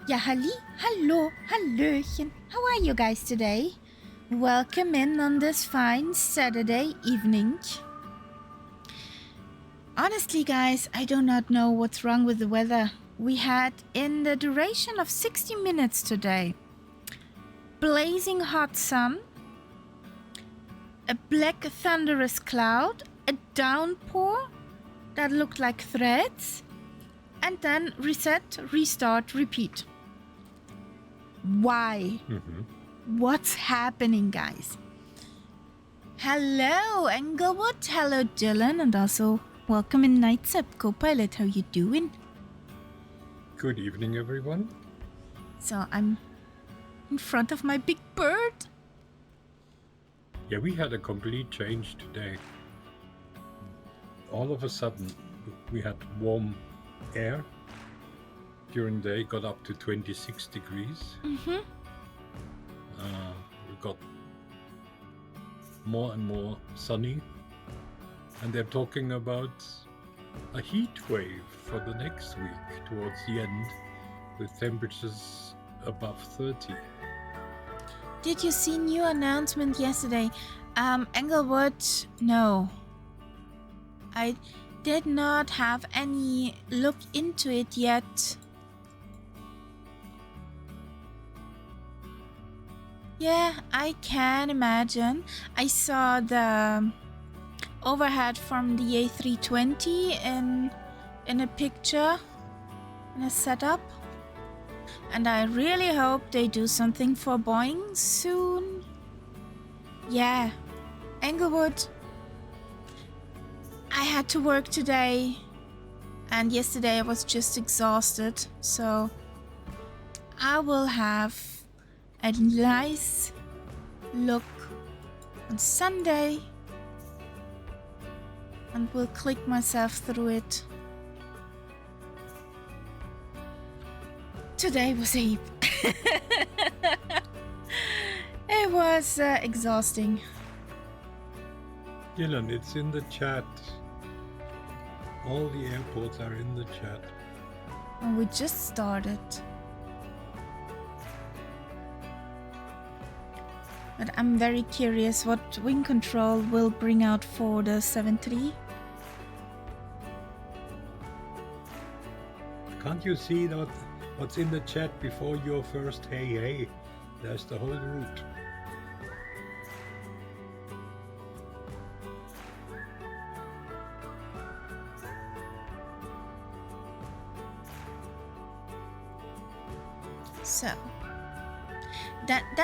Ja, hallo, hallöchen. How are you guys today? Welcome in on this fine Saturday evening. Honestly, guys, I do not know what's wrong with the weather. We had, in the duration of 60 minutes today, blazing hot sun, a black thunderous cloud, a downpour that looked like threads, and then reset, restart, repeat. Why? What's happening, guys? Hello, Englewood. Hello, Dylan. And also, welcome in Nights Up. Co-pilot, how you doing? Good evening, everyone. So, I'm in front of my big bird. Yeah, we had a complete change today. All of a sudden, we had warm air. During the day, got up to 26 degrees. We got more and more sunny. And they're talking about a heat wave for the next week towards the end, with temperatures above 30. Did you see new announcement yesterday? Englewood, no. I did not have any look into it yet. Yeah, I can imagine. I saw the overhead from the A320 in a picture, in a setup. And I really hope they do something for Boeing soon. Yeah, Englewood. I had to work today, and yesterday I was just exhausted, so I will have a nice look on Sunday and will click myself through it. Today was a it was exhausting. Dylan, it's in the chat. All the airports are in the chat. And we just started. But I'm very curious what wing control will bring out for the 7-3. Can't you see that what's in the chat before your first hey? There's the whole route. So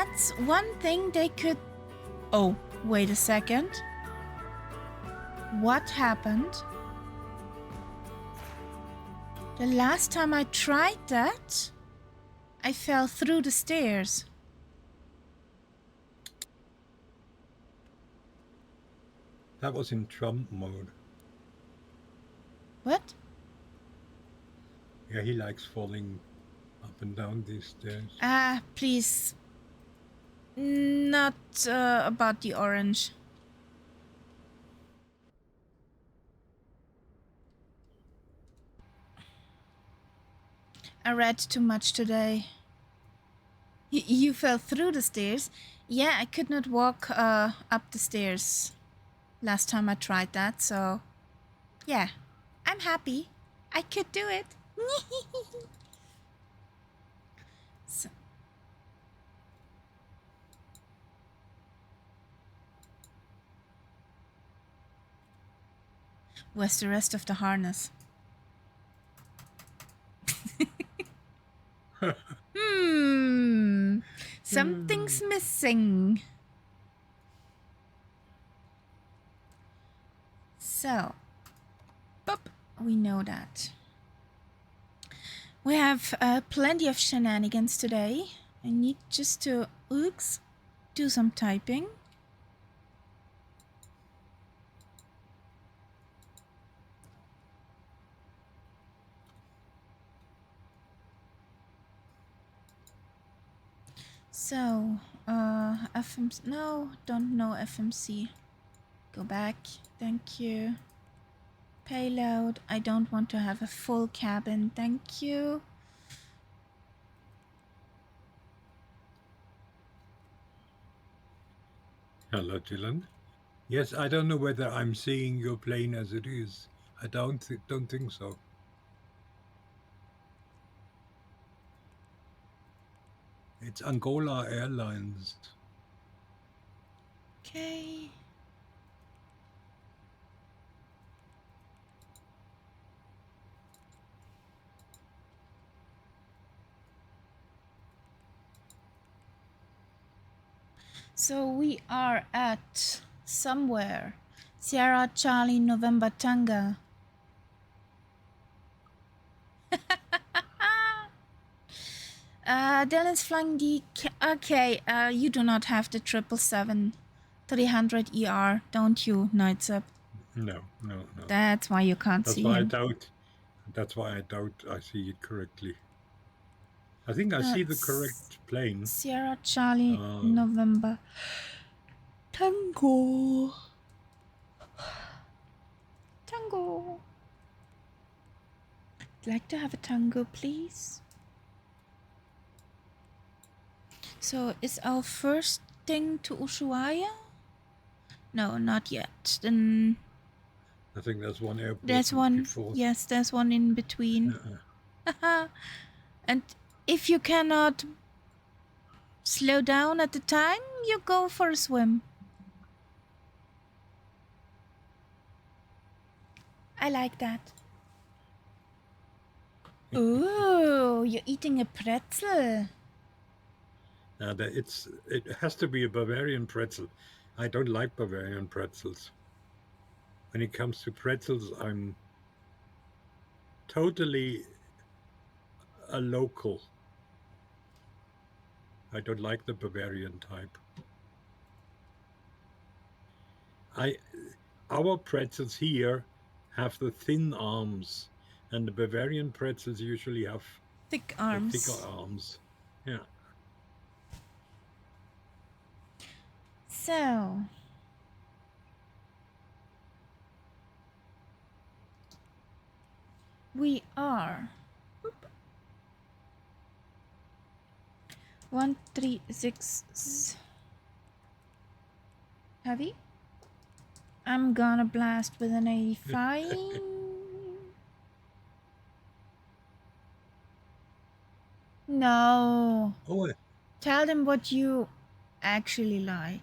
that's one thing they could. Oh, wait a second. What happened? The last time I tried that, I fell through the stairs. That was in Trump mode. What? Yeah, he likes falling up and down these stairs. Please. Not about the orange. I read too much today. You fell through the stairs? Yeah, I could not walk up the stairs last time I tried that, so yeah, I'm happy. I could do it. So. Where's the rest of the harness? Something's missing. So, boop, we know that. We have plenty of shenanigans today. I need just to, oops, do some typing. So, FMC, no, don't know FMC. Go back, thank you. Payload, I don't want to have a full cabin, thank you. Hello, Dylan. Yes, I don't know whether I'm seeing your plane as it is. I don't think so. It's Angola Airlines. Okay. So we are at somewhere. Sierra Charlie November Tango. Dylan's flying the... Okay, you do not have the 777-300 ER, don't you, Nightsub? No. That's why you can't That's see why him. That's why I doubt I see it correctly. I think I see the correct plane. Sierra Charlie November Tango. Tango. I'd like to have a tango, please. So, is our first thing to Ushuaia? No, not yet. Then I think there's one airport there's one. before. Yes, there's one in between. And if you cannot slow down at the time, you go for a swim. I like that. Ooh, you're eating a pretzel. It has to be a Bavarian pretzel. I don't like Bavarian pretzels. When it comes to pretzels, I'm totally a local. I don't like the Bavarian type. Our pretzels here have the thin arms, and the Bavarian pretzels usually have thick arms. Thicker arms. Yeah. So, we are 136 heavy. I'm gonna blast with an 85. No. Oh, tell them what you actually like.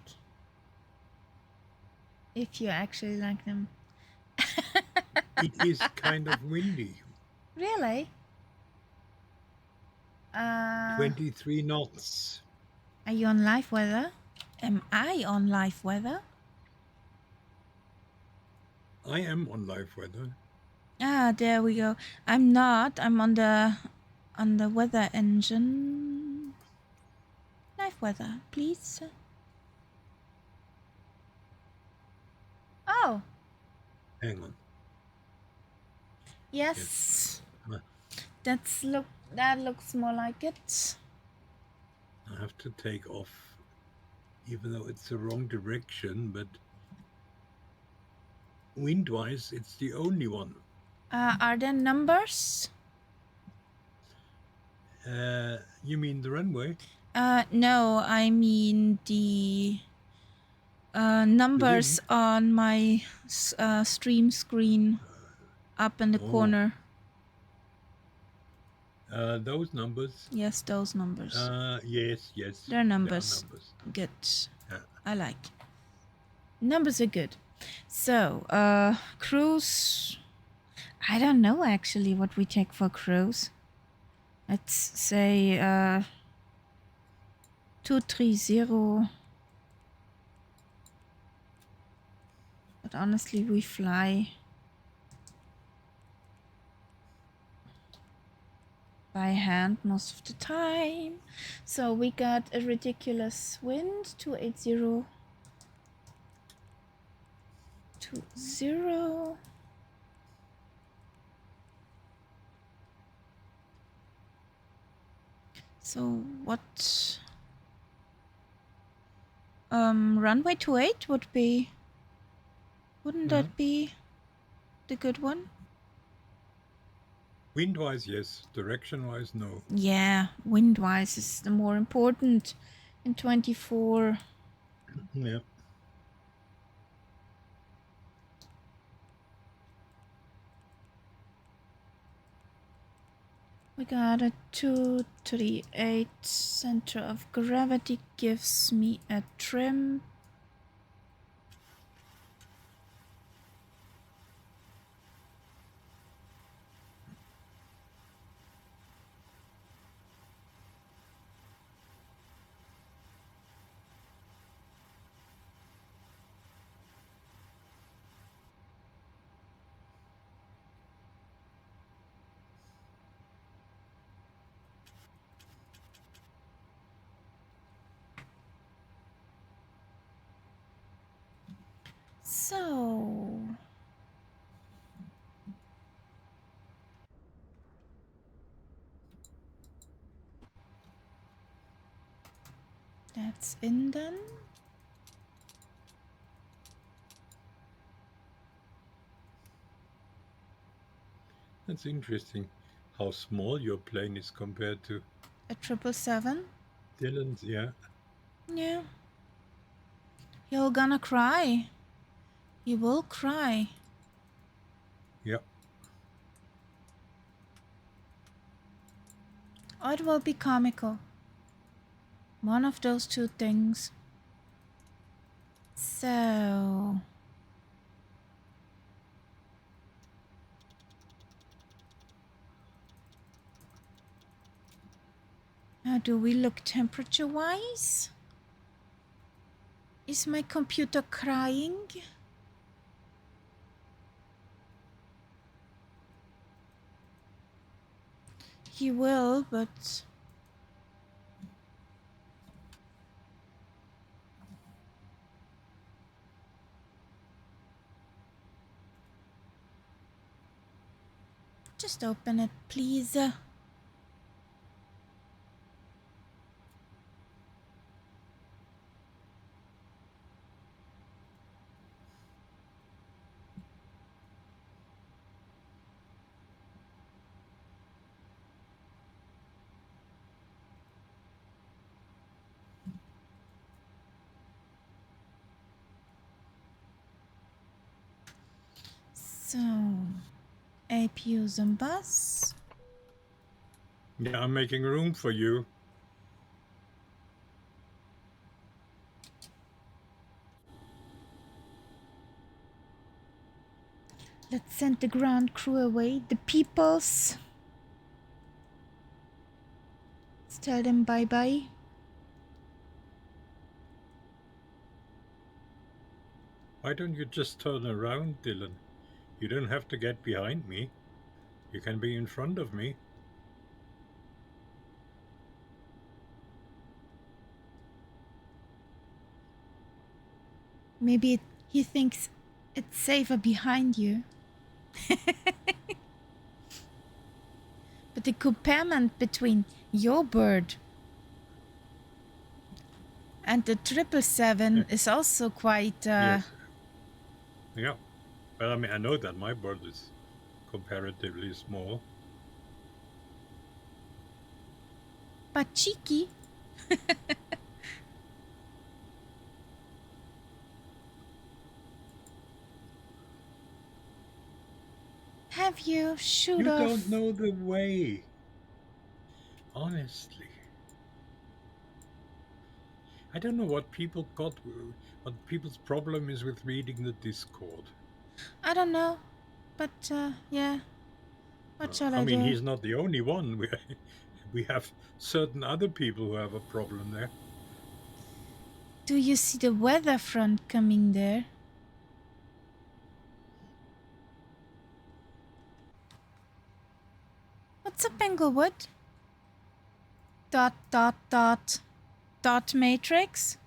If you actually like them. it is kind of windy. Really? 23 knots. Are you on live weather? Am I on live weather? I am on live weather. Ah, there we go. I'm not. I'm on the weather engine. Live weather, please. Oh. Hang on. Yes. That looks more like it. I have to take off, even though it's the wrong direction, but wind-wise, it's the only one. Are there numbers? You mean the runway? No, I mean the numbers on my stream screen up in the corner. Those numbers? Yes, those numbers. Yes. They're numbers. Good. Yeah. I like. Numbers are good. So, cruise. I don't know actually what we take for cruise. Let's say 230. But honestly, we fly by hand most of the time. So we got a ridiculous wind, 280 20. So what runway 28 would be, wouldn't that be the good one? Wind-wise, yes. Direction-wise, no. Yeah, wind-wise is the more important in 24. Yeah. We got a 238. Center of gravity gives me a trim. So that's in then. That's interesting how small your plane is compared to A 777. Dylan's. Yeah. Yeah. You're gonna cry. You will cry. Yeah. Or it will be comical. One of those two things. So how do we look temperature-wise? Is my computer crying? He will, but just open it, please. So, APUs and bus. Yeah, I'm making room for you. Let's send the ground crew away. The peoples. Let's tell them bye-bye. Why don't you just turn around, Dylan? You don't have to get behind me. You can be in front of me. Maybe he thinks it's safer behind you. But the comparison between your bird and the 777 is also quite... Yes. Yeah. Well, I mean, I know that my bird is comparatively small. but cheeky. Have you shoot You off? don't know the way. Honestly. I don't know what what people's problem is with reading the Discord. I don't know, but yeah. What shall I mean, do? he's not the only one. We have certain other people who have a problem there. Do you see the weather front coming there? What's up, Englewood? dot dot dot dot matrix.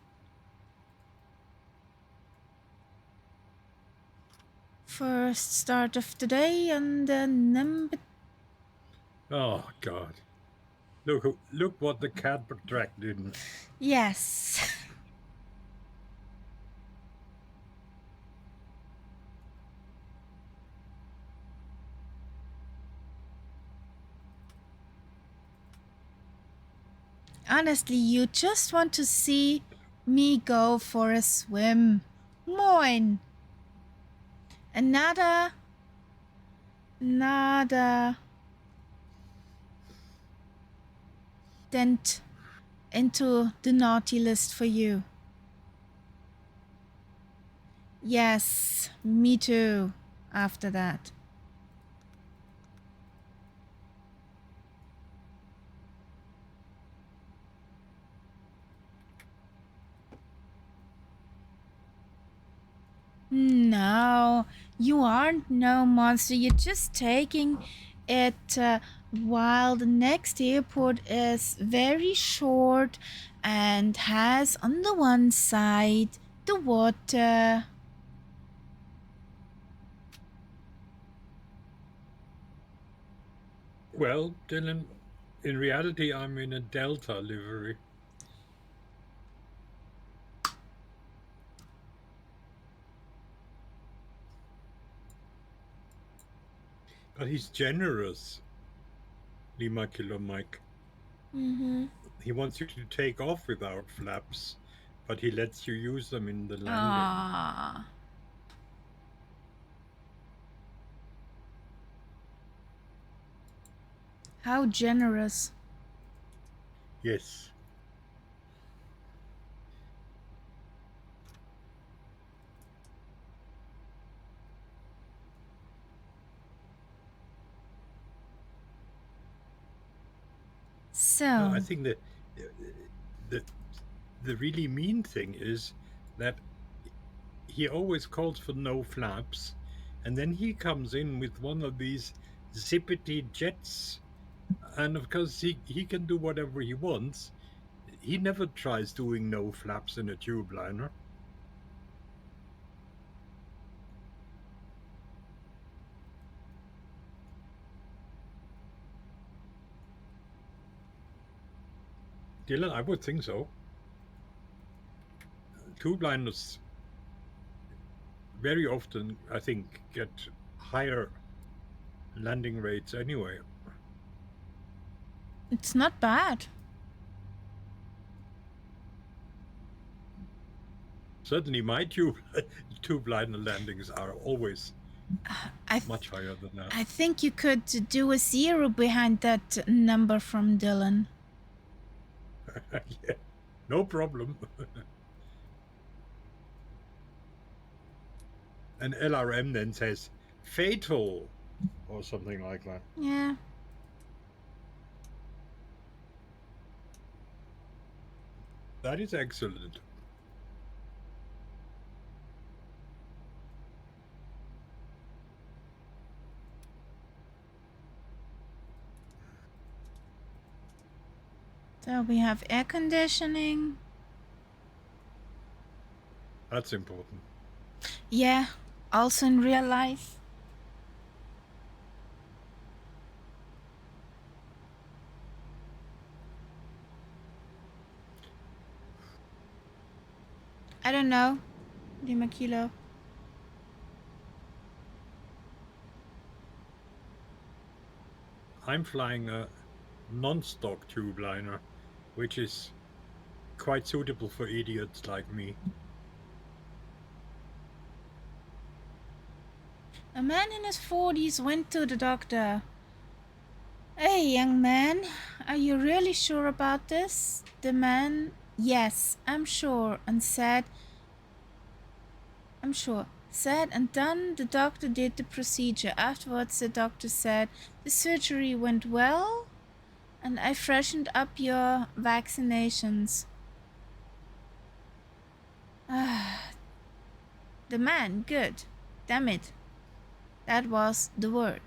First start of the day and the number. Oh God! Look what the cat dragged in. Yes. Honestly, you just want to see me go for a swim. Moin. Another dent into the naughty list for you. Yes, me too, after that. No, you aren't no monster. You're just taking it while the next airport is very short and has on the one side the water. Well, Dylan, in reality, I'm in a Delta livery. But he's generous, Lima Kilo Mike. Mm-hmm. He wants you to take off without flaps, but he lets you use them in the landing. Ah. How generous. Yes. So, I think that the really mean thing is that he always calls for no flaps, and then he comes in with one of these zippity jets, and of course he can do whatever he wants. He never tries doing no flaps in a tube liner. Dylan, I would think so. Tube liners very often, I think, get higher landing rates anyway. it's not bad. Certainly, my tube liner landings are always much higher than that. I think you could do a 0 behind that number from Dylan. Yeah, no problem. An LRM then says fatal or something like that. Yeah. That is excellent. So we have air conditioning. That's important. Yeah, also in real life. I don't know. Lima Kilo. I'm flying a non-stock tube liner, which is quite suitable for idiots like me. A man in his 40s went to the doctor. Hey, young man, are you really sure about this? The man, yes, I'm sure, and said, I'm sure. Said and done, the doctor did the procedure. Afterwards, the doctor said, the surgery went well, and I freshened up your vaccinations. The man, good. Damn it. That was the word.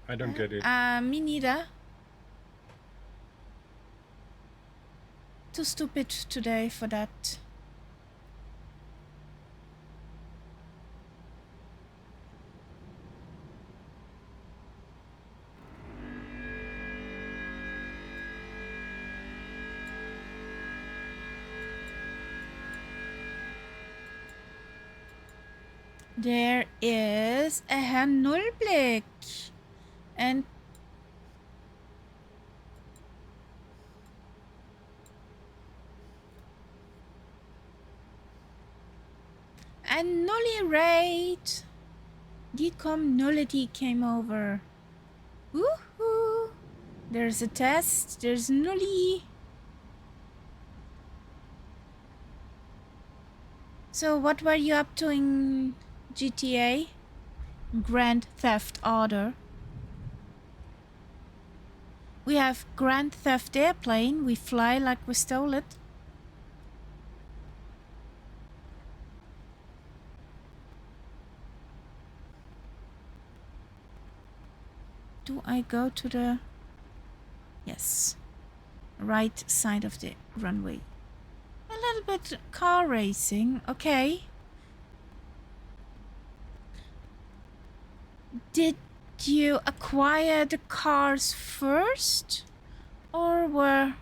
I don't get it. Me neither. too stupid today for that. There is a Herr Nullblick. And a nully raid. Decom nullity came over. Woohoo! There's a test. There's nully. So what were you up to in GTA? Grand Theft Auto. We have Grand Theft Airplane. We fly like we stole it. Do I go to the... Yes. Right side of the runway. A little bit car racing. Okay. Did you acquire the cars first? Or were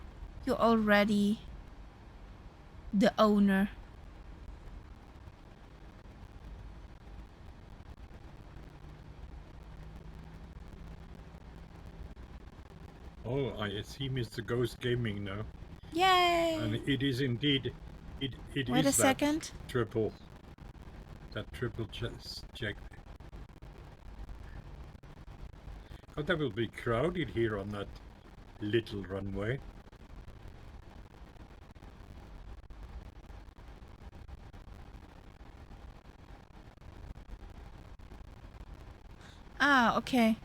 you already the owner? Oh, I see Mr. Ghost Gaming now. Yay! And it is indeed, it Wait is a second. that triple check. Oh, that will be crowded here on that little runway. Ah, okay.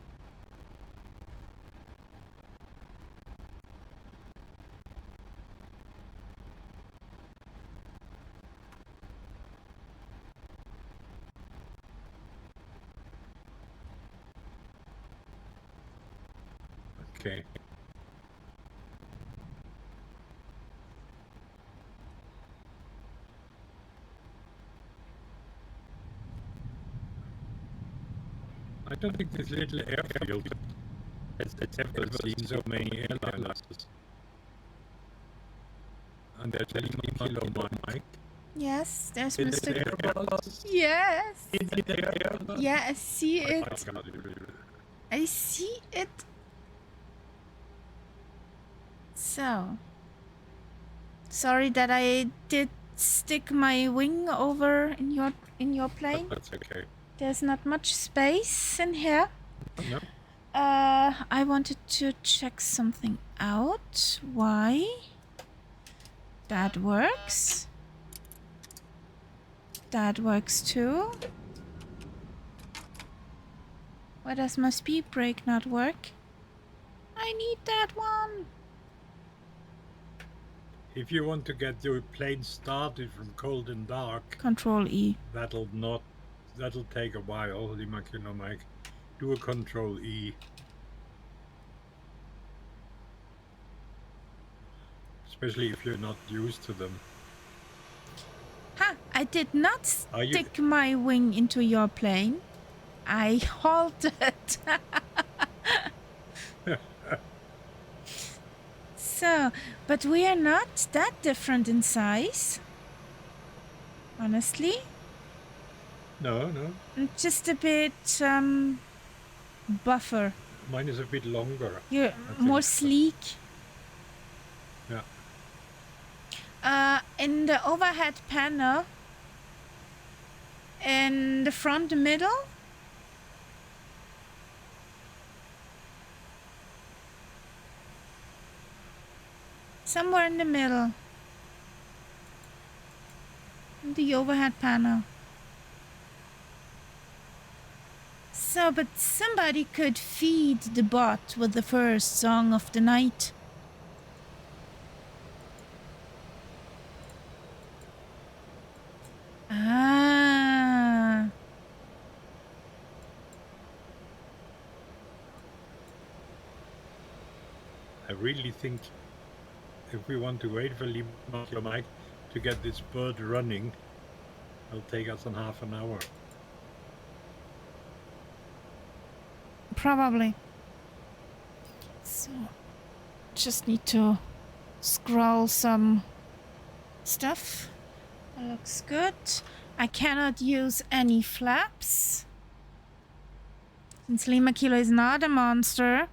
Okay. I don't think this little airfield has ever seen so many airliners. And they're telling me hello, Mike. Yes, there's Is Mr. it Airbus? Yes. Is it Airbus? Yeah, I see it. I I see it. So. Sorry that I did stick my wing over in your plane. That's okay. There's not much space in here. No. I wanted to check something out. Why? That works. That works too. Why does my speed brake not work? I need that one. If you want to get your plane started from cold and dark, Control E. that'll take a while. Mike, do a Control E. Especially if you're not used to them. Ha! I did not stick my wing into your plane. I halted. So, but we are not that different in size. Honestly. No. Just a bit buffer. Mine is a bit longer. You're more sleek. Yeah. In the overhead panel, in the front middle, somewhere in the middle, the overhead panel. So, but somebody could feed the bot with the first song of the night. Ah. I really think if we want to wait for Lima Kilo Mike to get this bird running, it'll take us in half an hour. Probably. So, just need to scroll some stuff. That looks good. I cannot use any flaps since Lima Kilo is not a monster.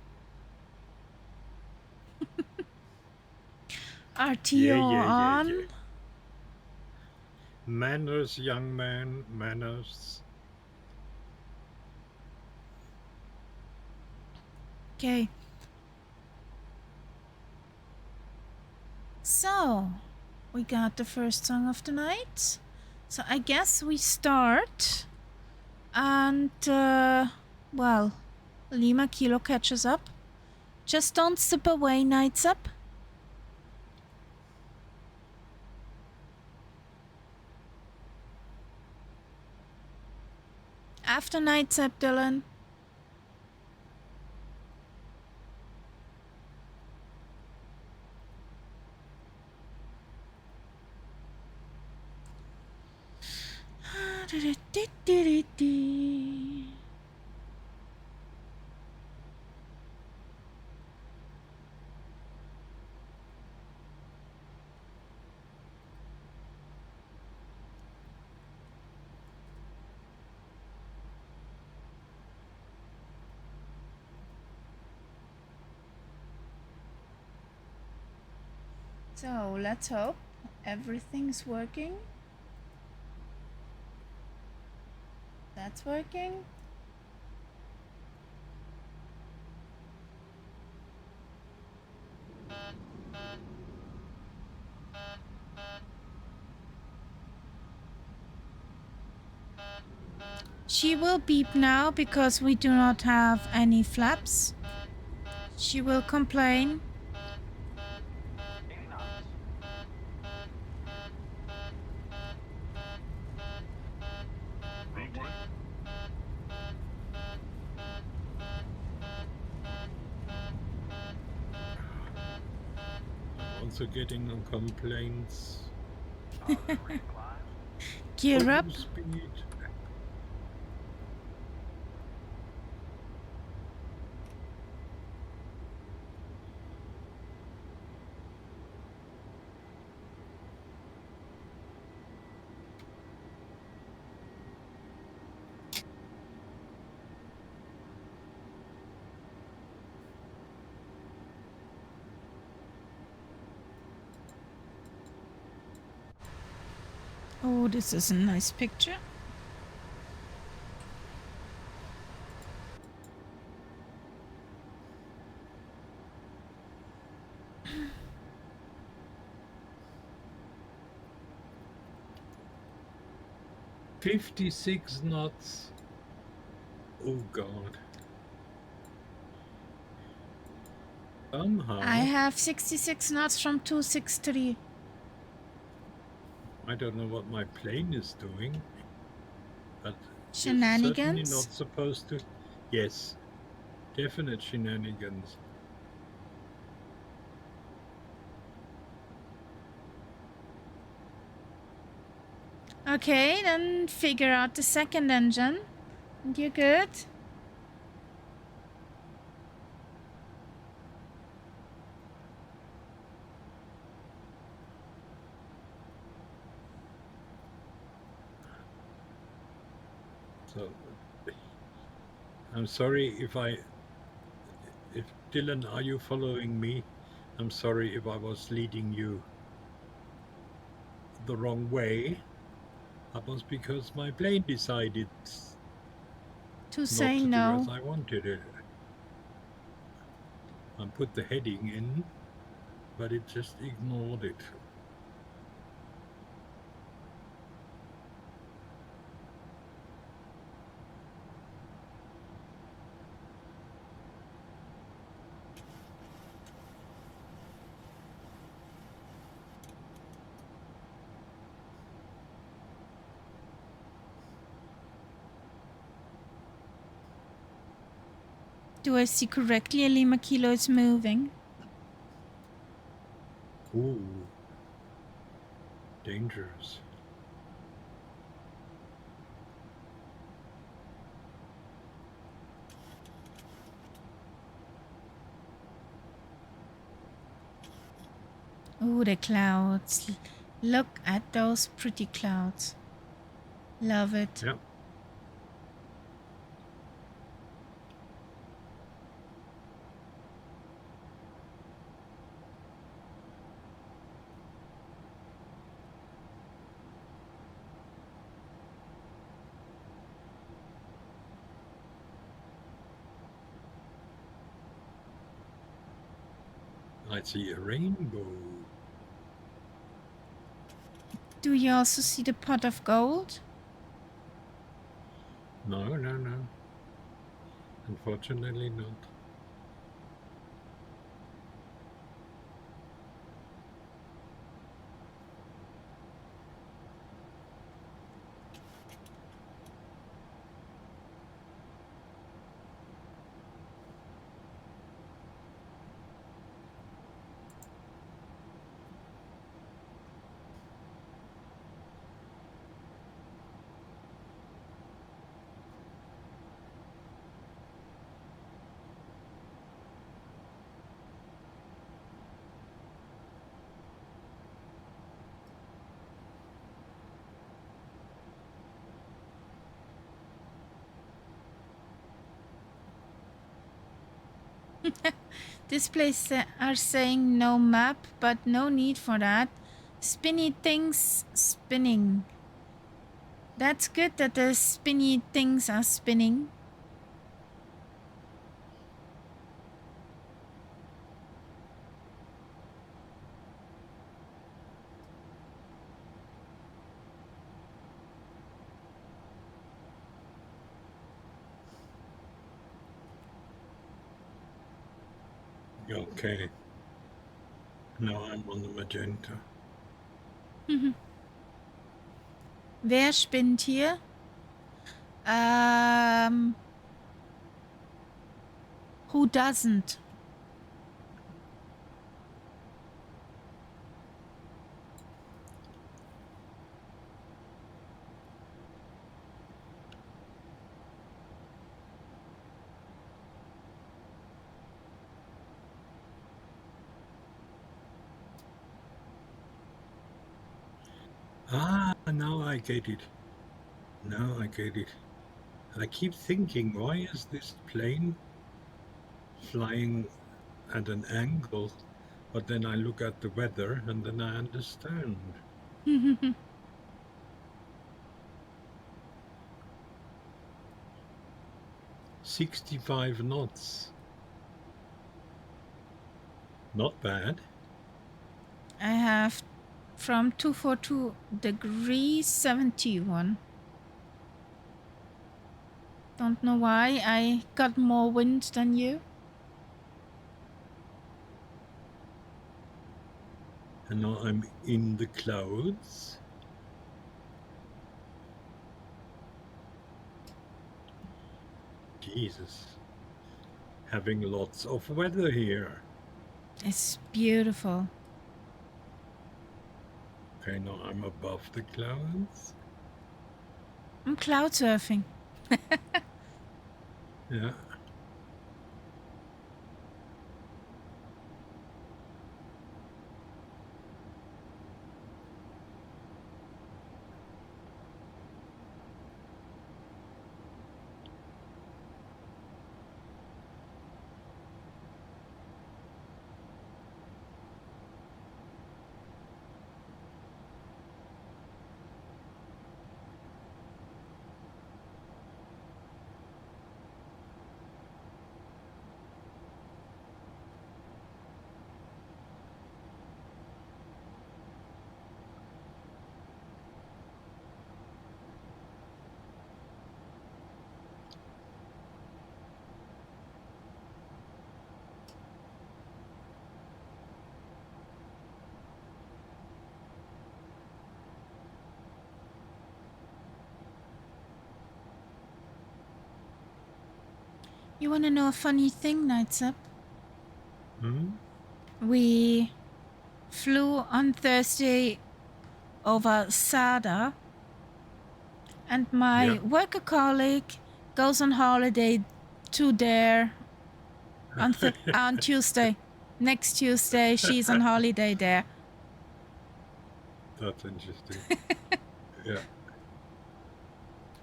RTO on. Yeah. Manners, young man, manners. Okay. So, we got the first song of the night. So I guess we start and, well, Lima Kilo catches up. Just don't sip away, Nights Up. After Nights Up, Dylan. So let's hope everything's working. That's working. She will beep now because we do not have any flaps. She will complain. I'm also getting no complaints. Gear up. Speed. Oh, this is a nice picture. $56 knots. Oh God. Somehow. I have 66 knots from 263. I don't know what my plane is doing, but Shenanigans? it's certainly not supposed to. Yes, definite shenanigans. Okay, then figure out the second engine. And you're good. So I'm sorry if Dylan, are you following me? I'm sorry if I was leading you the wrong way. That was because my plane decided To say not to no. do as I wanted it. I put the heading in, but it just ignored it. Do I see correctly? Lima Kilo is moving. Ooh, dangerous. Ooh, the clouds. Look at those pretty clouds. Love it. Yeah. I see a rainbow. Do you also see the pot of gold? No, no, no. Unfortunately not. Displays are saying no map, but no need for that. Spinny things spinning. That's good that the spinny things are spinning. Okay. Now I'm on the magenta. Wer spinnt hier? Who doesn't? Ah, now I get it. Now I get it. I keep thinking, why is this plane flying at an angle? But then I look at the weather and then I understand. 65 knots. Not bad. I have from 242 degrees 71. Don't know why I got more wind than you. And now I'm in the clouds. Jesus. Having lots of weather here. It's beautiful. Okay, now I'm above the clouds. I'm cloud surfing. Yeah. You want to know a funny thing, Nights Up? Hmm? We flew on Thursday over Sada, and my worker colleague goes on holiday to there on Tuesday. Next Tuesday, she's on holiday there. That's interesting. Yeah.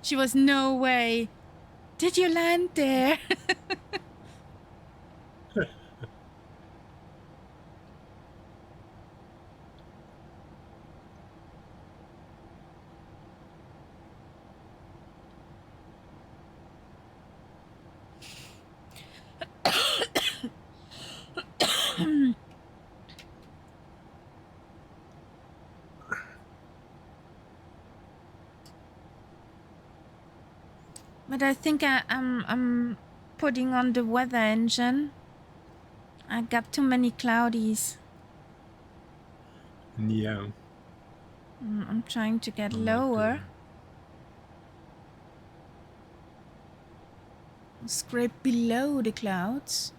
She was, no way. Did you land there? But I think I'm putting on the weather engine. I got too many cloudies. Yeah. I'm trying to get I lower. might, Scrape below the clouds.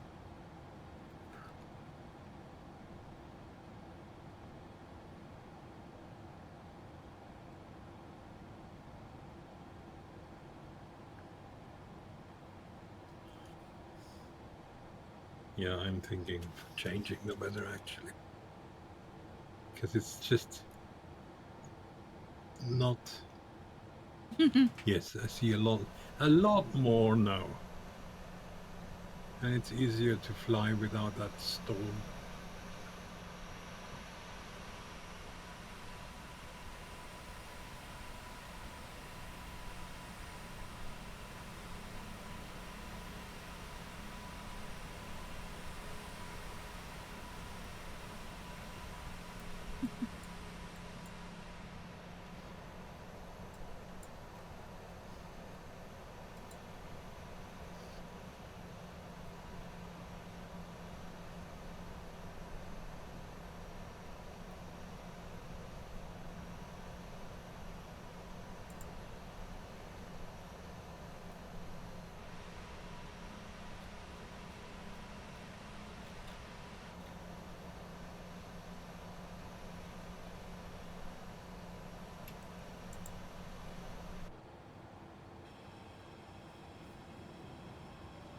yeah, I'm thinking of changing the weather actually. Because it's just not. Yes, I see a lot more now. And it's easier to fly without that storm.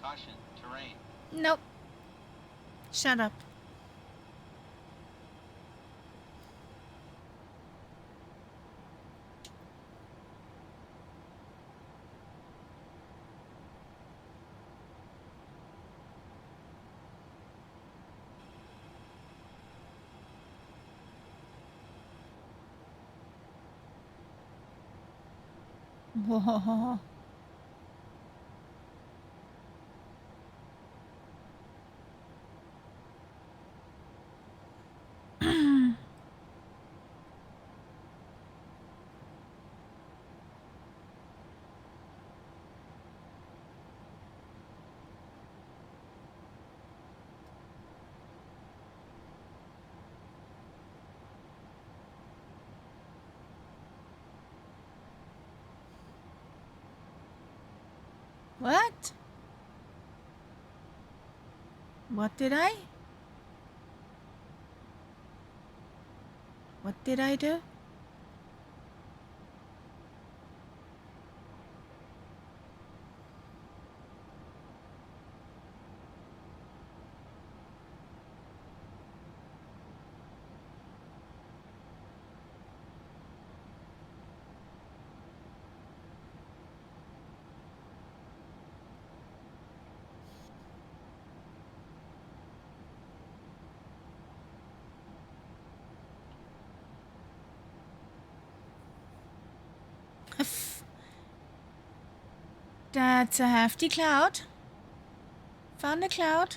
Caution, terrain. Nope. Shut up. Whoa. What? What did I? What did I do? That's a hefty cloud. Found a cloud.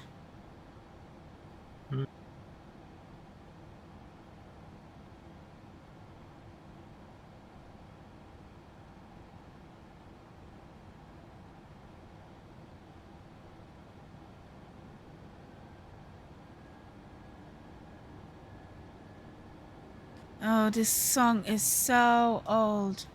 Oh, this song is so old.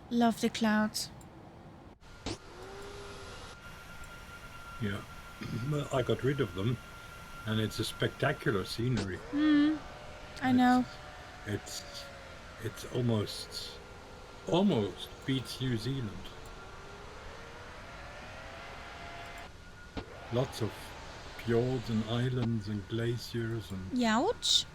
Love the clouds. Yeah. Well, I got rid of them, and it's a spectacular scenery. I know. It's almost beats New Zealand. Lots of fjords and islands and glaciers and Youch.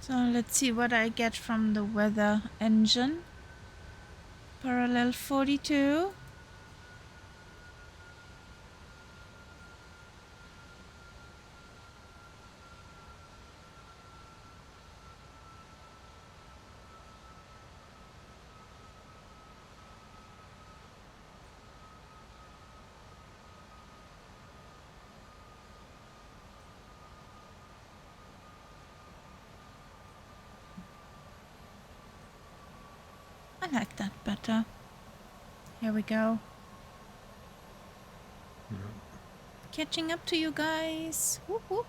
So let's see what I get from the weather engine. Parallel 42. I like that better. Here we go. Catching up to you guys. Whoop, whoop.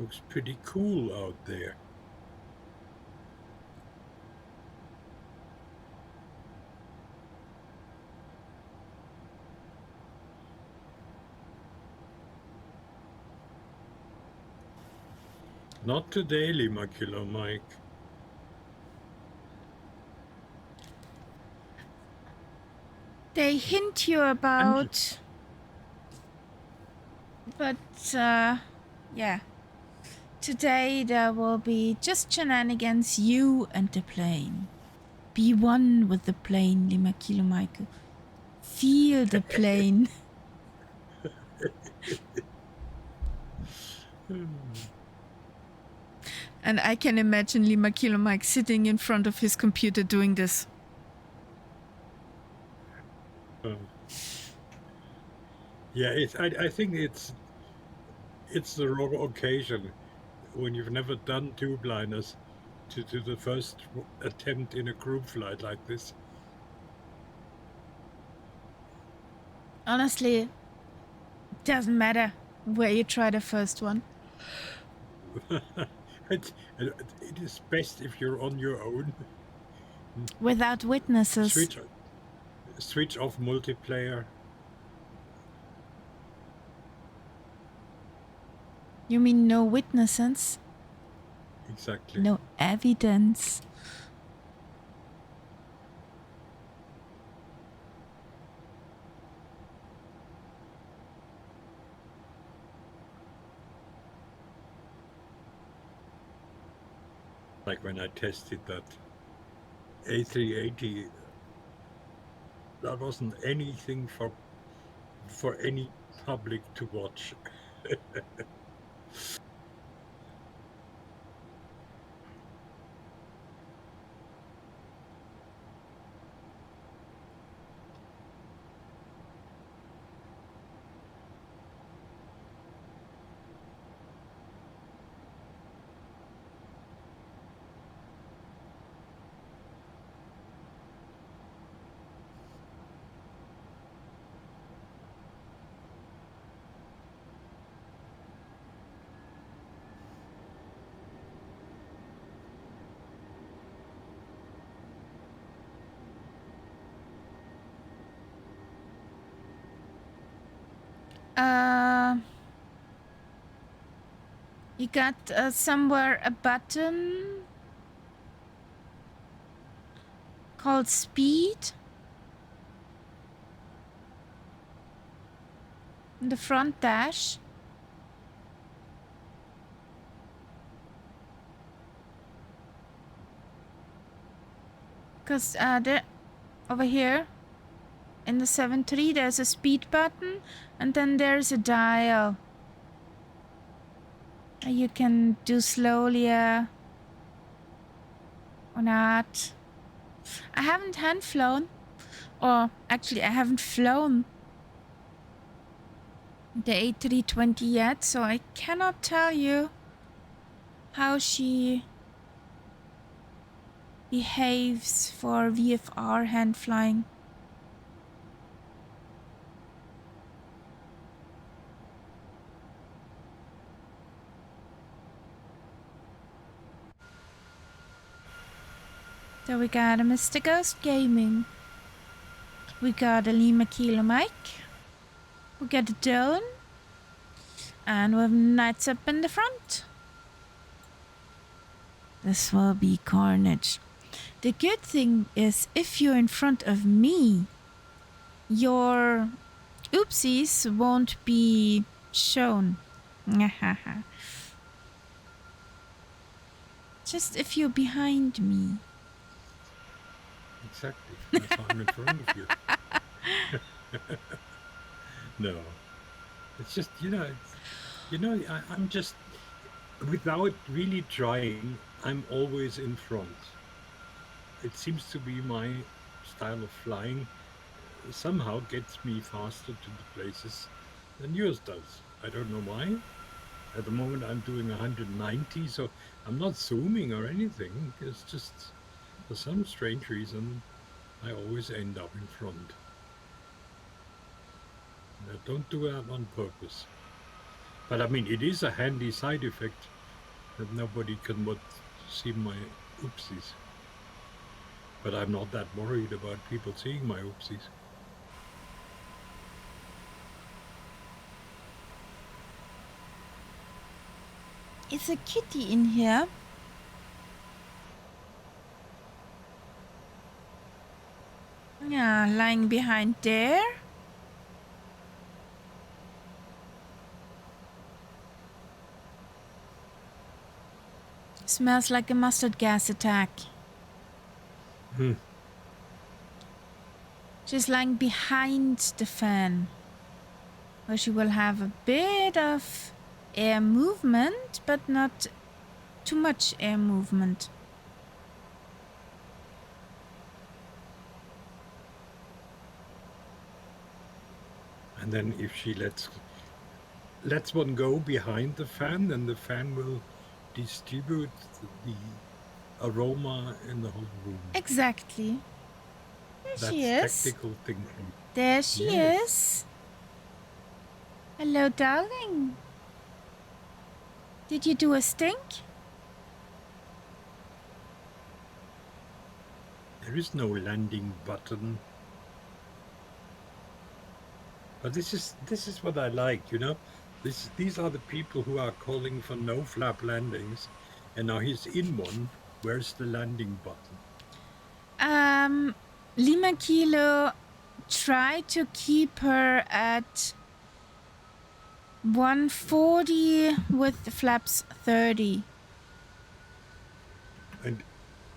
looks pretty cool out there. Not today, Limacular Mike. They hint you about, but yeah. Today there will be just shenanigans, you and the plane. Be one with the plane, Limakilo Michael. Feel the plane. And I can imagine Limakilo Mike sitting in front of his computer doing this. Yeah, I think it's the wrong occasion when you've never done tube liners to the first attempt in a group flight like this. Honestly, it doesn't matter where you try the first one. it is best if you're on your own. Without witnesses. Switch off multiplayer. You mean no witnesses? Exactly. No evidence. Like when I tested that A380, that wasn't anything for any public to watch. You got somewhere a button called speed in the front dash. Because there, over here in the 7.3 there's a speed button and then there's a dial. You can do slowly or not. I haven't hand flown, or actually I haven't flown the A320 yet, so I cannot tell you how she behaves for VFR hand flying. So we got a Mr. Ghost Gaming. We got a Lima Kilo mic. We got a drone. And we have Knights up in the front. This will be carnage. The good thing is, if you're in front of me, your oopsies won't be shown. Just if you're behind me. Exactly. If I'm in front of you. No. It's just, I'm just, without really trying, I'm always in front. It seems to be my style of flying. Somehow gets me faster to the places than yours does. I don't know why. At the moment I'm doing 190, so I'm not zooming or anything. It's just, for some strange reason, I always end up in front. I don't do that on purpose. But I mean, it is a handy side effect that nobody can see my oopsies. But I'm not that worried about people seeing my oopsies. Is a kitty in here? Yeah, lying behind there. Smells like a mustard gas attack. She's lying behind the fan, where she will have a bit of air movement, but not too much air movement. And then if she lets one go behind the fan, then the fan will distribute the aroma in the whole room. Exactly. There That's she is. tactical thinking. There she is. Hello, darling. Did you do a stink? There is no landing button. But this is what I like, These are the people who are calling for no flap landings, and now he's in one. Where's the landing button? Lima Kilo, try to keep her at 140 with the flaps 30. And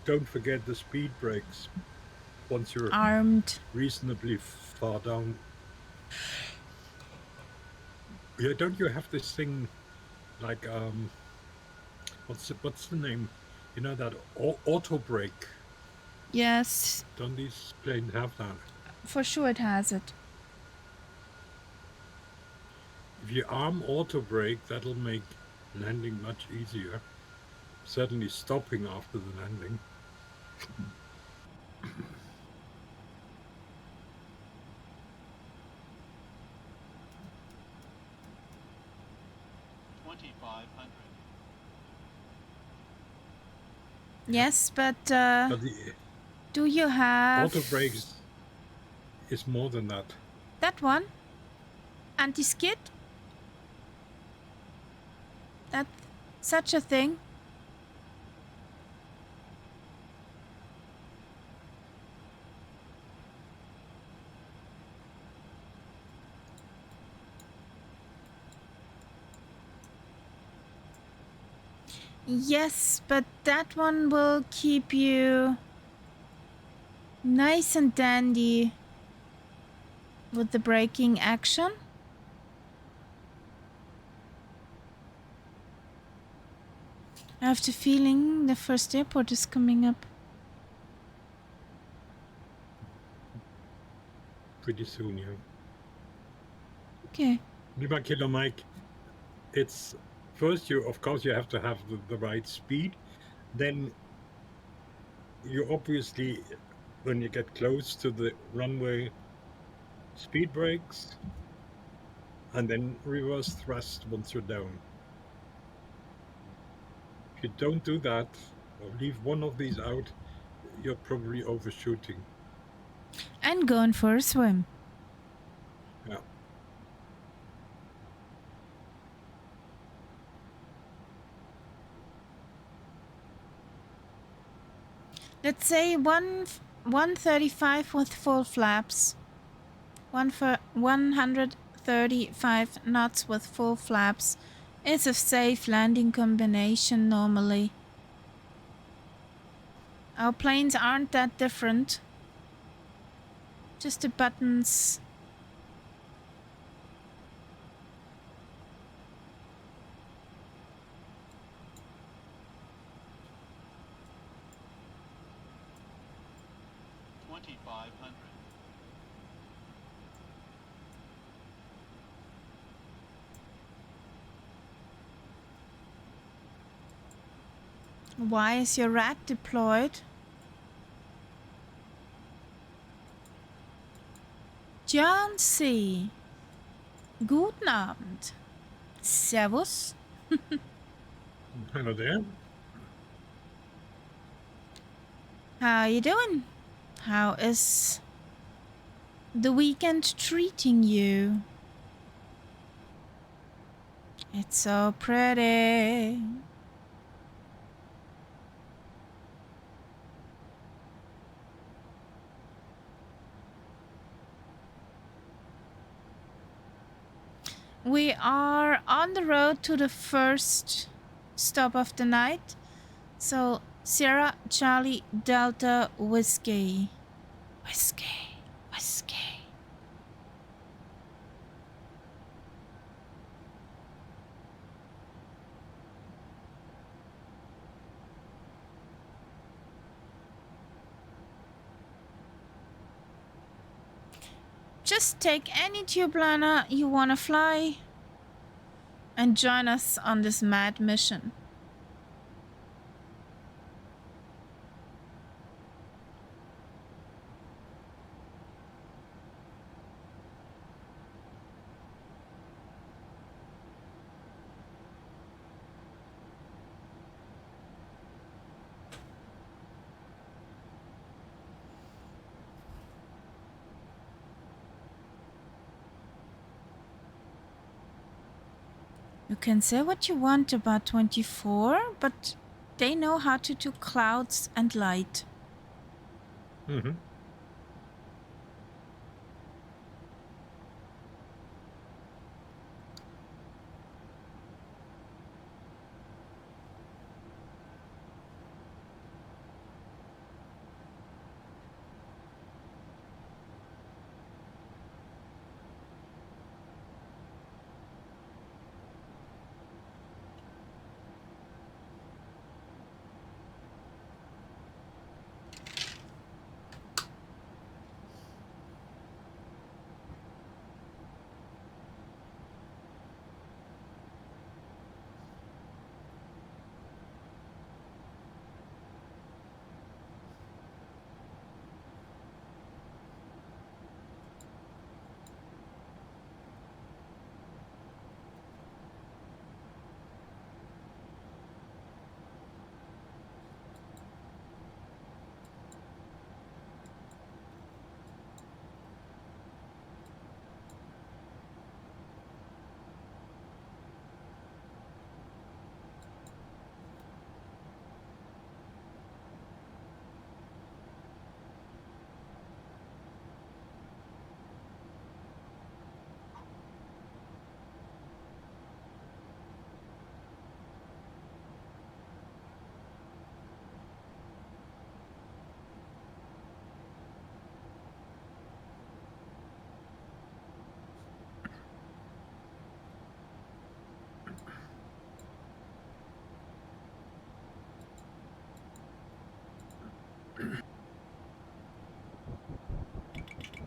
don't forget the speed brakes once you're armed, reasonably far down. Yeah, don't you have this thing like what's the name? That auto brake. Yes. Don't these planes have that? For sure it has it. If you arm auto brake, that'll make landing much easier. Certainly stopping after the landing. Yes, but the do you have auto brakes is more than that. That one? Anti-skid? such a thing? Yes, but that one will keep you nice and dandy with the braking action. I have the feeling the first airport is coming up. Pretty soon, yeah. Okay. Lima Kilo Mike, it's first of course you have to have the right speed. Then you obviously, when you get close to the runway, speed brakes, and then reverse thrust once you're down. If you don't do that, or leave one of these out, you're probably overshooting. And going for a swim. Yeah. Let's say 135 with full flaps. 135 knots with full flaps is a safe landing combination normally. Our planes aren't that different. Just the buttons. Why is your rat deployed? John C. Guten Abend. Servus. Hello there. How you doing? How is the weekend treating you? It's so pretty. We are on the road to the first stop of the night. So, Sierra Charlie Delta Whiskey. Whiskey. Whiskey. Just take any tube liner you want to fly and join us on this mad mission. You can say what you want about 24, but they know how to do clouds and light. Mm-hmm.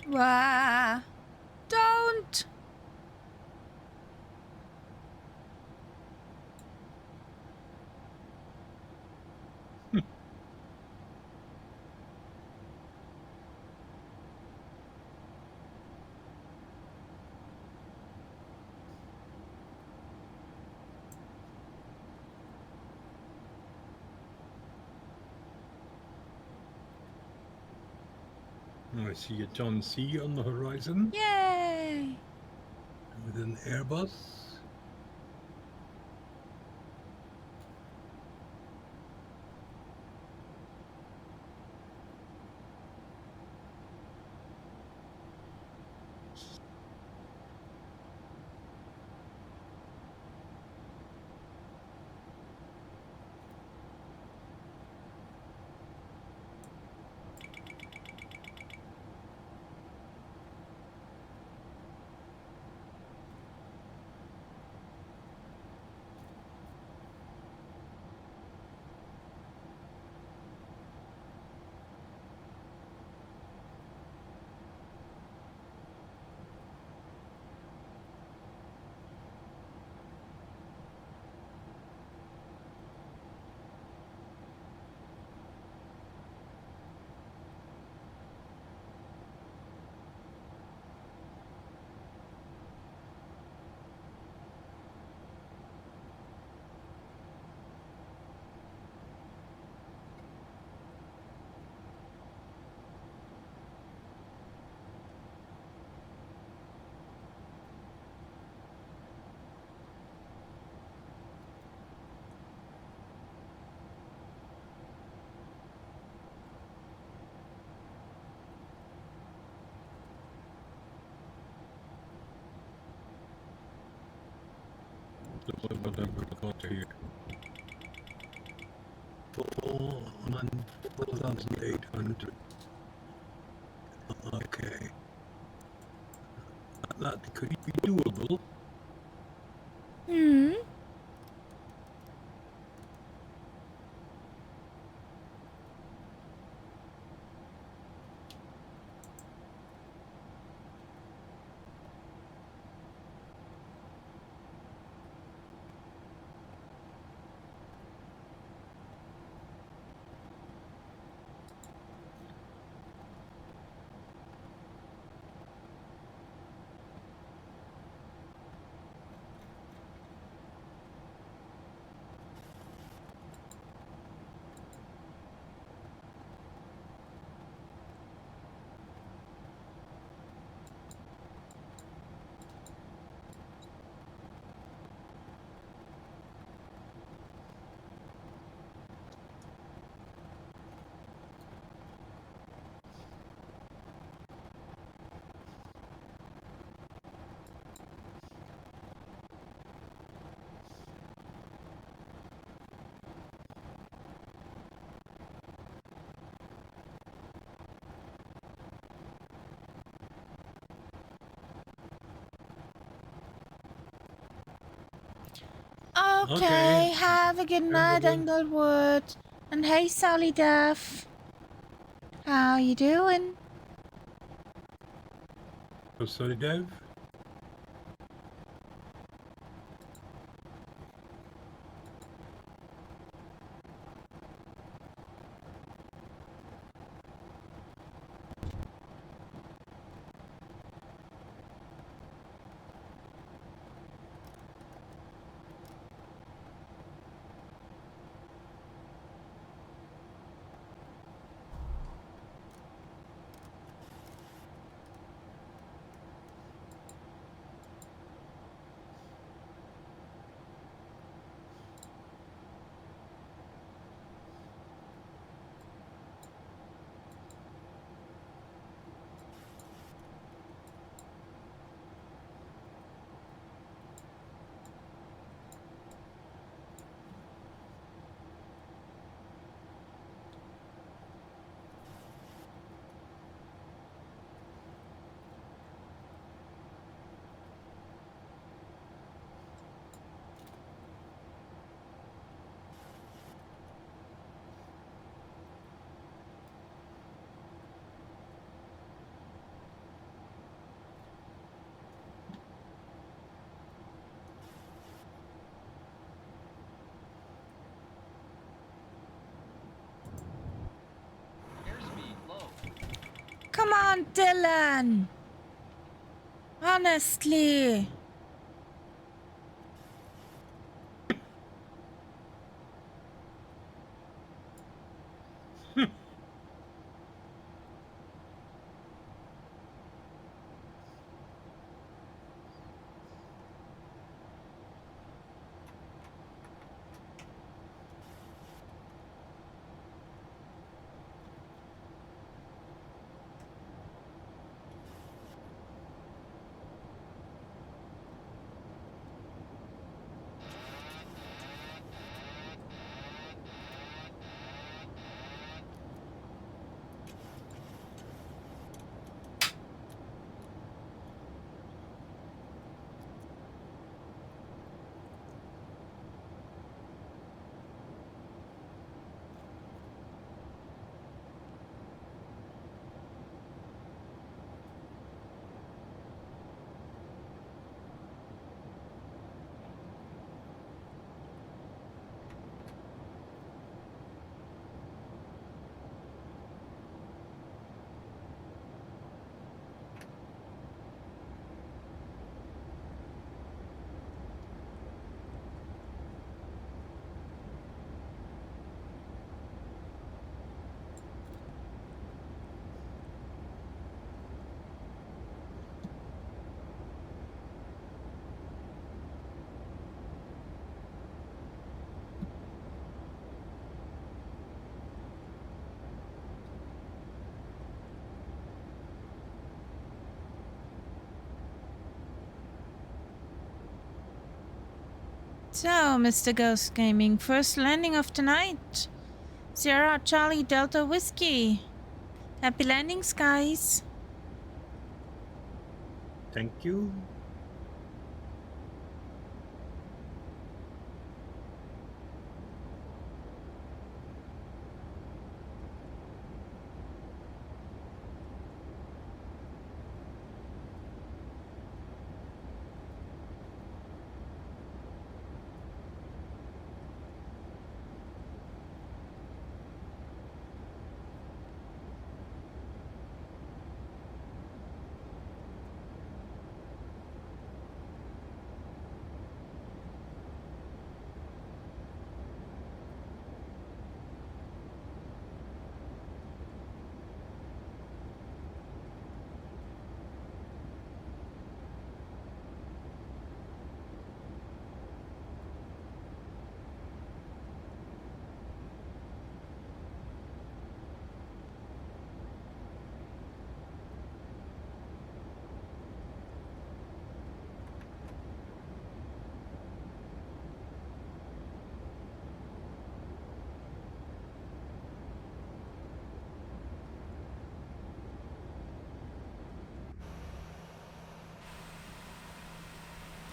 Wah! Don't! I see a John C on the horizon Yay! with an Airbus. What I've got here. 4,800. Okay. That could be doable. Hmm? Okay, have a good night, Englewood. And hey, Sally Duff. How you doing? Oh, sorry, Dev. on, Dylan. Honestly. So, Mr. Ghost Gaming, first landing of the night. Sierra Charlie Delta Whiskey. Happy landings, guys. Thank you.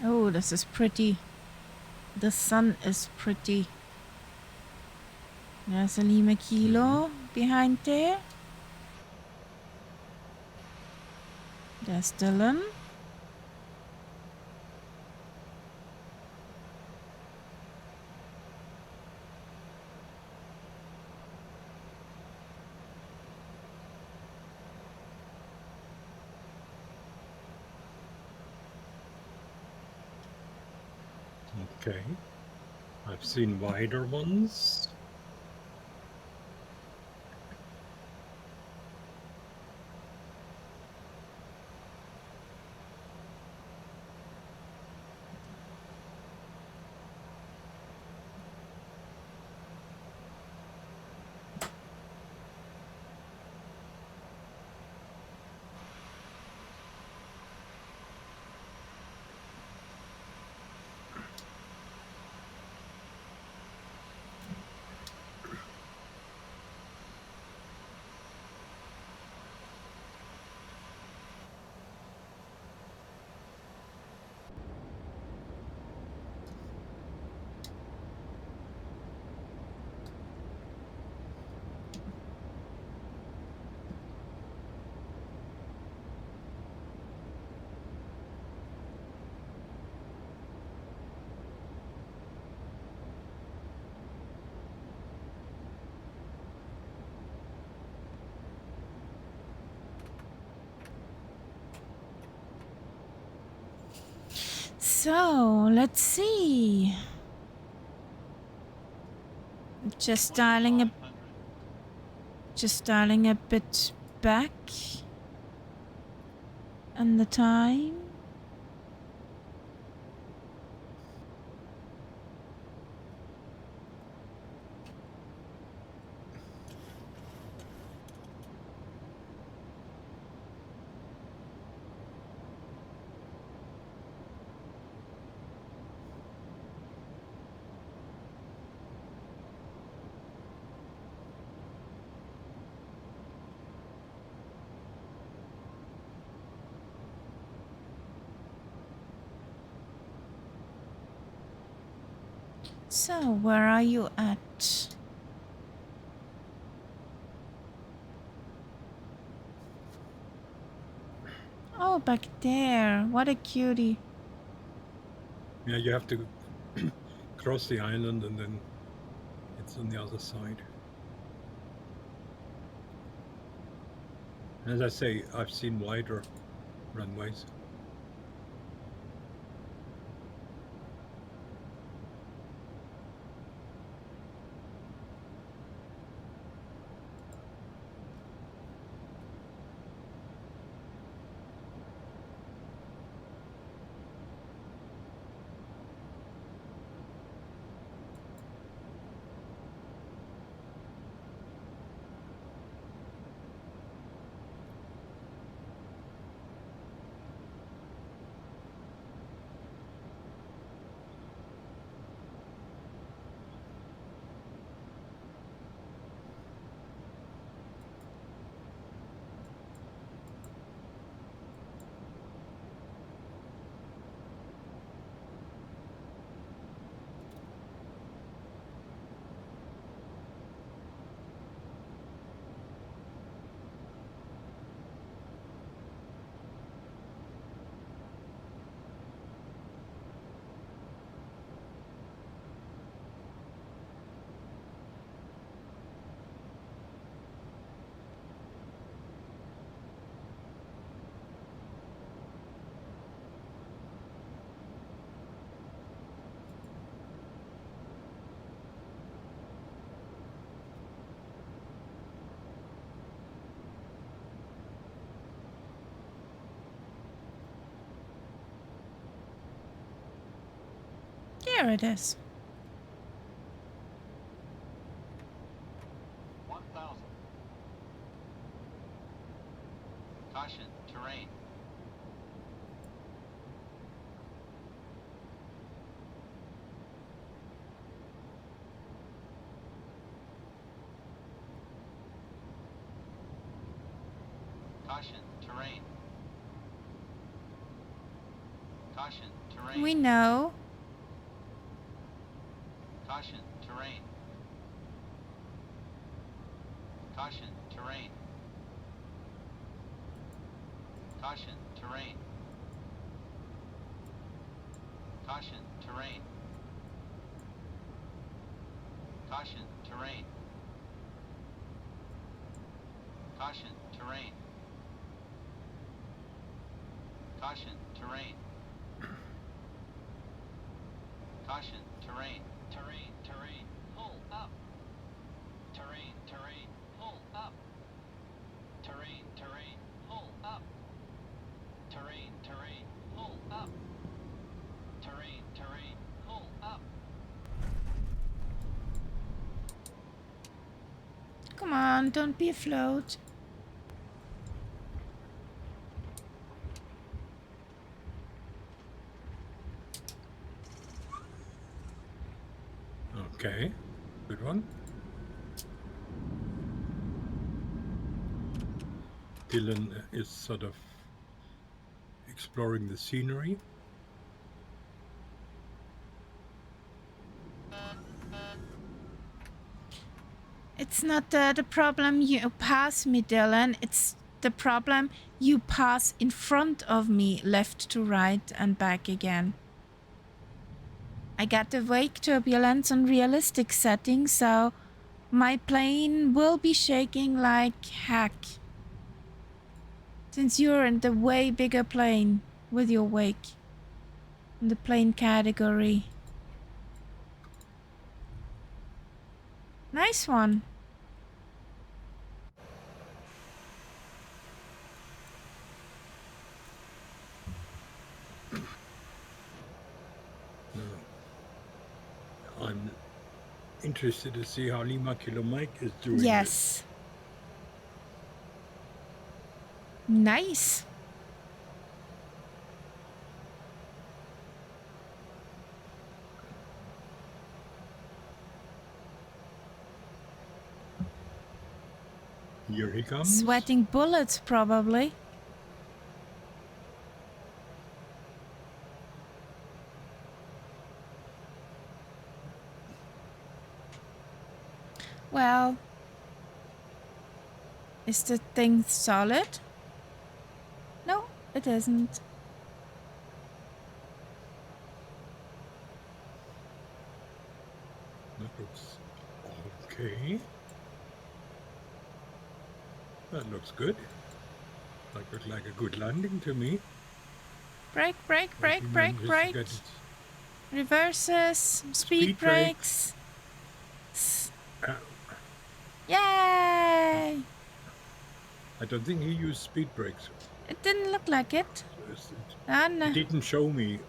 Oh, this is pretty. The sun is pretty. There's a Lima Kilo behind there. There's Dylan. Okay. I've seen wider ones. So, let's see. Just dialing a bit back. And the time. So, where are you at? Oh, back there. What a cutie. Yeah, you have to cross the island and then it's on the other side. As I say, I've seen wider runways. There it is. 1,000. Caution, terrain. Caution, terrain. Caution, terrain. We know. Caution, terrain. Caution, terrain. Caution, terrain. Caution, terrain. Caution, terrain. Caution, terrain. Caution, terrain. Caution, terrain. Terrain, terrain. Pull up. Terrain, terrain. Pull up. Terrain, terrain. Pull up. Terrain, terrain. Pull up. Terrain, terrain. Pull up. Come on, don't be afloat. Okay, good one. Dylan is sort of exploring the scenery. It's not the problem you pass me, Dylan. It's the problem you pass in front of me, left to right and back again. I got the wake turbulence on realistic settings, so my plane will be shaking like heck. Since you're in the way bigger plane with your wake. in the plane category. Nice one. I'm interested to see how Lima Kilo Mike is doing this. Yes. Nice. Here he comes. Sweating bullets, probably. Well, is the thing solid? No, it isn't. That looks okay. That looks good. That looked like a good landing to me. Brake, brake, But brake, he brake, manages to brake. get it. Reverses, speed Speed brakes. Uh, Yay! I don't think he used speed brakes. It didn't look like it. It It didn't show me.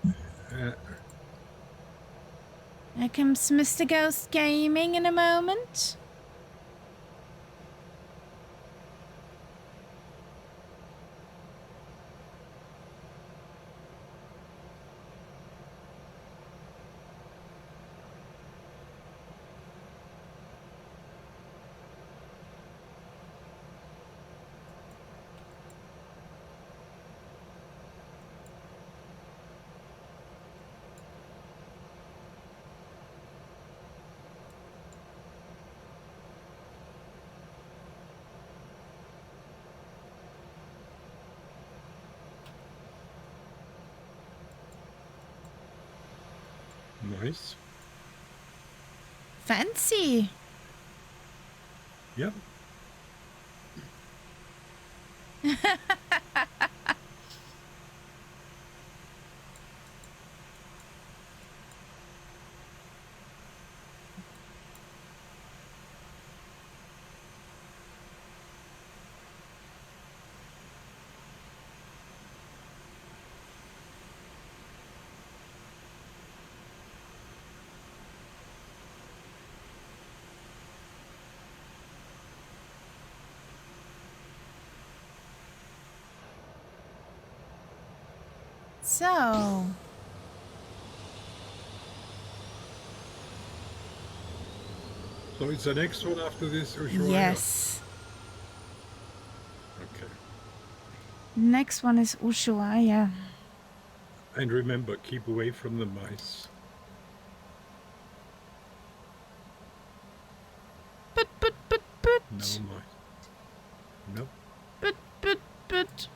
Here comes Mr. Ghost Gaming in a moment. Nice. Fancy. Yep. So, So it's the next one after this, Ushuaia? yes. Okay. Next one is Ushuaia. And remember, keep away from the mice. But. No mice. Nope. But.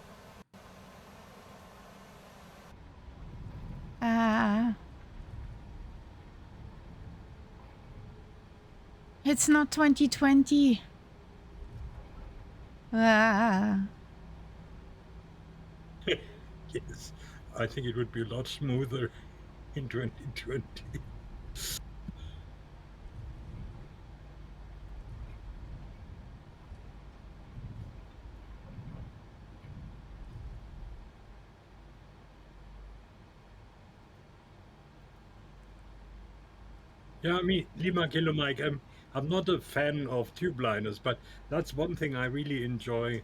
Ah. It's not 2020. Ah. Yes. I think it would be a lot smoother in 2020. Yeah, I mean, Lima Kilo Mike, I'm not a fan of tube liners, but that's one thing I really enjoy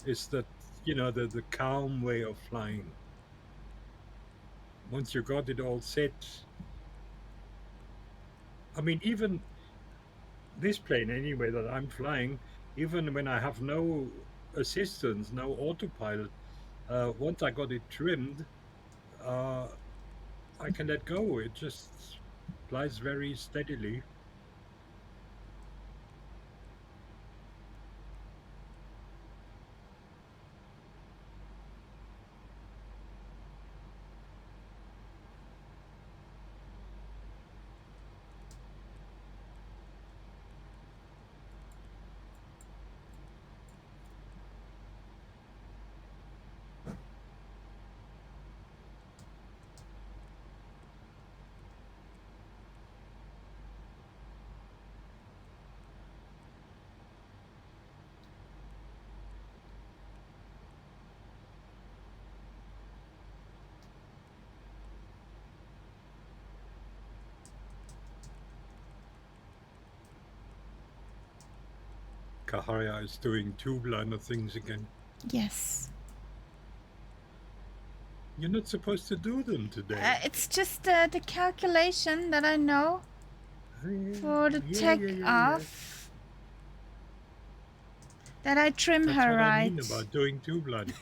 is that, the calm way of flying. Once you got it all set, I mean, even this plane anyway that I'm flying, even when I have no assistance, no autopilot, once I got it trimmed, uh, I can let go. It just flies very steadily. Kaharia is doing two-blinder things again. Yes. You're not supposed to do them today. It's just the calculation that I know for the take-off. That I trim That's her what right. I mean about doing two-blind.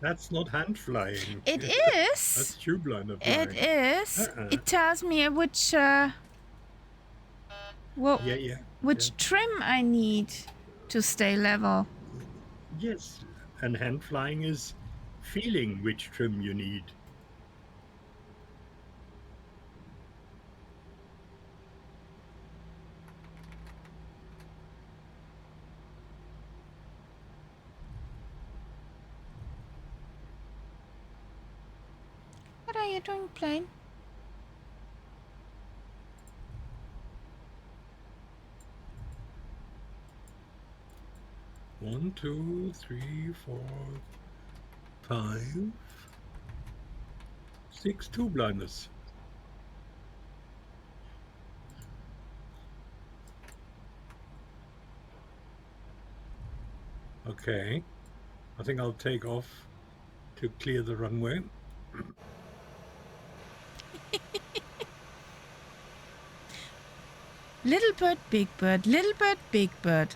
That's not hand flying. It is. That's two-blinder flying. It is. It tells me which which trim I need to stay level. Yes, and hand flying is feeling which trim you need. What are you doing, plane? One, two, three, 4, 5, 6 two-blinders. Okay, I think I'll take off to clear the runway. Little bird, big bird, little bird, big bird.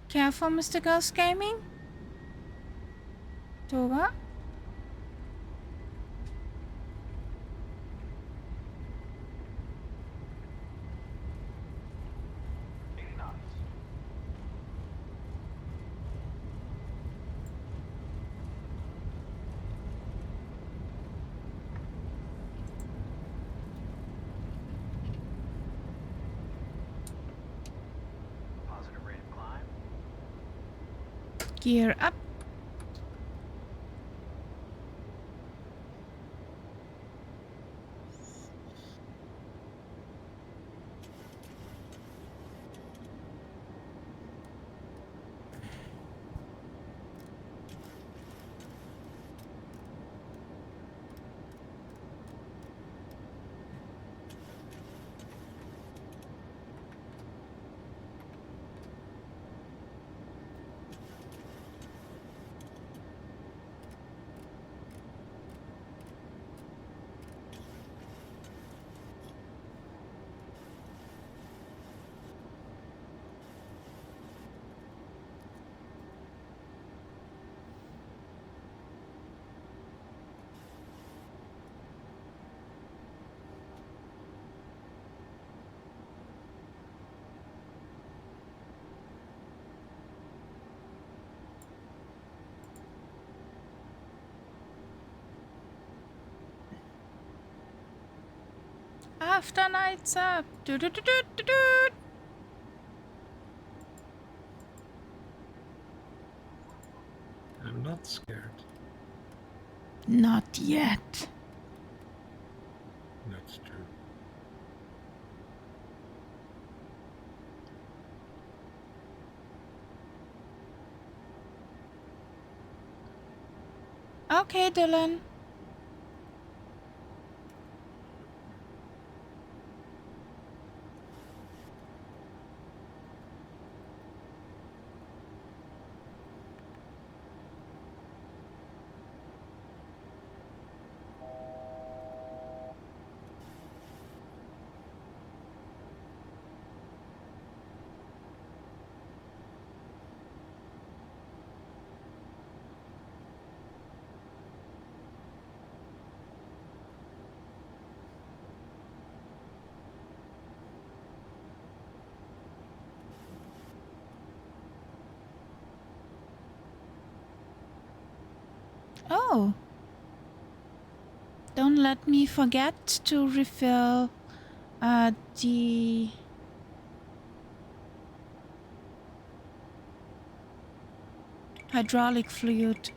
Careful, Mr. Ghost Gaming. Toga. Positive rate of climb. Gear up. After night's up. Do-do-do-do-do-do. I'm not scared. Not yet. That's true. Okay, Dylan. Oh. Don't let me forget to refill the hydraulic fluid.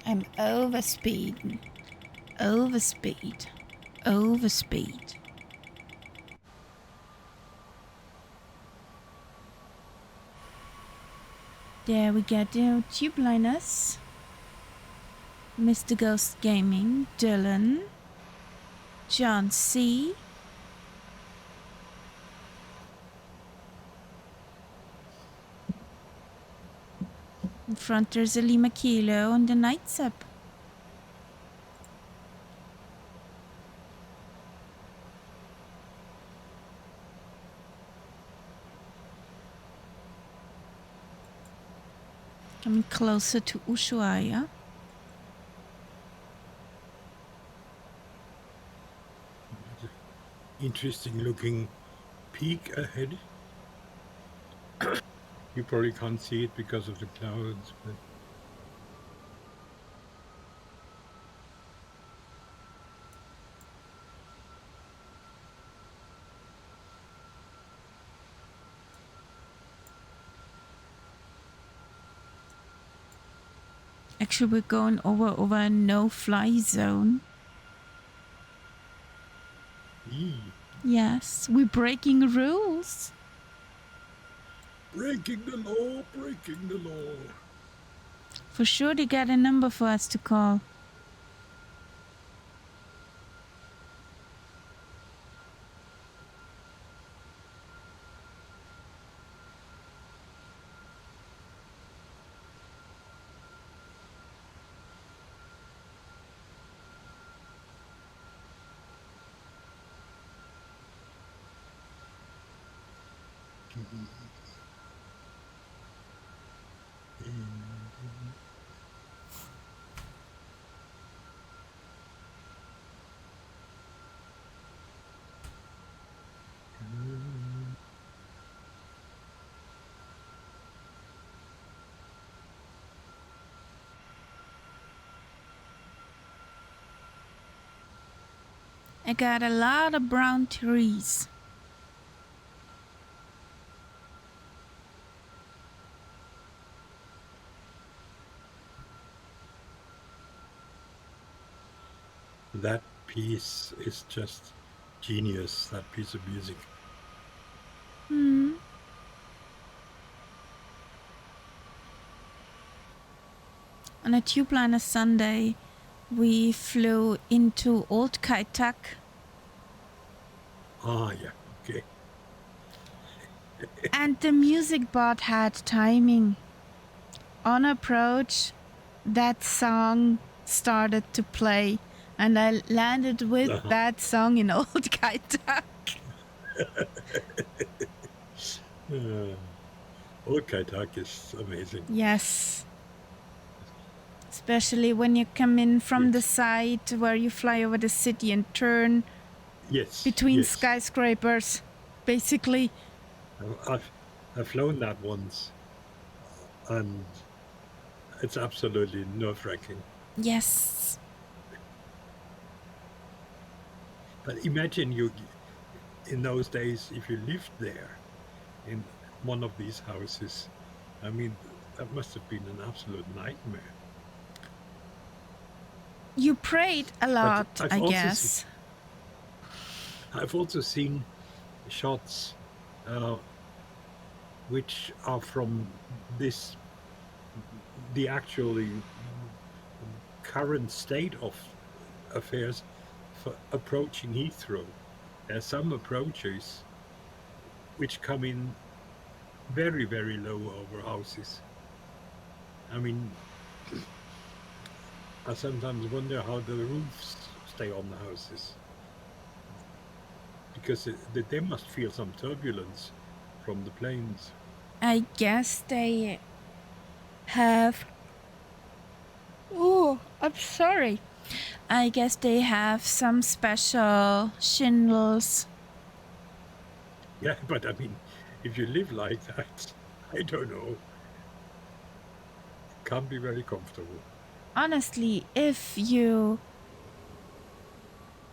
I'm overspeeding. Overspeed. Overspeed. There we get the tube liners. Mr. Ghost Gaming, Dylan, John C. In front there's a Lima Kilo and the Nights Up. Coming closer to Ushuaia. Interesting looking peak ahead. You probably can't see it because of the clouds, but Actually, we're going over a no-fly zone. Yes, we're breaking rules. breaking the law, breaking the law. For sure they got a number for us to call. I got a lot of brown trees. That piece is just genius, that piece of music. On a tube liner Sunday, we flew into Old Kaitak. Ah, yeah, okay. And the music bot had timing. On approach, that song started to play, and I landed with that song in Old Kaitak. Old Kaitak is amazing. Yes. Especially when you come in from the side where you fly over the city and turn Yes. between yes. skyscrapers, basically. I've flown that once, and it's absolutely nerve-wracking. Yes. But imagine you, in those days, if you lived there in one of these houses. I mean, that must have been an absolute nightmare. You prayed a But lot, I guess. I've also seen shots uh, which are from this the actually current state of affairs for approaching Heathrow. There's some approaches which come in very, very low over houses. I mean, I sometimes wonder how the roofs stay on the houses because they must feel some turbulence from the planes. I guess they have. Oh, I'm sorry. I guess they have some special shingles. Yeah, but I mean, if you live like that, I don't know, can't be very comfortable. Honestly, if you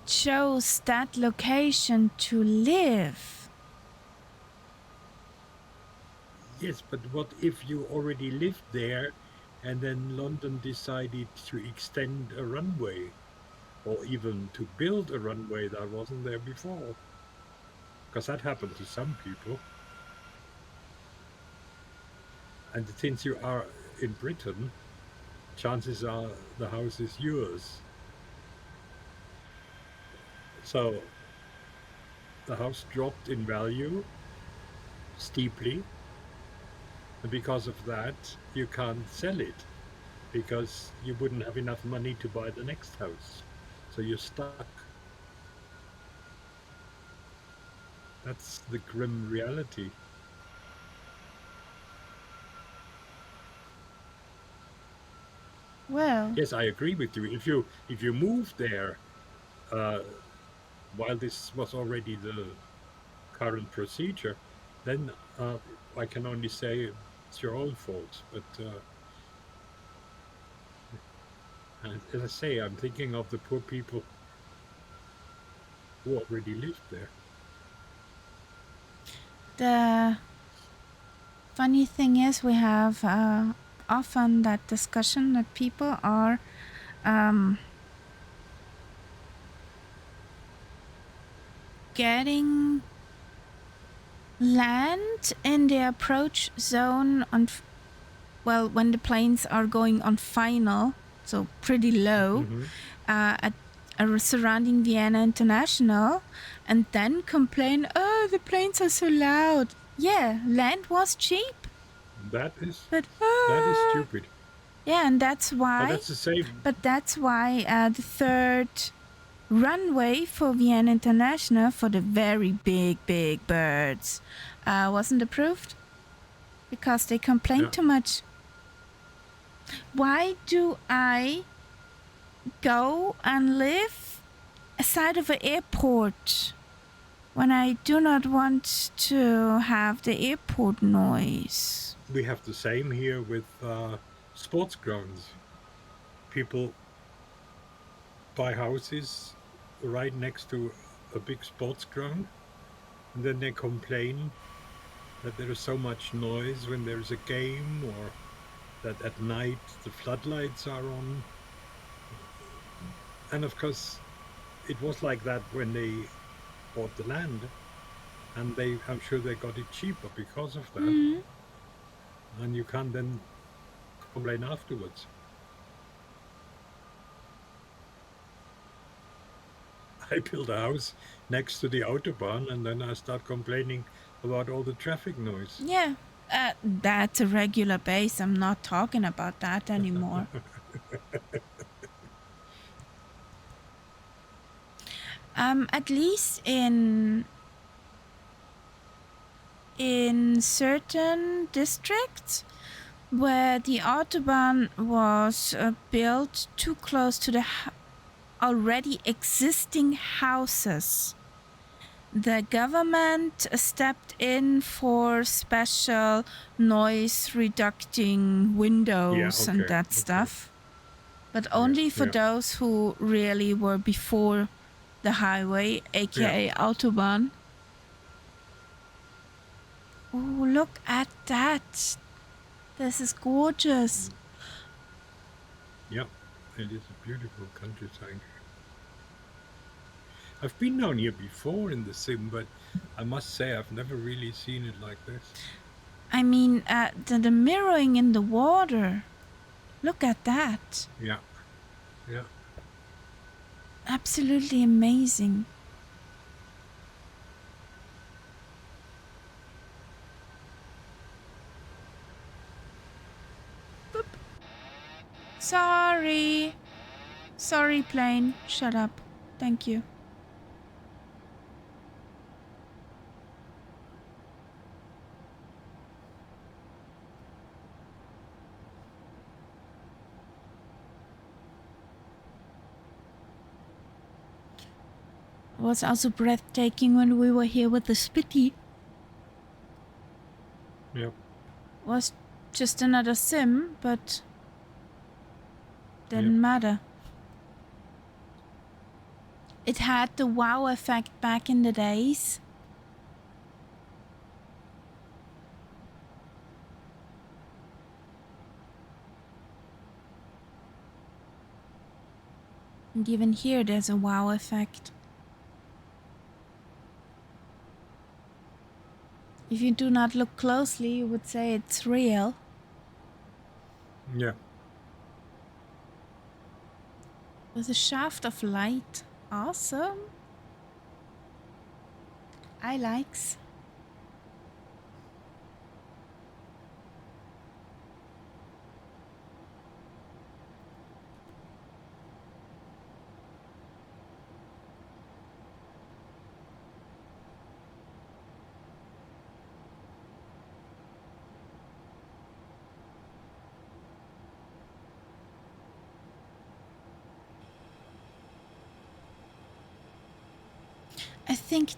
chose that location to live, Yes, but what if you already lived there and then London decided to extend a runway or even to build a runway that wasn't there before? Because that happened to some people. And since you are in Britain, chances are the house is yours. So the house dropped in value steeply. And because of that, you can't sell it because you wouldn't have enough money to buy the next house. So you're stuck. That's the grim reality. well, Yes, I agree with you. If you move there uh, while this was already the current procedure, then I can only say it's your own fault. But as I say, I'm thinking of the poor people who already lived there. the funny thing is, we have often that discussion that people are getting land in the approach zone on when the planes are going on final, so pretty low, at surrounding Vienna International, and then complain, oh, the planes are so loud. Yeah, land was cheap, That is but that is stupid. yeah, and that's But why. that's the same. But that's why the third runway for Vienna International for the very big birds wasn't approved because they complained Yeah. too much. Why do I go and live aside of an airport when I do not want to have the airport noise? We have the same here with sports grounds. People buy houses right next to a big sports ground, and then they complain that there is so much noise when there's a game, or that at night the floodlights are on. And of course, it was like that when they bought the land, and I'm sure they got it cheaper because of that. Mm. And you can't then complain afterwards. I build a house next to the autobahn, and then I start complaining about all the traffic noise. Yeah, that's a regular base. I'm not talking about that anymore. At least in certain districts where the autobahn was built too close to the already existing houses, the government stepped in for special noise reducing windows and that stuff, but only for those who really were before the highway, aka Autobahn. Oh, look at that. This is gorgeous. Yeah, it is a beautiful countryside. I've been down here before in the sim, but I must say I've never really seen it like this. I mean, the mirroring in the water. Look at that. Yeah, yeah. Absolutely amazing. Boop. Sorry. Sorry, plane. Shut up. Thank you. It was also breathtaking when we were here with the Spitty. Yep. It was just another sim, but didn't matter. It had the wow effect back in the days. And even here there's a wow effect. If you do not look closely, you would say it's real. Yeah. With a shaft of light. Awesome. I likes. I think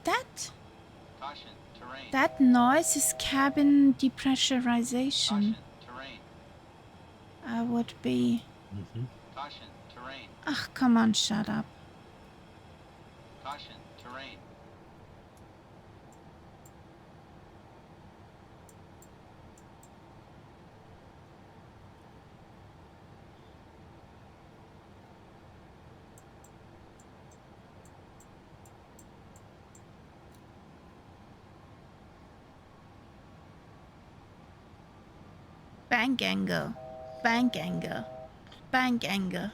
Caution, terrain. that noise is cabin depressurization. Caution, terrain. I would be... Caution, terrain. Ugh, come on, shut up. Caution, terrain. Bank angle. Bank angle. Bank angle.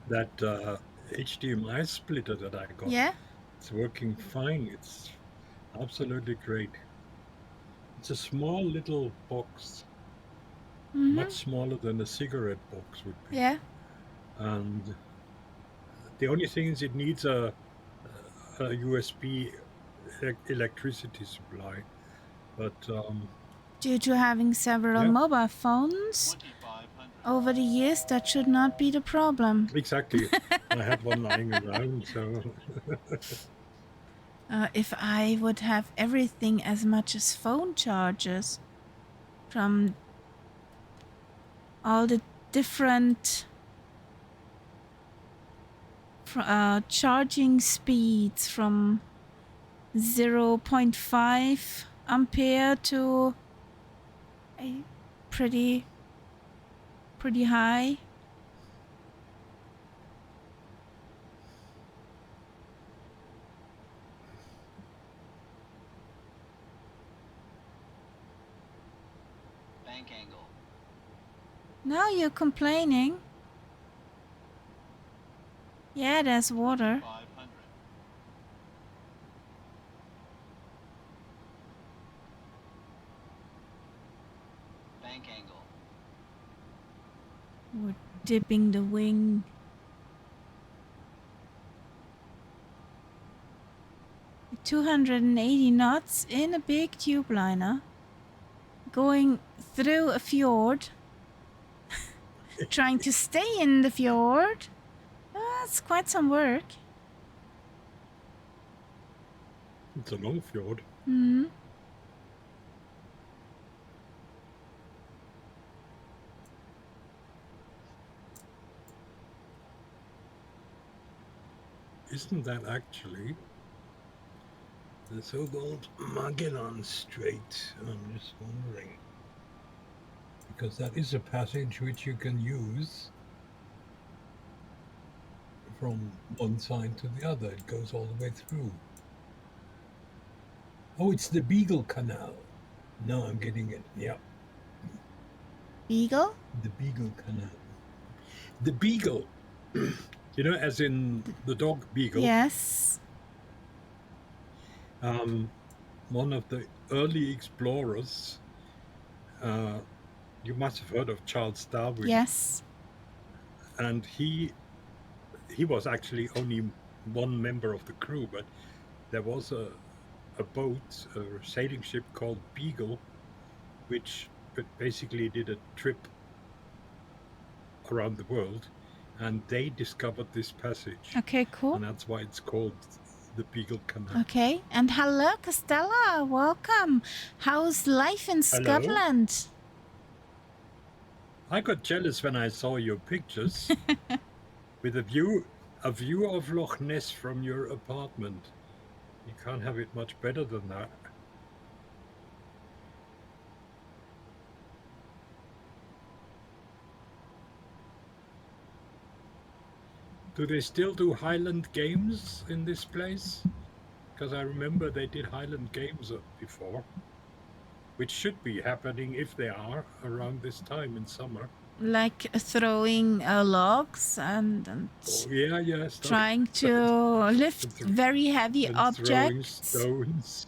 That HDMI splitter that I got. Yeah? It's working fine. It's absolutely great. It's a small little box, much smaller than a cigarette box would be. Yeah? And the only thing is it needs a USB electricity supply. But Due to having several mobile phones 2500. over the years, that should not be the problem. exactly, I had one lying around, so If I would have everything as much as phone chargers from all the different charging speeds from 0.5 ampere to a pretty high. Bank angle. Now you're complaining. Yeah, there's water. 500. Bank angle. We're dipping the wing. .280 knots in a big tube liner. going through a fjord, trying to stay in the fjord. That's quite some work. It's a long fjord. Hmm. Isn't that actually the so-called Magellan Strait? I'm just wondering. Because that is a passage which you can use from one side to the other. It goes all the way through. Oh, it's the Beagle Canal. No, I'm getting it. Yeah, Beagle? the Beagle Canal. The Beagle, as in the dog Beagle. Yes. One of the early explorers. You must have heard of Charles Darwin. Yes. And he was actually only one member of the crew, but there was a boat, a sailing ship called Beagle, which basically did a trip around the world, and they discovered this passage. Okay, cool. And that's why it's called the Beagle Canal. Okay, and hello, Costella. Welcome. How's life in Hello. Scotland? I got jealous when I saw your pictures with a view of Loch Ness from your apartment. You can't have it much better than that. Do they still do Highland Games in this place? Because I remember they did Highland Games before, which should be happening, if they are, around this time in summer. Like throwing logs and Oh, yeah. trying to lift very heavy and objects. Throwing stones.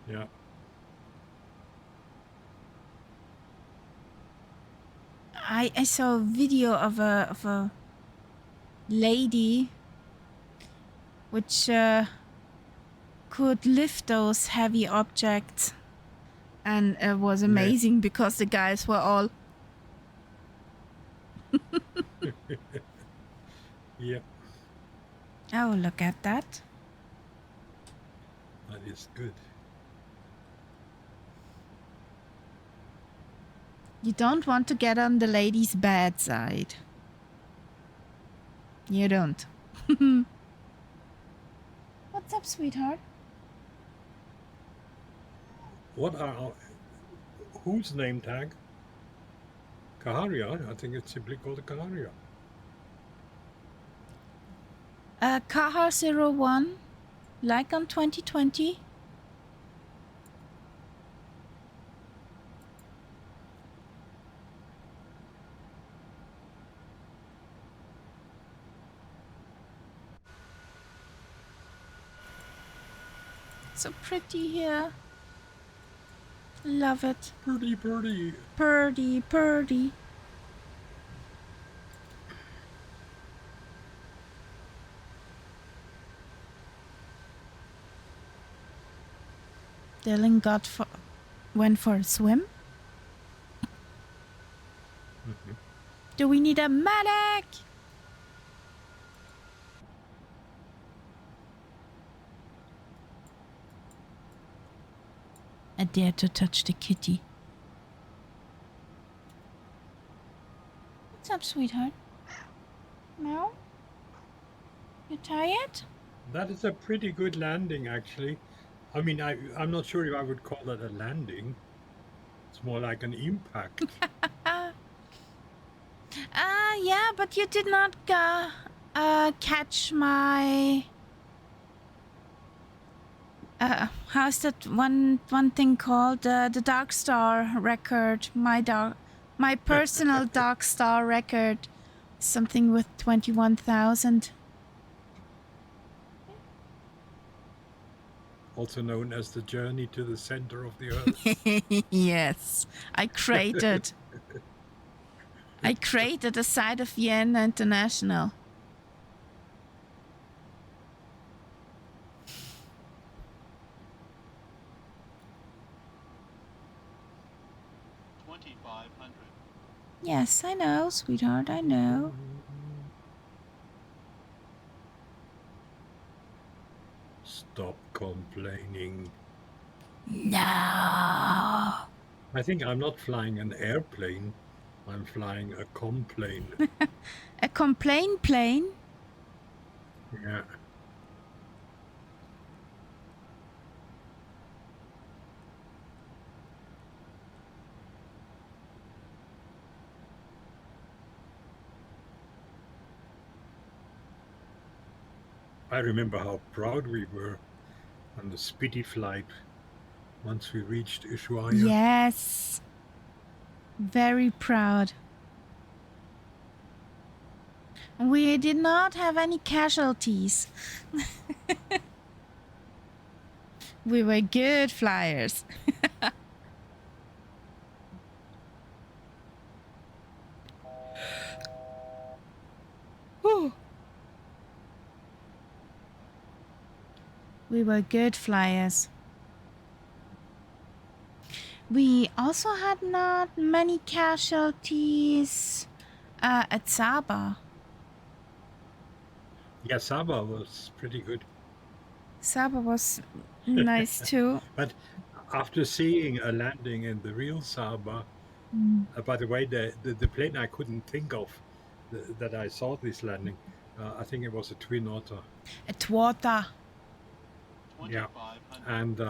Yeah. I saw a video of a lady which could lift those heavy objects, and it was amazing because the guys were all Yeah, oh, look at that. that is good. You don't want to get on the lady's bad side. You don't. What's up, sweetheart? Whose name tag? Kaharia? I think it's simply called a Kaharia. Kahar01, like on 2020. So pretty here. Love it. Purdy, purdy. Purdy, purdy. Dylan went for a swim. Mm-hmm. Do we need a medic? I dare to touch the kitty. What's up, sweetheart? No? You tired? That is a pretty good landing, actually. I mean, I'm not sure if I would call that a landing. It's more like an impact. Yeah, but you did not catch my... how's that one thing called? The Dark Star record. My personal Dark Star record. Something with 21,000. Also known as the journey to the center of the earth. Yes, I created a side of Vienna International. 2500. Yes, I know, sweetheart, I know. Stop complaining. No. I think I'm not flying an airplane. I'm flying a complane. A complaint plane? Yeah. I remember how proud we were on the Spitty flight once we reached Ushuaia. Yes. Very proud. We did not have any casualties. We were good flyers. Whew. We were good flyers. We also had not many casualties at Saba. Yeah, Saba was pretty good. Saba was nice too. But after seeing a landing in the real Saba, by the way, the plane I couldn't think of that I saw this landing, I think it was a Twin Otter. At water. Yeah. 2500. And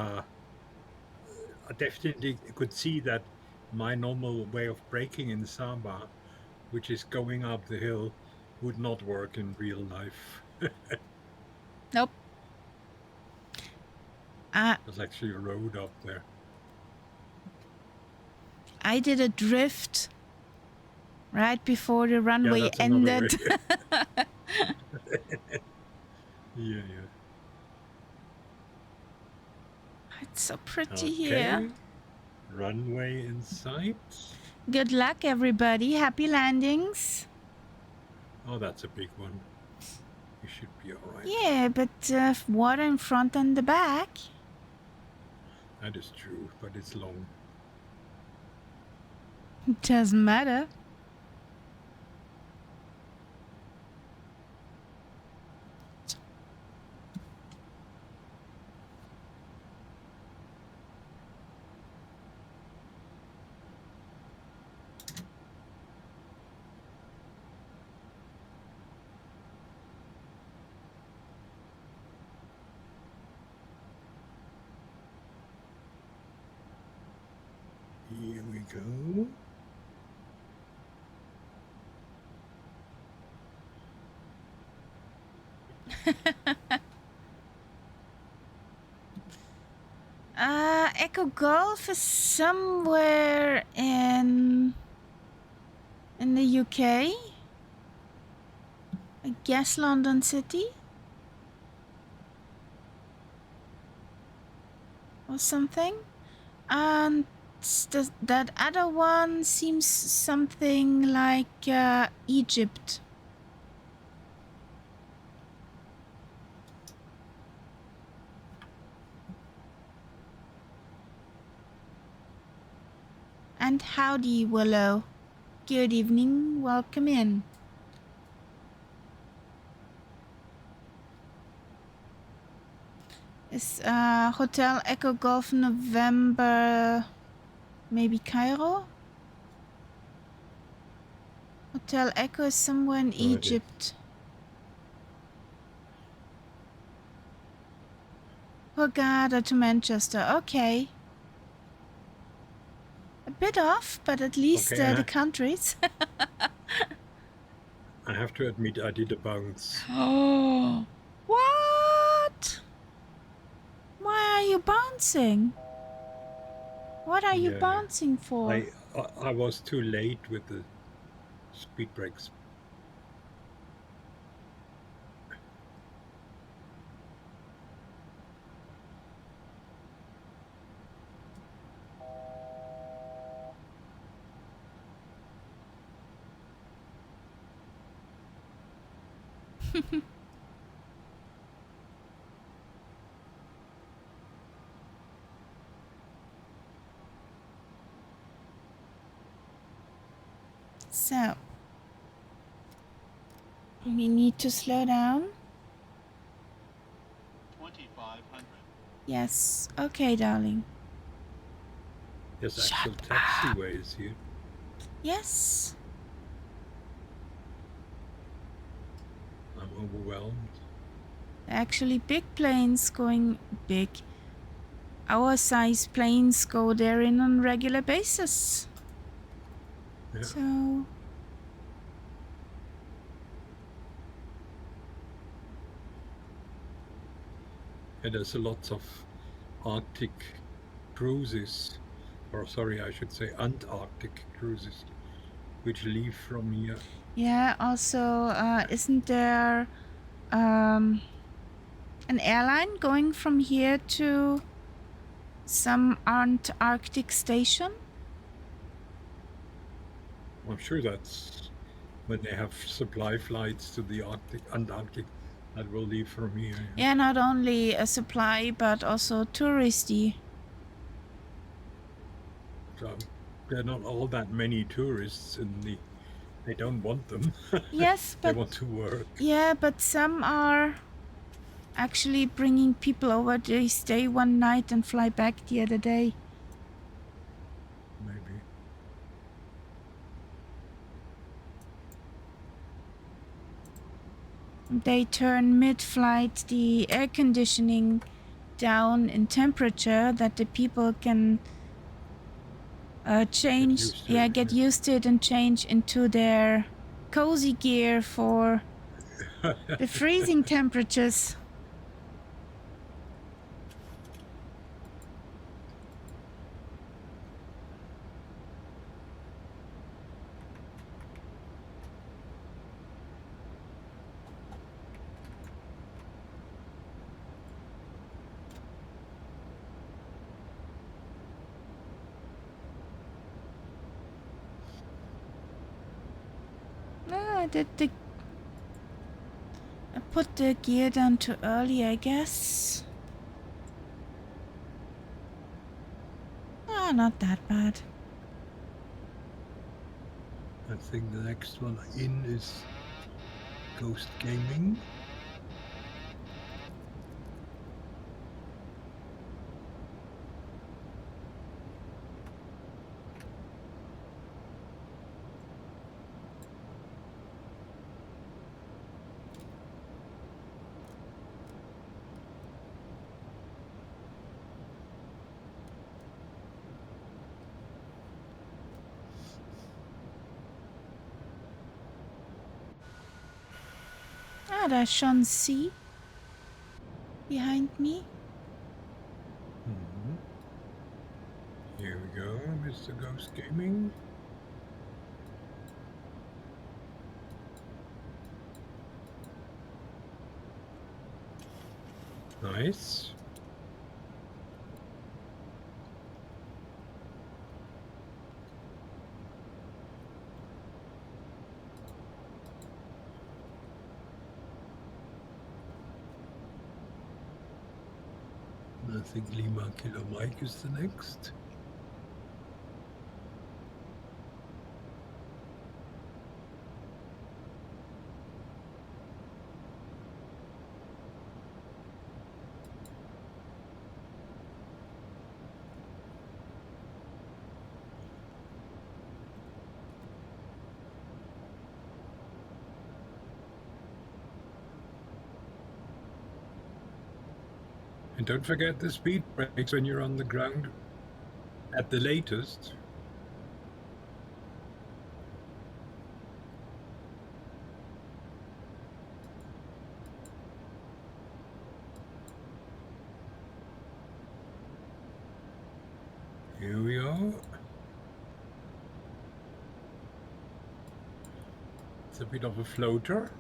I definitely could see that my normal way of braking in Saba, which is going up the hill, would not work in real life. Nope. There's actually a road up there. I did a drift right before the Yeah, runway that's another way. ended. Yeah. It's so pretty Okay. here. Runway in sight. Good luck, everybody. Happy landings. Oh, that's a big one. You should be all right. Yeah, but water in front and the back. That is true, but it's long. Doesn't matter. Here we go. Echo Golf is somewhere in the UK. I guess London City. Or something. And that other one seems something like Egypt. And howdy, Willow. Good evening, welcome in. Is Hotel Echo Golf November maybe Cairo? Hotel Echo is somewhere in Egypt. Hurghada to Manchester, okay. A bit off, but at least Okay, the countries. I have to admit I did a bounce. Oh, what? Why are you bouncing? What are you bouncing for? I was too late with the speed brakes. So, we need to slow down. 2500. Yes. Okay, darling. There's Shut actual taxiways here. Yes. I'm overwhelmed. Actually, big planes going big. Our size planes go there in on regular basis. Yeah. So, And there's a lot of Arctic cruises, or sorry, I should say Antarctic cruises, which leave from here. yeah, also, isn't there an airline going from here to some Antarctic station? I'm sure that's when they have supply flights to the Antarctic that will leave from here. Yeah, not only a supply, but also touristy. So there are not all that many tourists in the. They don't want them. Yes, They but want to work. yeah, but some are actually bringing people over. They stay one night and fly back the other day. Maybe. They turn mid-flight the air conditioning down in temperature that the people can change. used to Yeah, it, get yeah. used to it and change into their cozy gear for the freezing temperatures. I put the gear down too early, I guess. Not that bad. I think the next one in is Ghost Gaming. There's Sean C. behind me. Mhm. Here we go, Mr. Ghost Gaming. Nice. I think Lima Kilo Mike is the next. And don't forget the speed brakes when you're on the ground at the latest. Here we are. It's a bit of a floater.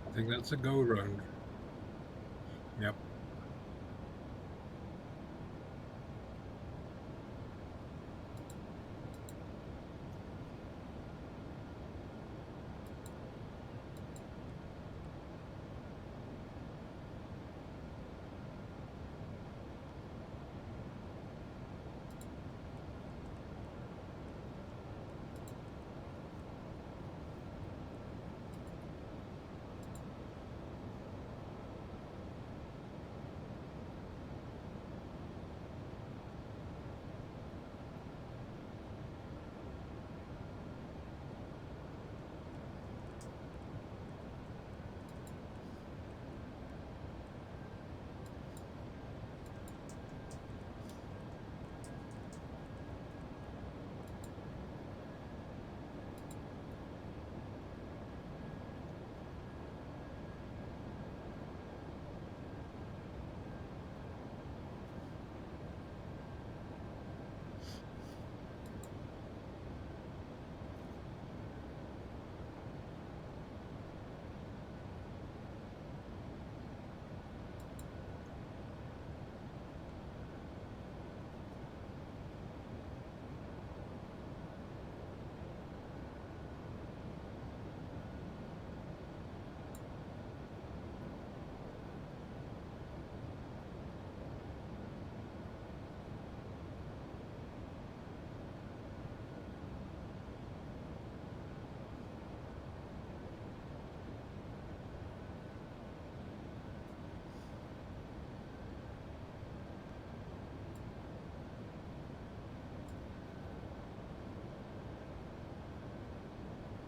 I think that's a go round. Yep.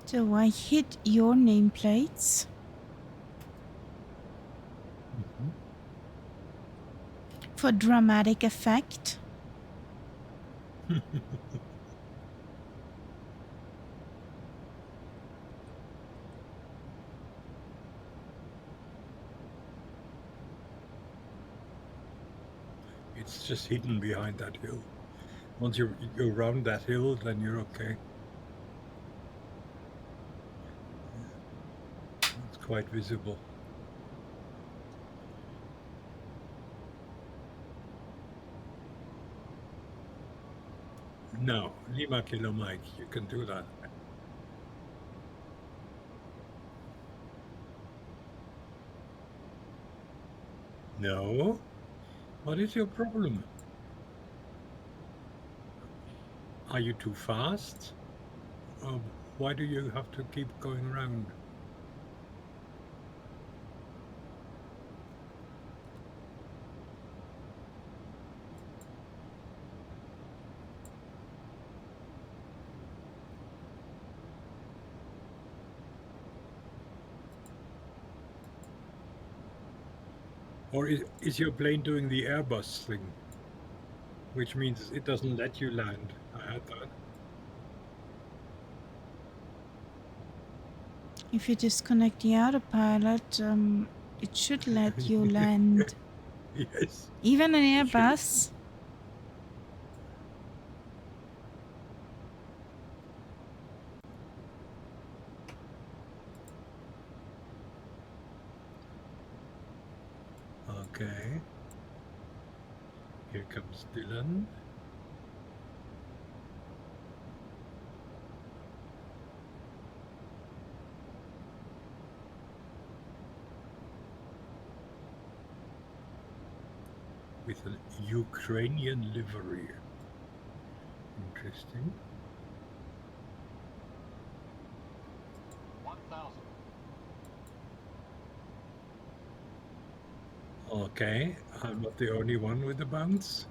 So I hit your nameplates. Mhm. For dramatic effect. It's just hidden behind that hill. Once you round that hill, then you're okay. It's quite visible. No, Lima Kilo Mike, you can do that. No? What is your problem? Are you too fast? Or why do you have to keep going around? Or is your plane doing the Airbus thing? Which means it doesn't let you land. I had that. If you disconnect the autopilot, it should let you land. Yes. Even an It should. Airbus. Okay. Here comes Dylan. With an Ukrainian livery. Interesting. 1,000. Okay, I'm not the only one with the bounce.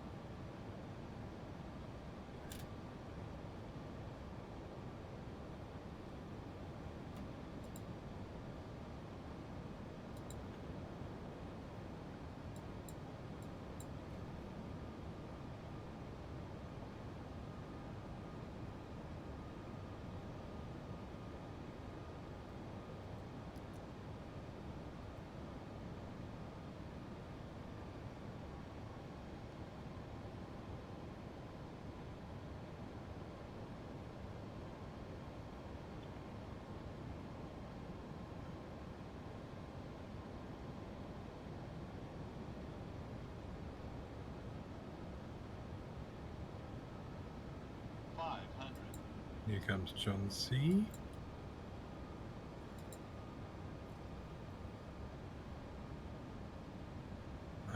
Here comes John C.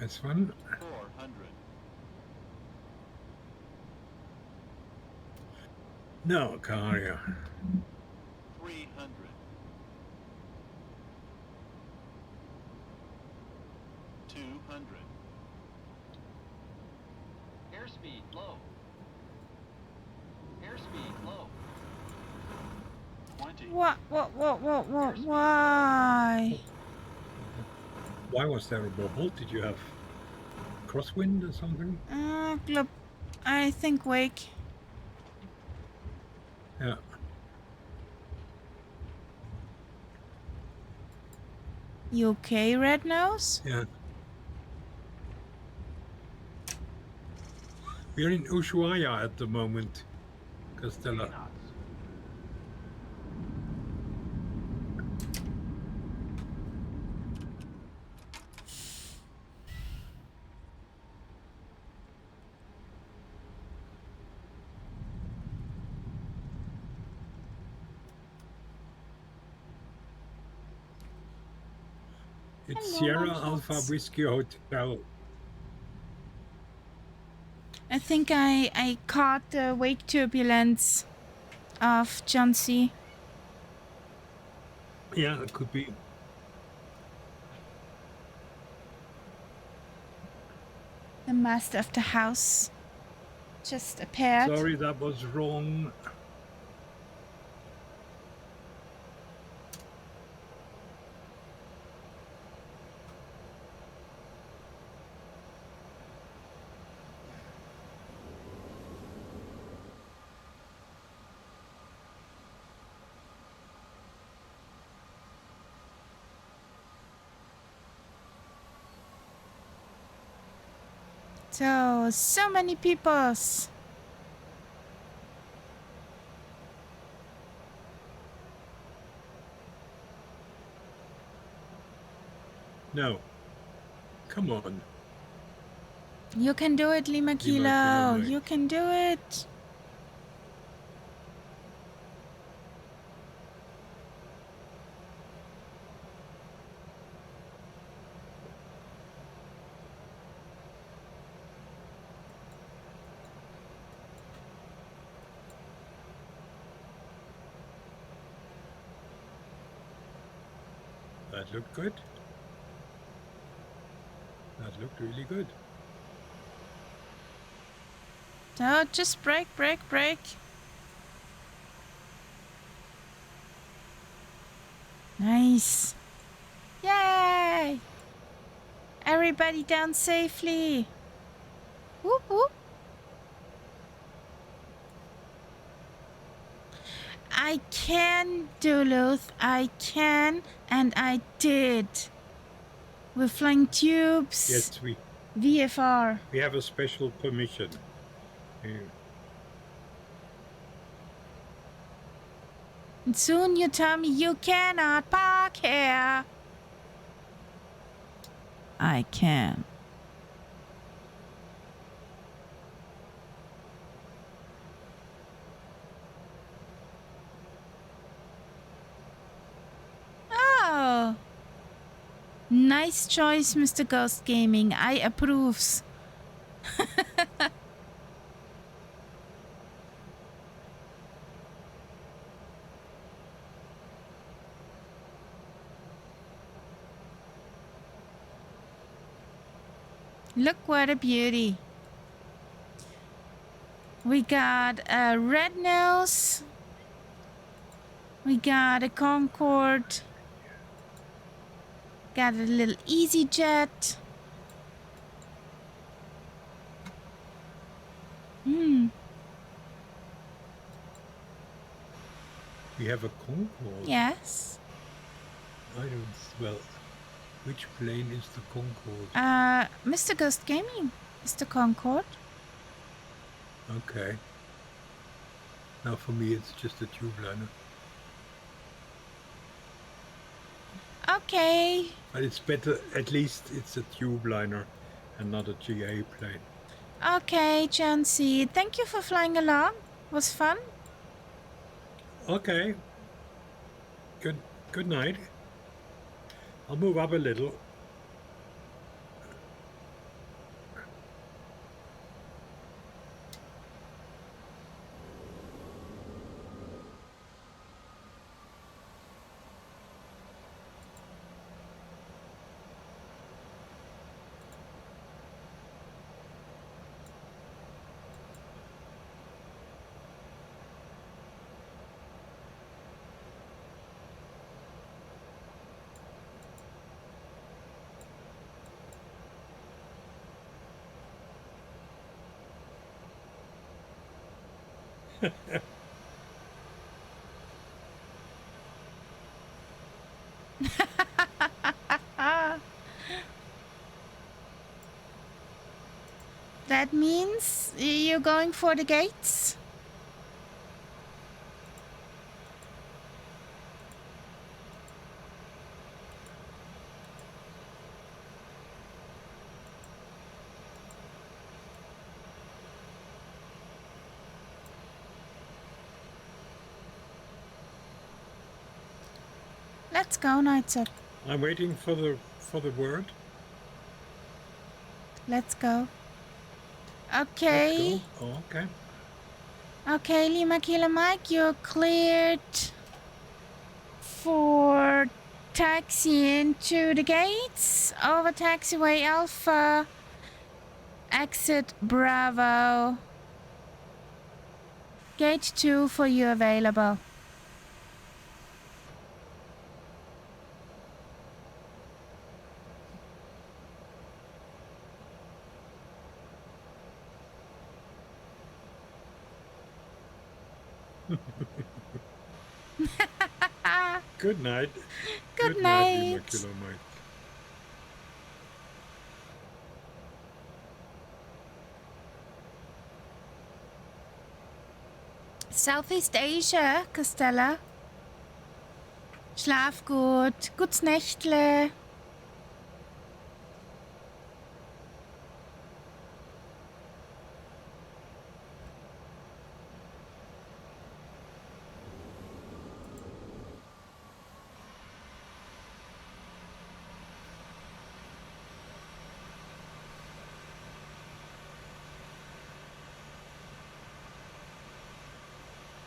Nice one. 400. No, Karia. 300. 200. Airspeed low. Airspeed low. 20. What? Why? Why was there a bubble? Did you have crosswind or something? Glub. I think wake. Yeah. You okay, Red Nose? Yeah. We're in Ushuaia at the moment, Castella. It's Hello, Sierra Mom Alpha Shots. Whiskey Hotel. I think I caught the wake turbulence of John C. Yeah, it could be. The master of the house just appeared. Sorry, that was wrong. So many peoples. No. Come on. You can do it, Lima Kilo. Kilo Mike. You can do it. That looked good. That looked really good. So just brake, brake, brake. Nice. Yay! Everybody down safely. Whoop, whoop. I can, Duluth. I can, and I did. With flying tubes. Yes, VFR. we have a special permission. And soon you tell me you cannot park here. I can. Oh. Nice choice, Mr. Ghost Gaming. I approves. Look what a beauty. We got a red nose. We got a Concorde. Got a little Easy Jet. We have a Concorde. Yes. I don't. Well, which plane is the Concorde? Mr. Ghost Gaming is the Concorde. Okay. Now for me, it's just a tube liner. Okay. But it's better. At least it's a tube liner and not a GA plane. Okay, John C. Thank you for flying along. Was fun. Okay. Good night. I'll move up a little. That means you're going for the gates? Let's go, Nightsir. I'm waiting for the word. Let's go. Okay. Let's go. Oh, okay. Okay, Lima Kilo Mike, you're cleared for taxiing to the gates over taxiway Alpha, exit Bravo. Gate 2 for you available. Good night. Good Lima night. Kilo Mike. Southeast Asia, Costella. Schlaf gut. Gutes Nächtle.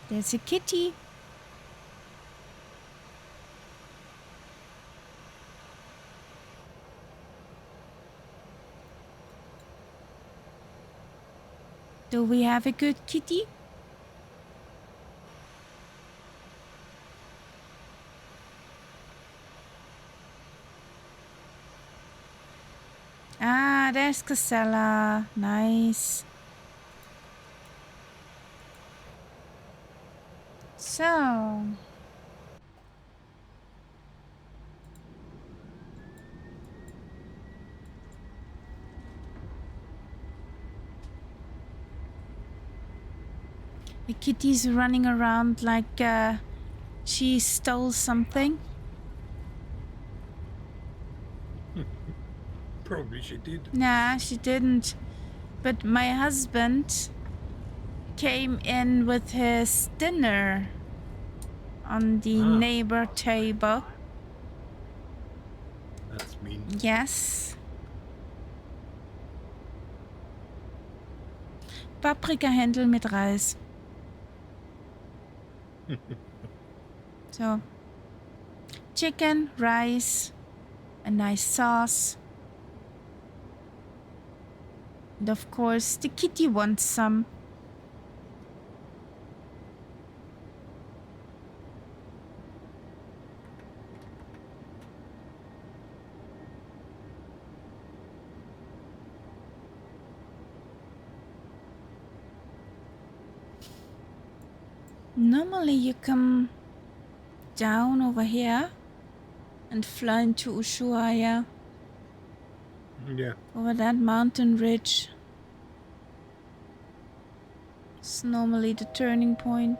There's a kitty. Do we have a good kitty? Ah, there's Casella. Nice. So, the kitty's running around like she stole something. Probably she did. Nah, she didn't. But my husband came in with his dinner on the neighbor table. That's mean. Yes. Paprikahändel mit Reis. So, chicken, rice, a nice sauce. And of course, the kitty wants some. Normally you come down over here and fly into Ushuaia Yeah. over that mountain ridge. It's normally the turning point.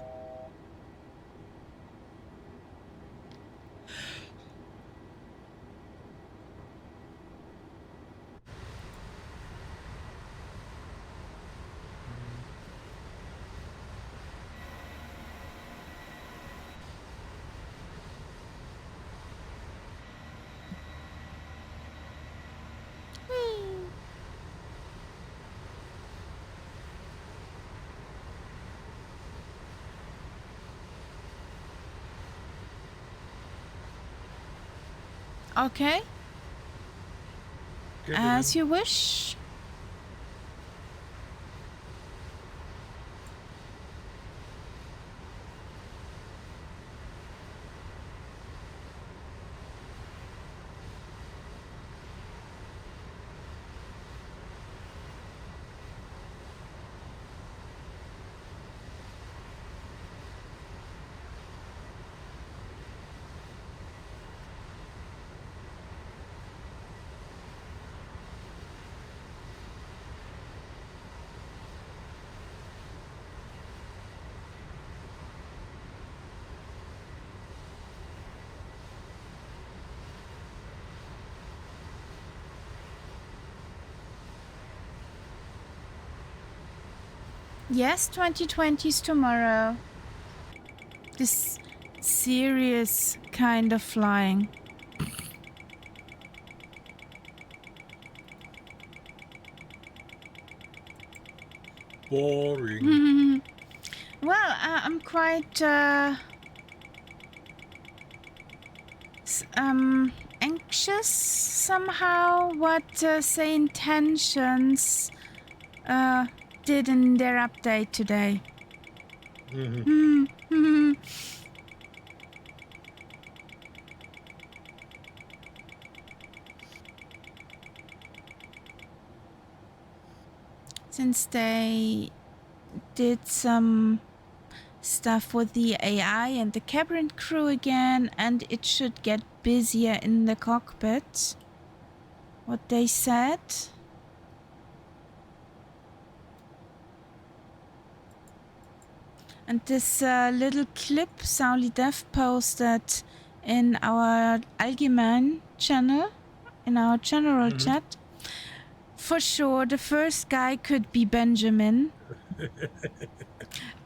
Okay, Get it as in. you wish. Yes, 2020 is tomorrow. This serious kind of flying. Boring. Well, I'm quite anxious somehow what say intentions did in their update today. Since they did some stuff with the AI and the cabin crew again, and it should get busier in the cockpit. What they said. And this little clip Sauli Dev posted in our Allgemein channel, in our general chat. For sure, the first guy could be Benjamin.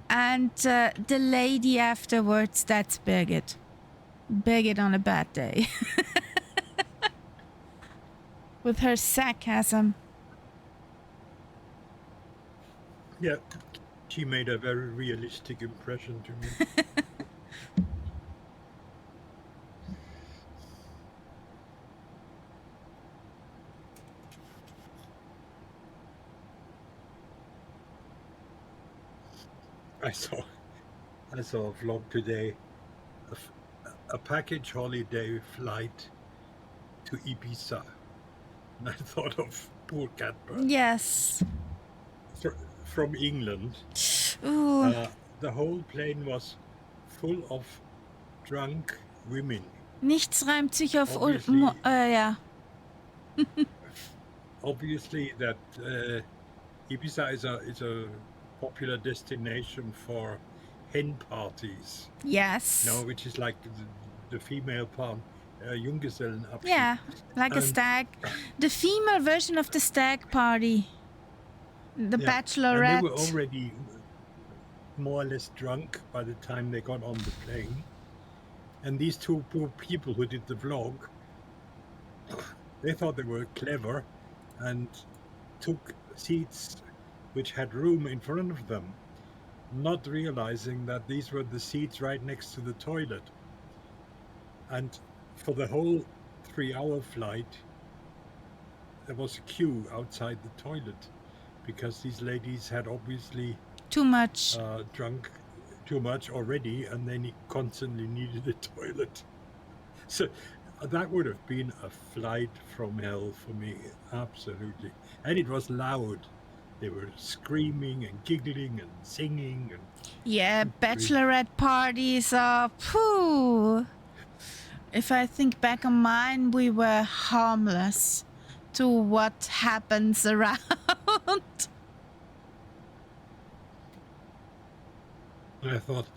And the lady afterwards, that's Birgit. Birgit on a bad day. With her sarcasm. Yeah, she made a very realistic impression to me. I saw a vlog today, a package holiday flight to Ibiza, and I thought of poor Catbird. Yes. From England. Ooh. The whole plane was full of drunk women. Nichts reimt sich auf... Obviously, ja. obviously that Ibiza is a popular destination for hen parties. Yes. No, which is like the female part, Junggesellenabschied. Yeah, like a stag. The female version of the stag party. The bachelorette. And they were already more or less drunk by the time they got on the plane. And these two poor people who did the vlog, they thought they were clever and took seats which had room in front of them, not realizing that these were the seats right next to the toilet. And for the whole 3-hour flight, there was a queue outside the toilet because these ladies had obviously too much drunk too much already, and they constantly needed a toilet. So that would have been a flight from hell for me, absolutely. And it was loud. They were screaming and giggling and singing. And yeah, bachelorette parties are... Phew. If I think back on mine, we were harmless to what happens around. I thought,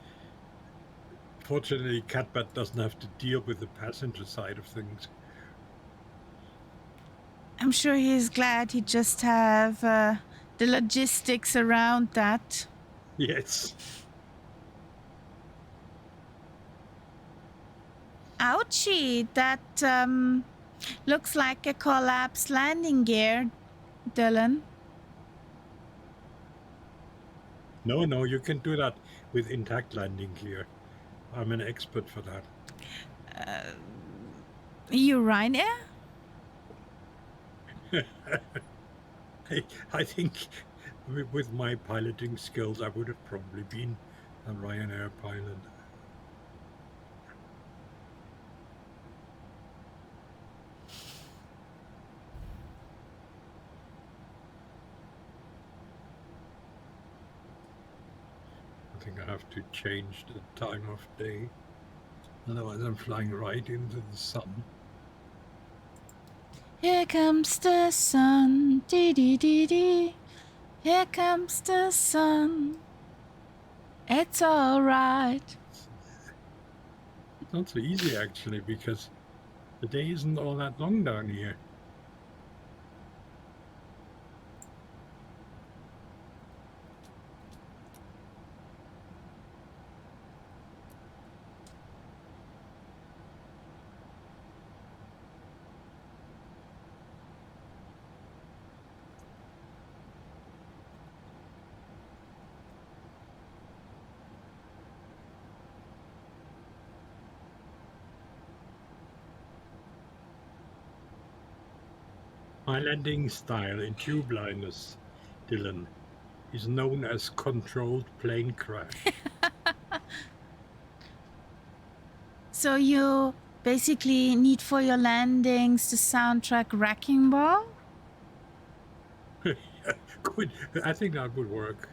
fortunately, Catbat doesn't have to deal with the passenger side of things. I'm sure he's glad he just have the logistics around that. Yes. Ouchie, that looks like a collapsed landing gear, Dylan. No, you can do that with intact landing gear. I'm an expert for that. You Ryanair? I think with my piloting skills, I would have probably been a Ryanair pilot. I think I have to change the time of day. Otherwise, I'm flying right into the sun. Here comes the sun, dee dee dee dee. Here comes the sun. It's all right. It's not so easy, actually, because the day isn't all that long down here. My landing style in tube liners, Dylan, is known as controlled plane crash. So you basically need for your landings the soundtrack Wrecking Ball? Good. I think that would work.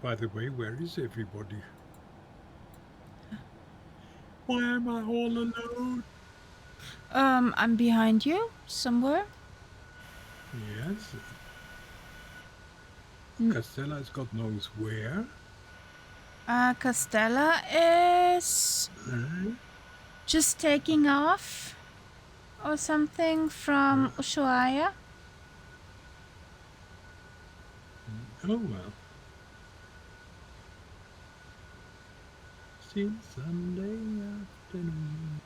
By the way, where is everybody? Why am I all alone? I'm behind you somewhere. Yes. Mm. Castella's God knows where. Castella is Right. just taking off or something from Ushuaia. Oh well. Since Sunday afternoon.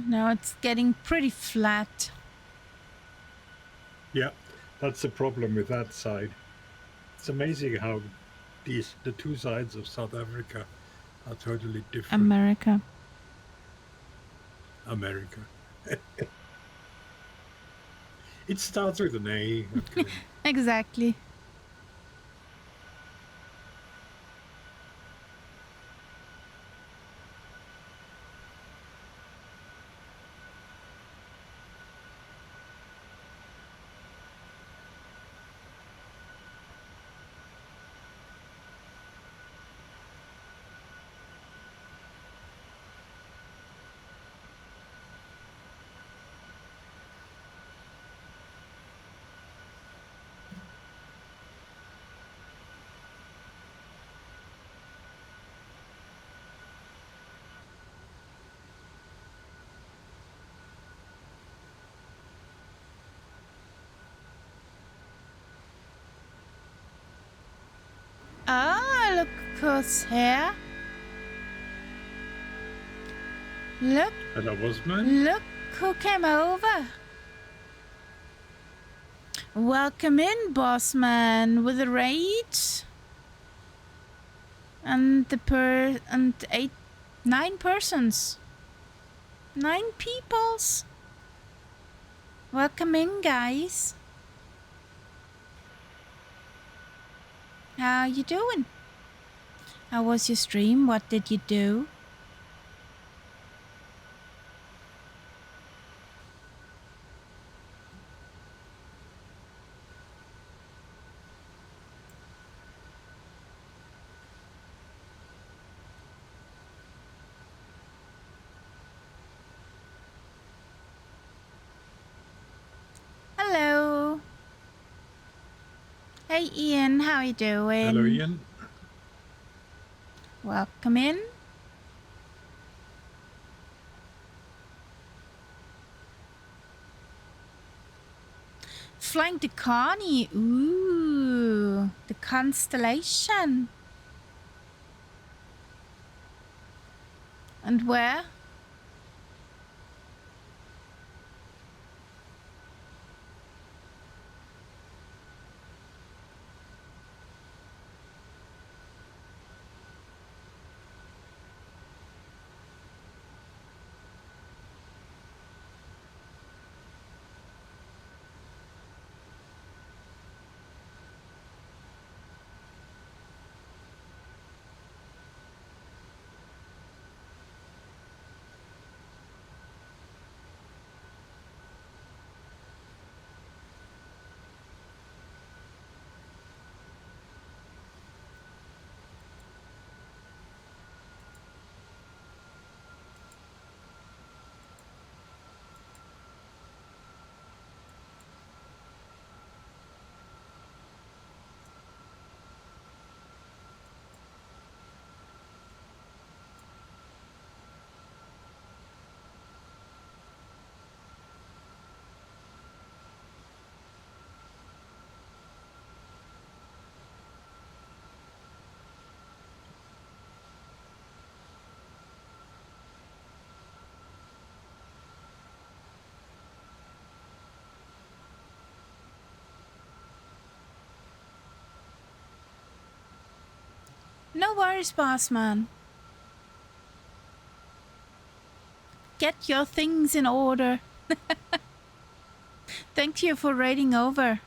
Now it's getting pretty flat. Yeah, that's the problem with that side. It's amazing how the two sides of South Africa are totally different. America. America. It starts with an A. Okay. Exactly. Ah, look who's here. Look, Hello, Bosman. look who came over. Welcome in, boss man, with a raid. And nine persons. 9 peoples. Welcome in, guys. How you doing? How was your stream? What did you do? Hello. Hey Ian, how you doing? Hello, Ian. Welcome in. Flying to Connie. Ooh, the constellation. And where? No worries, boss man. Get your things in order. Thank you for raiding over.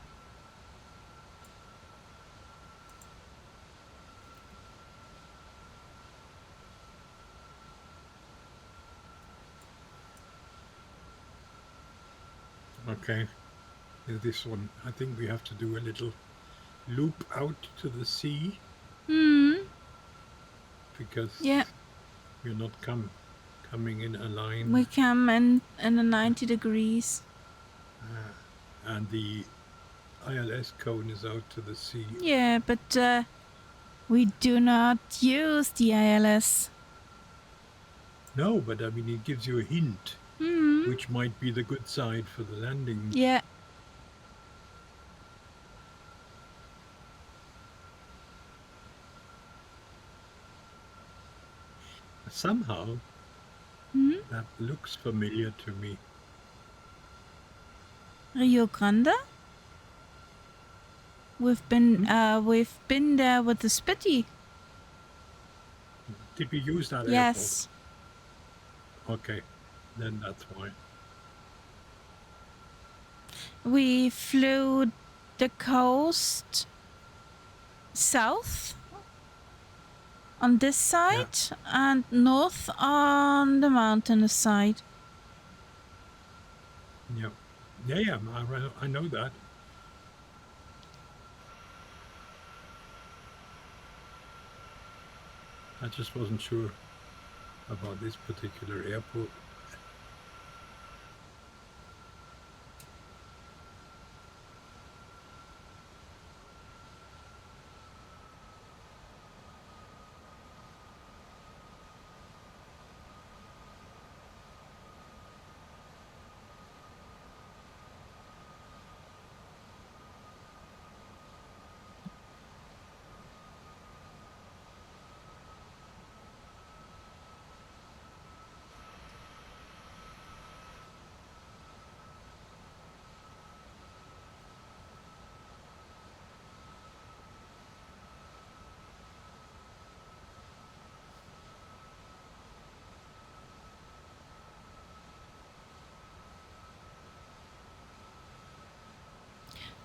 Okay. This one, I think we have to do a little loop out to the sea because Yeah, we're not coming in a line. we come in a 90 degrees. And the ILS cone is out to the sea. Yeah, but we do not use the ILS. No, but I mean, it gives you a hint, which might be the good side for the landing. Yeah. Somehow, that looks familiar to me. Rio Grande? We've been there with the Spitty. Did we use that Yes. airport? Okay, then that's why. We flew the coast south on this side and north on the mountainous side. Yeah. Yeah, I know that. I just wasn't sure about this particular airport.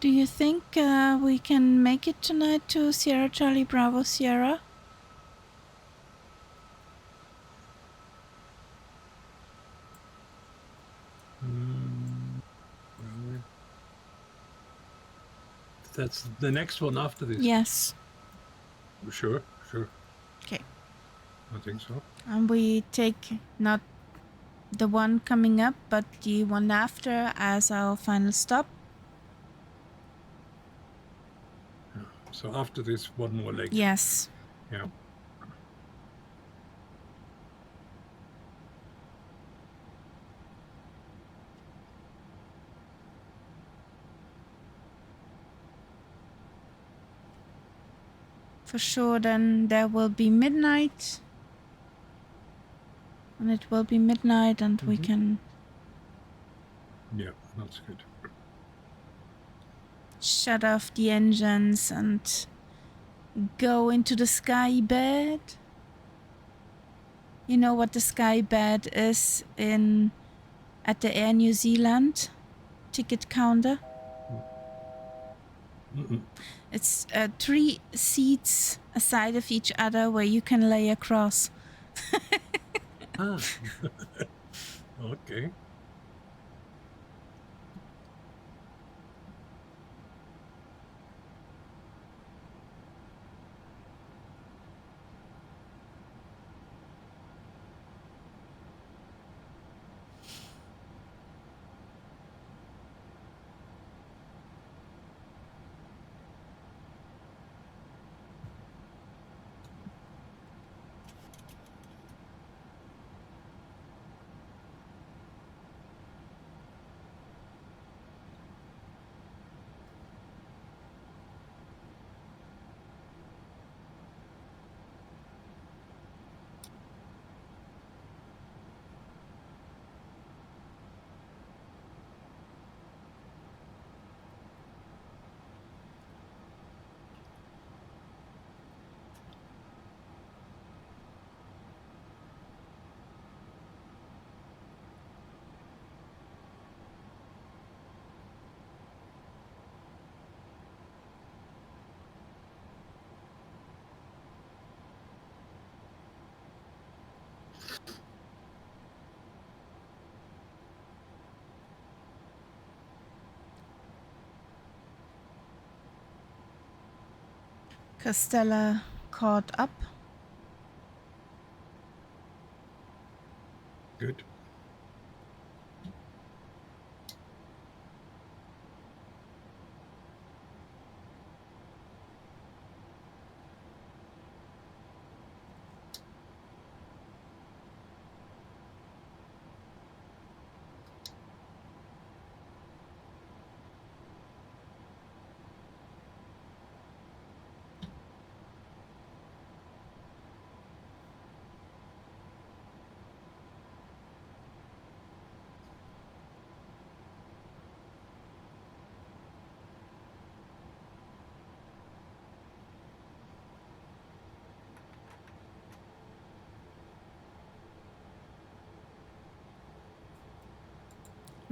Do you think we can make it tonight to Sierra Charlie Bravo Sierra? That's the next one after this. Yes. Sure. Okay. I think so. And we take not the one coming up, but the one after as our final stop. Yeah. So after this, one more leg. Yes. Yeah. For sure, then there will be midnight. And it will be midnight, and we can Yeah, that's good. shut off the engines and go into the sky bed. You know what the sky bed is at the Air New Zealand ticket counter? It's 3 seats aside of each other where you can lay across. Okay. Castella caught up. Good.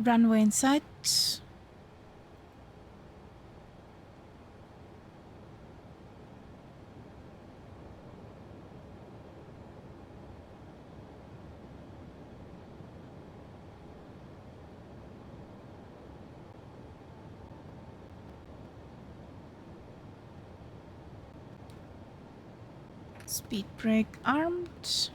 Runway in sight. Speed brake armed.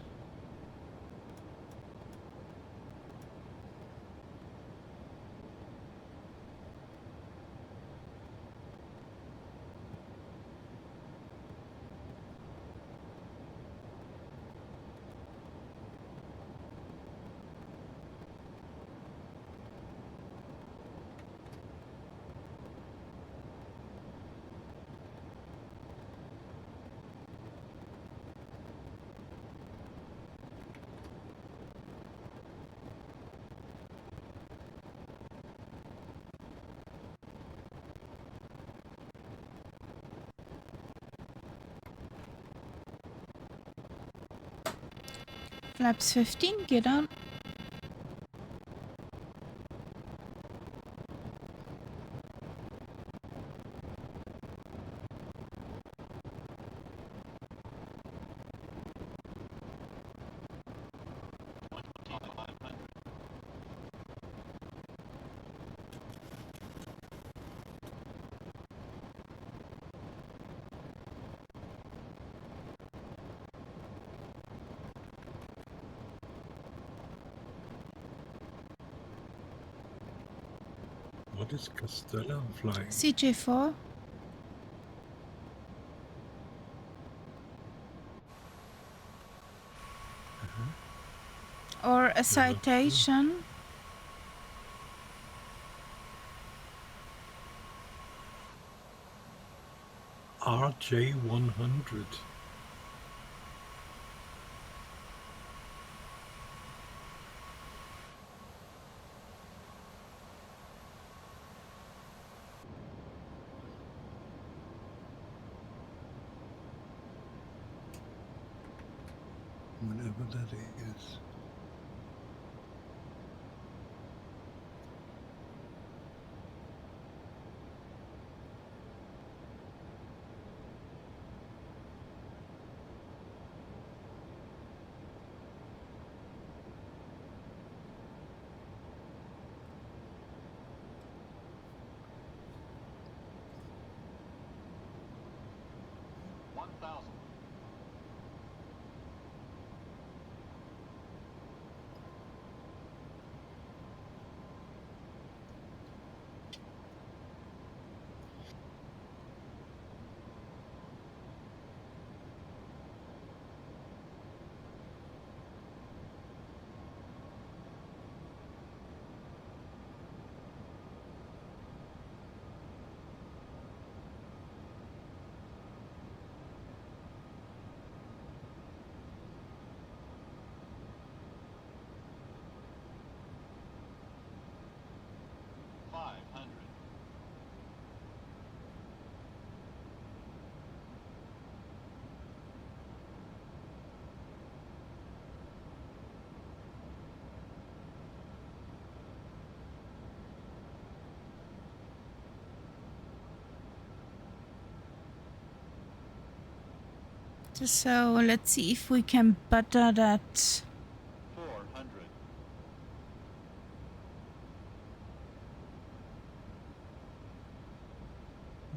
Flaps 15, get on. What is Castella flying? CJ4. Or a citation. RJ100. Whatever that is. So let's see if we can butter that. 400.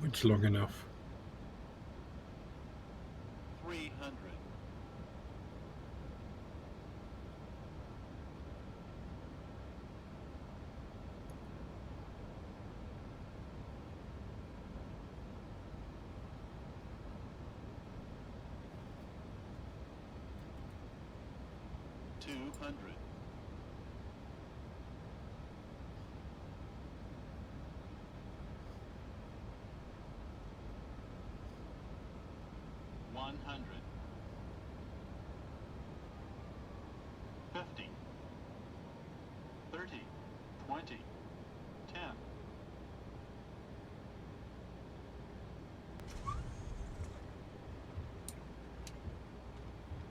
It's long enough. 200. 100. 50. 30. 20. 10.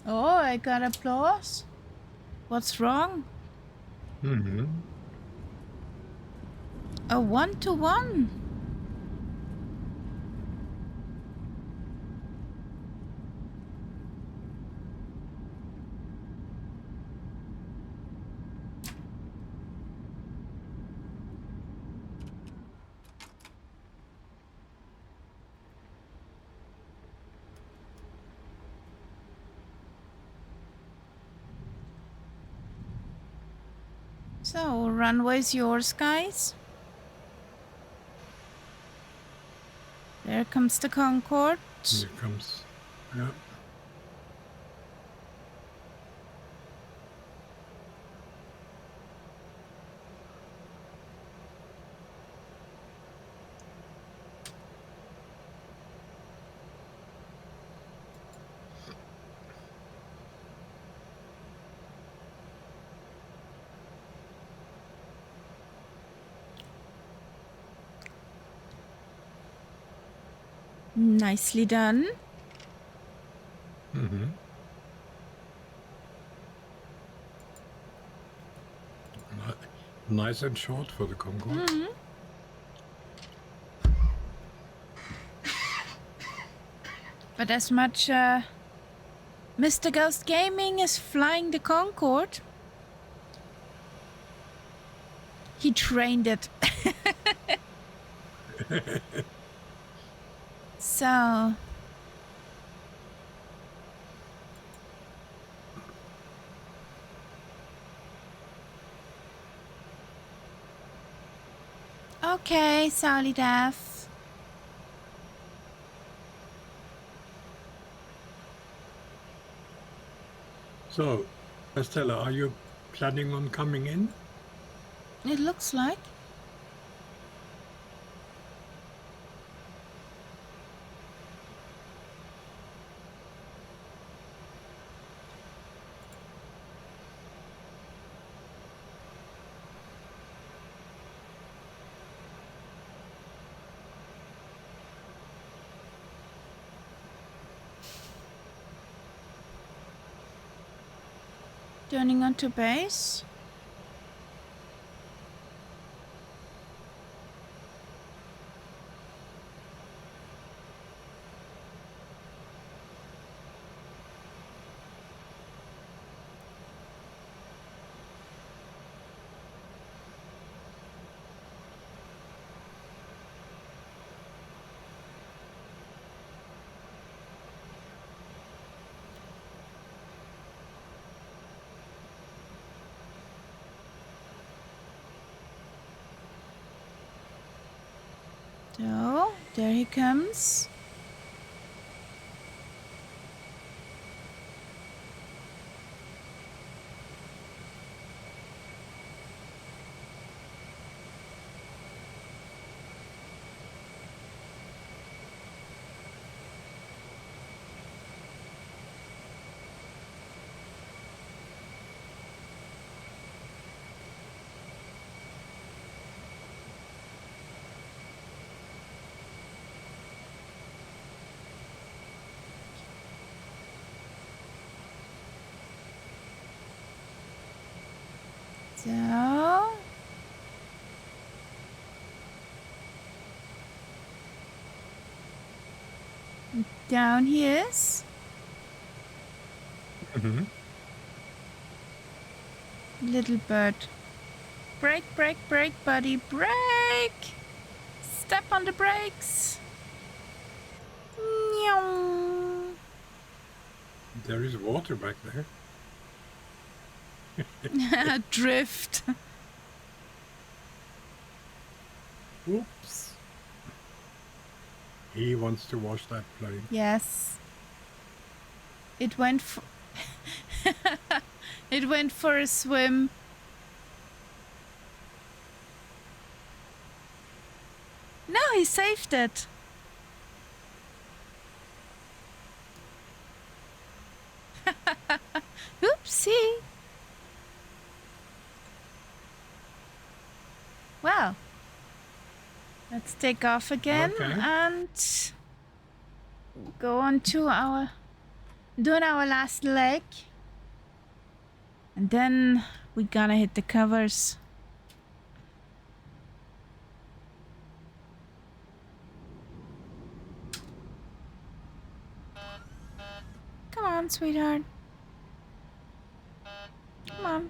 Oh, I got applause. What's wrong? Mm-hmm. A 1-to-1. So, runway's yours, guys. There comes the Concorde. Here comes. Yeah. Nicely done. Mm-hmm. Nice and short for the Concorde. Mhm. But as much Mr. Ghost Gaming is flying the Concorde, he trained it. So, okay, Sally Daff. So, Estella, are you planning on coming in? It looks like. Turning onto base. So, there he comes. So, down he is. Mm-hmm. Little bird. Brake, brake, brake, buddy, brake! Step on the brakes. Meow. There is water back there. Drift. Oops. He wants to wash that plane. Yes. It went It went for a swim. No, he saved it. Oopsie. Well, let's take off again Okay. and go on to doing our last leg. And then we gotta hit the covers. Come on, sweetheart. Come on.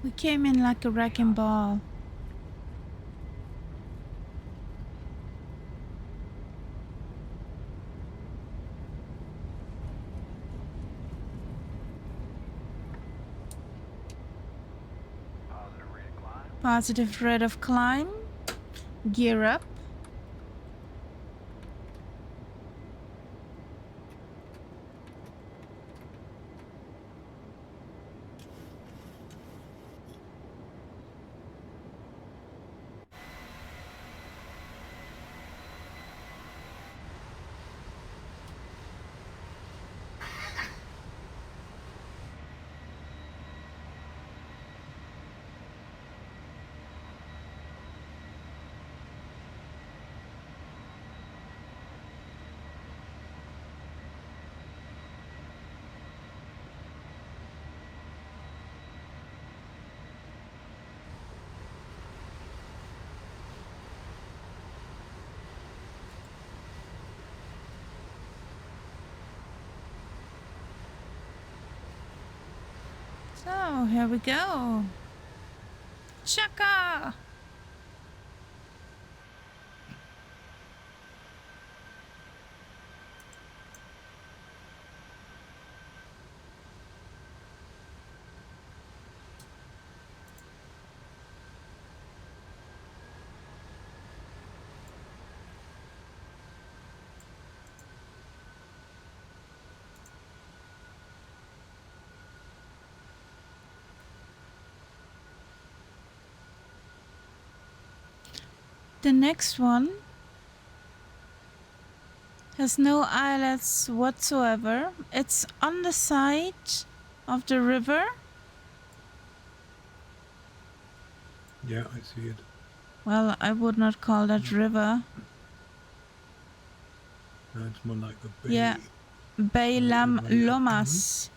We came in like a wrecking ball. Positive rate of climb. Gear up. So here we go. Chaka! The next one has no islets whatsoever. It's on the side of the river. Yeah, I see it. Well, I would not call that river. No, it's more like a bay. Yeah. Bay Lomas.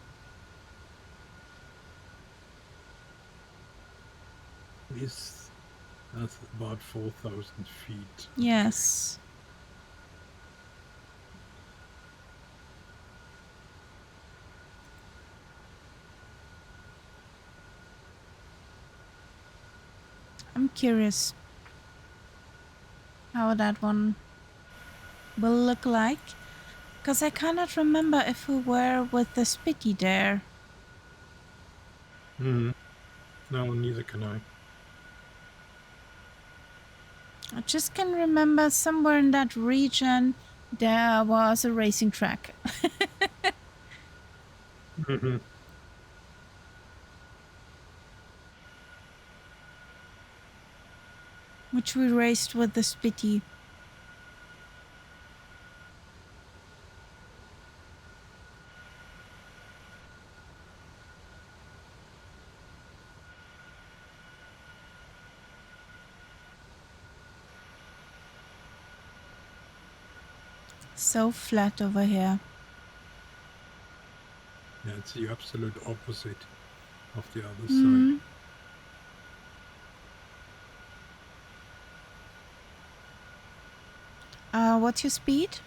That's about 4,000 feet. Yes. I'm curious how that one will look like, because I cannot remember if we were with the Spitty there. No, neither can I. I just can remember somewhere in that region there was a racing track. Which we raced with the Spitty. So flat over here. Yeah, it's the absolute opposite of the other side. What's your speed?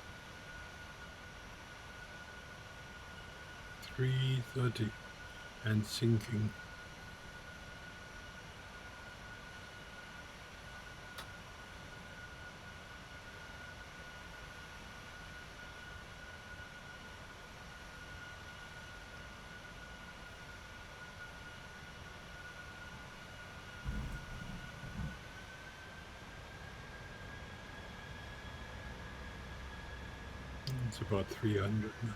330 and sinking. It's about 300 now.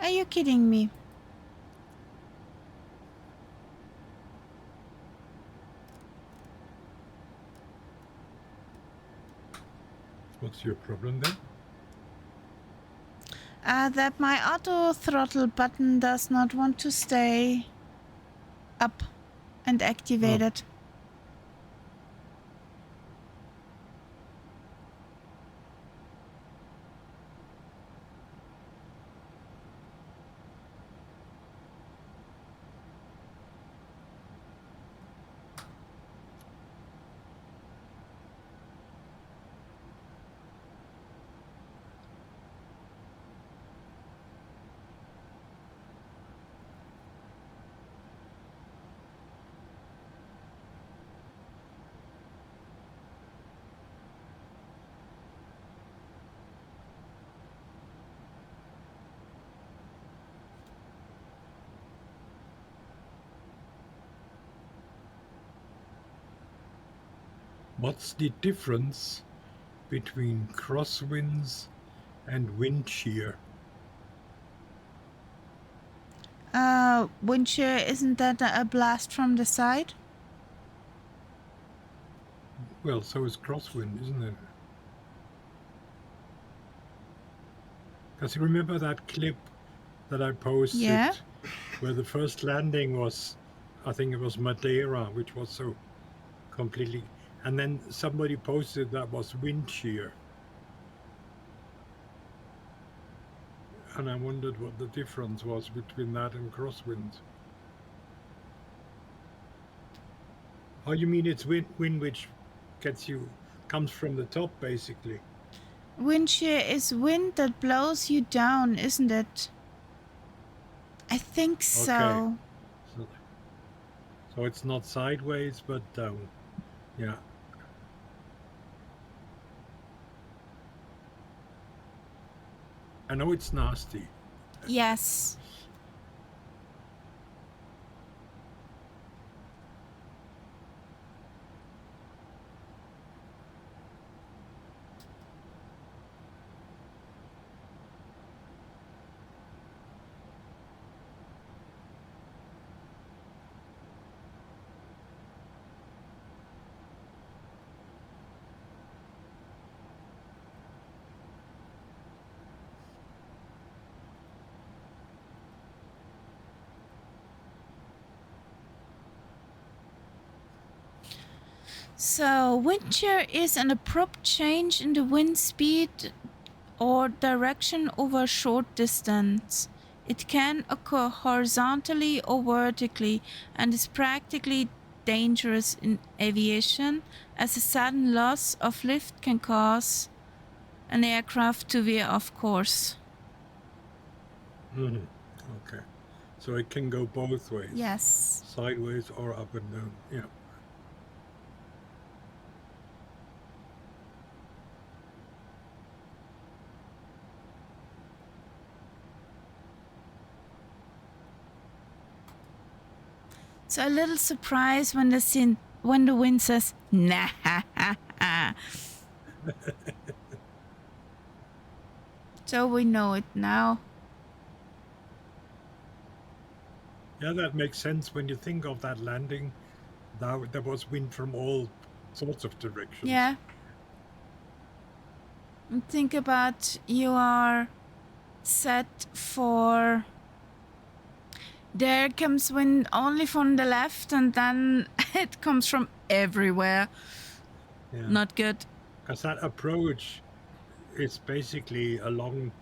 Are you kidding me? What's your problem then? That my auto throttle button does not want to stay up and activated. What's the difference between crosswinds and wind shear? Wind shear, isn't that a blast from the side? Well, so is crosswind, isn't it? Because you remember that clip that I posted Yeah. where the first landing was, I think it was Madeira, which was so completely, and then somebody posted that was wind shear. And I wondered what the difference was between that and crosswind. Oh, you mean it's wind which comes from the top, basically? Wind shear is wind that blows you down, isn't it? I think so. Okay. So it's not sideways, but down. Yeah. I know it's nasty. Yes. So, wind shear is an abrupt change in the wind speed or direction over a short distance. It can occur horizontally or vertically and is practically dangerous in aviation, as a sudden loss of lift can cause an aircraft to veer off course. Okay. So it can go both ways. Yes. Sideways or up and down. Yeah. So a little surprise when the wind says nah. So we know it now. Yeah, that makes sense when you think of that landing. There was wind from all sorts of directions. Yeah. And think about you are set for There comes wind only from the left, and then it comes from everywhere. Yeah. Not good. Because that approach is basically along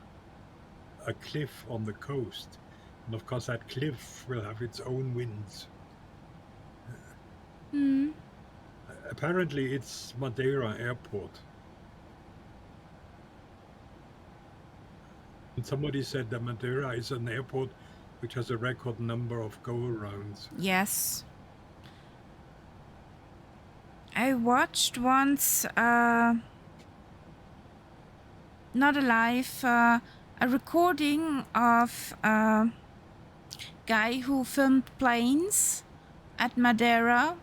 a cliff on the coast. And of course, that cliff will have its own winds. Apparently, it's Madeira Airport. And somebody said that Madeira is an airport which has a record number of go-arounds. Yes. I watched once, not a live, a recording of a guy who filmed planes at Madeira.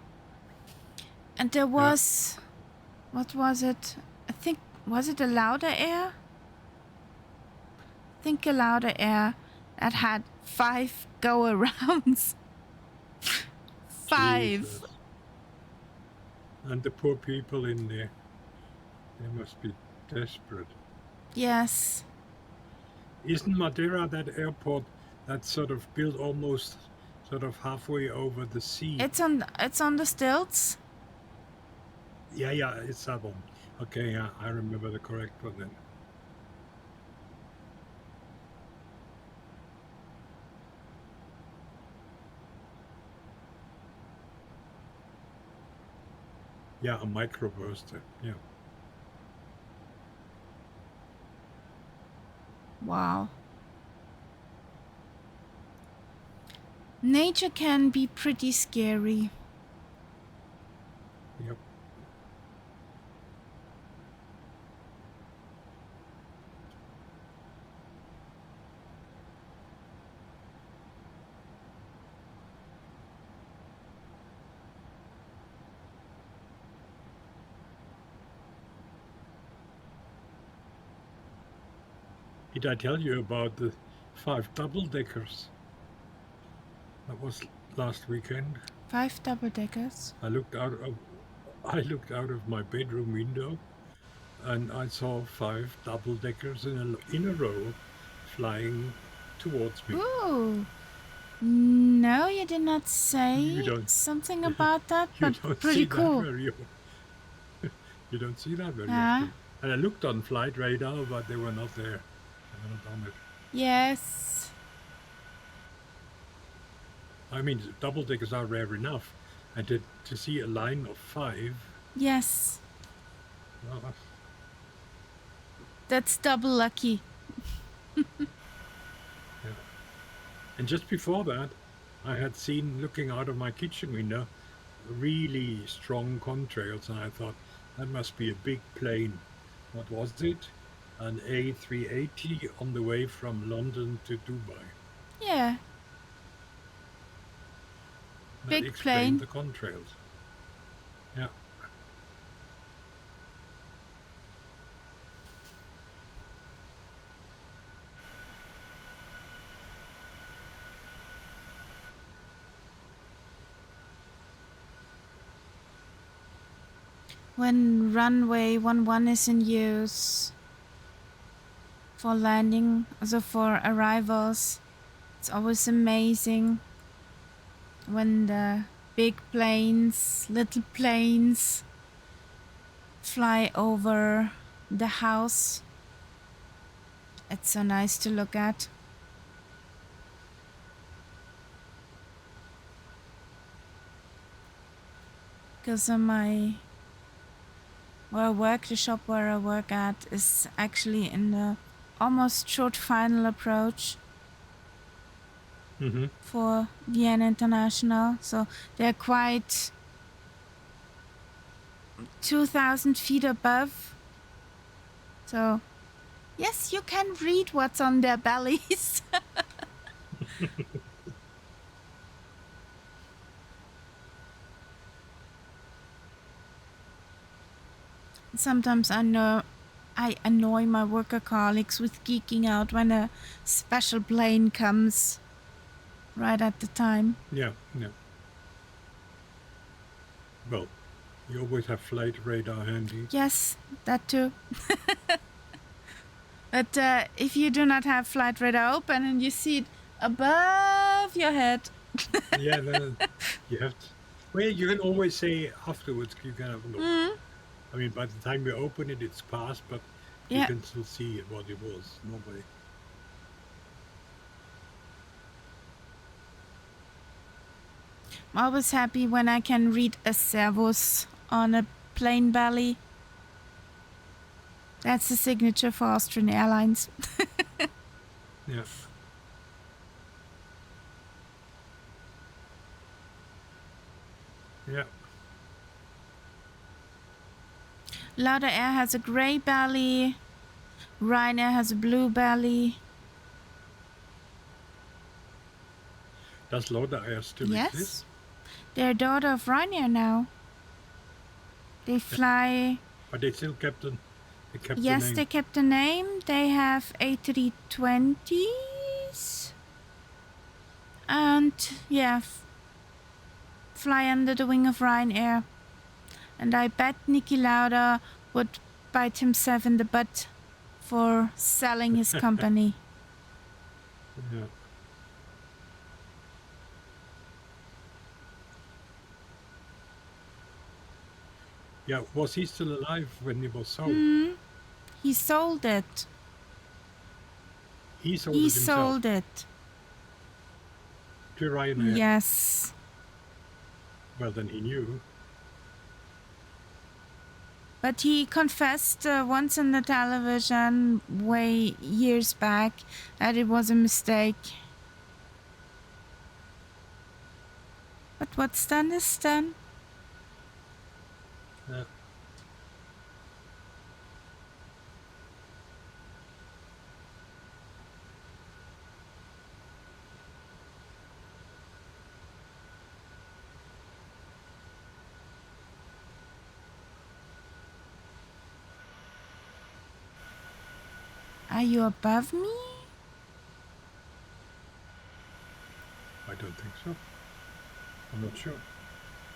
And there was, what was it? I think, was it a Lauda Air? I think a Lauda Air that had 5 go-arounds. 5. Jesus. And the poor people in there, they must be desperate. Yes. Isn't Madeira that airport that's sort of built almost sort of halfway over the sea? It's on the stilts. Yeah, it's that one. Okay, yeah, I remember the correct one then. Yeah, a microburster, yeah. Wow. Nature can be pretty scary. Yep. Did I tell you about the 5 double-deckers? That was last weekend. 5 double-deckers. I looked out of my bedroom window, and I saw 5 double-deckers in a row flying towards me. Ooh. No, you did not say You don't- something about that, You but don't pretty see cool. that very often. You don't see that very Yeah. often. And I looked on flight radar, but they were not there. They were not on it. Yes. I mean, double-deckers are rare enough, and to see a line of 5, Yes. well, That's double lucky. and just before that, I had seen, looking out of my kitchen window, really strong contrails, and I thought, that must be a big plane. What was it? An A380 on the way from London to Dubai. Yeah. That Big explained plane. the contrails. Yeah. When runway 11 is in use for landing, also for arrivals, it's always amazing when the big planes, little planes fly over the house. It's so nice to look at. Because the shop where I work at is actually in the almost short final approach Mm-hmm. for Vienna International. So they're quite 2,000 feet above. So, yes, you can read what's on their bellies. Sometimes I annoy my worker colleagues with geeking out when a special plane comes right at the time. Yeah. Well, you always have flight radar handy. Yes, that too. But if you do not have flight radar open and you see it above above your head. Yeah, then you have to. Well, you can always say afterwards. You can have a look. Mm, I mean, by the time you open it, it's past, but you yeah. can still see what it was normally. I'm always happy when I can read a servus on a plain belly. That's the signature for Austrian Airlines. Yeah. Yeah. Lauda Air has a grey belly. Ryanair has a blue belly. Does Lauda Air still Yes. exist? They're a daughter of Ryanair now. They fly. But they still kept the kept the Yes, name. they kept the name. They have A320s. And yeah, fly under the wing of Ryanair. And I bet Niki Lauda would bite himself in the butt for selling his company. Yeah. Yeah. Was he still alive when he was sold? He sold it. He sold He it himself sold it. to Ryanair. Yes. Well, then he knew. But he confessed once on the television way years back that it was a mistake. But what's done is done. Yeah. Are you above me? I don't think so. I'm not sure.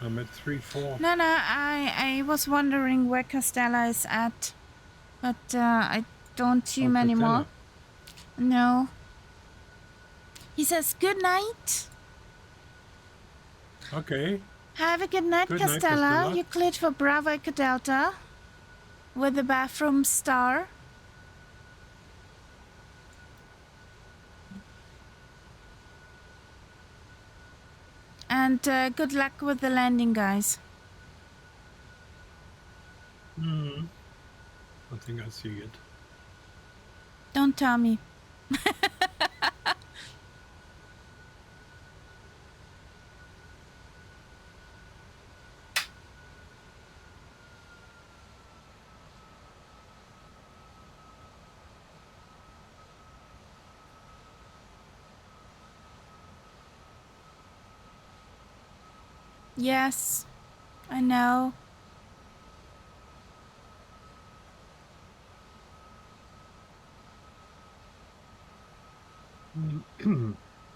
I'm at 3-4. No, I was wondering where Castella is at. But I don't see him anymore. No. He says good night. Okay. Have a good night, Good night, Castella. Castella. You cleared for Bravo Echo Delta with the bathroom star. And good luck with the landing, guys. I think I see it. Don't tell me. Yes, I know.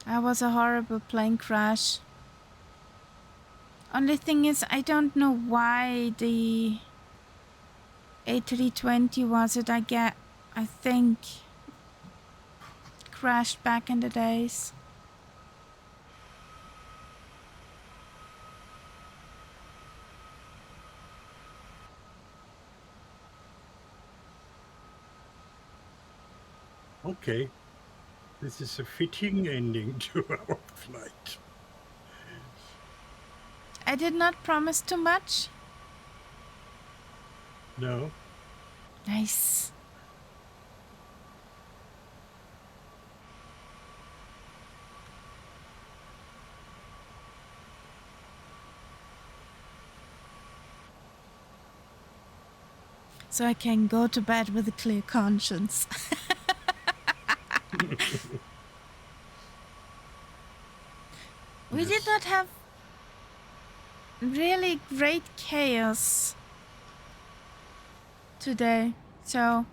That was a horrible plane crash. Only thing is, I don't know why the A320 was it. I think, crashed back in the days. Okay. This is a fitting ending to our flight. I did not promise too much. No. Nice. So I can go to bed with a clear conscience. We did Yes. not have really great chaos today, so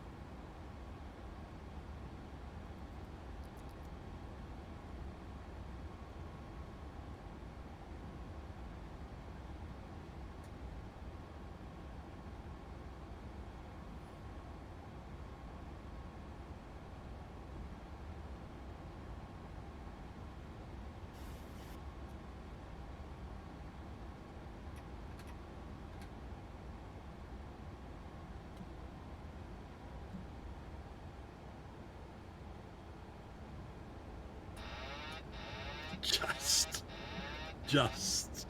Just.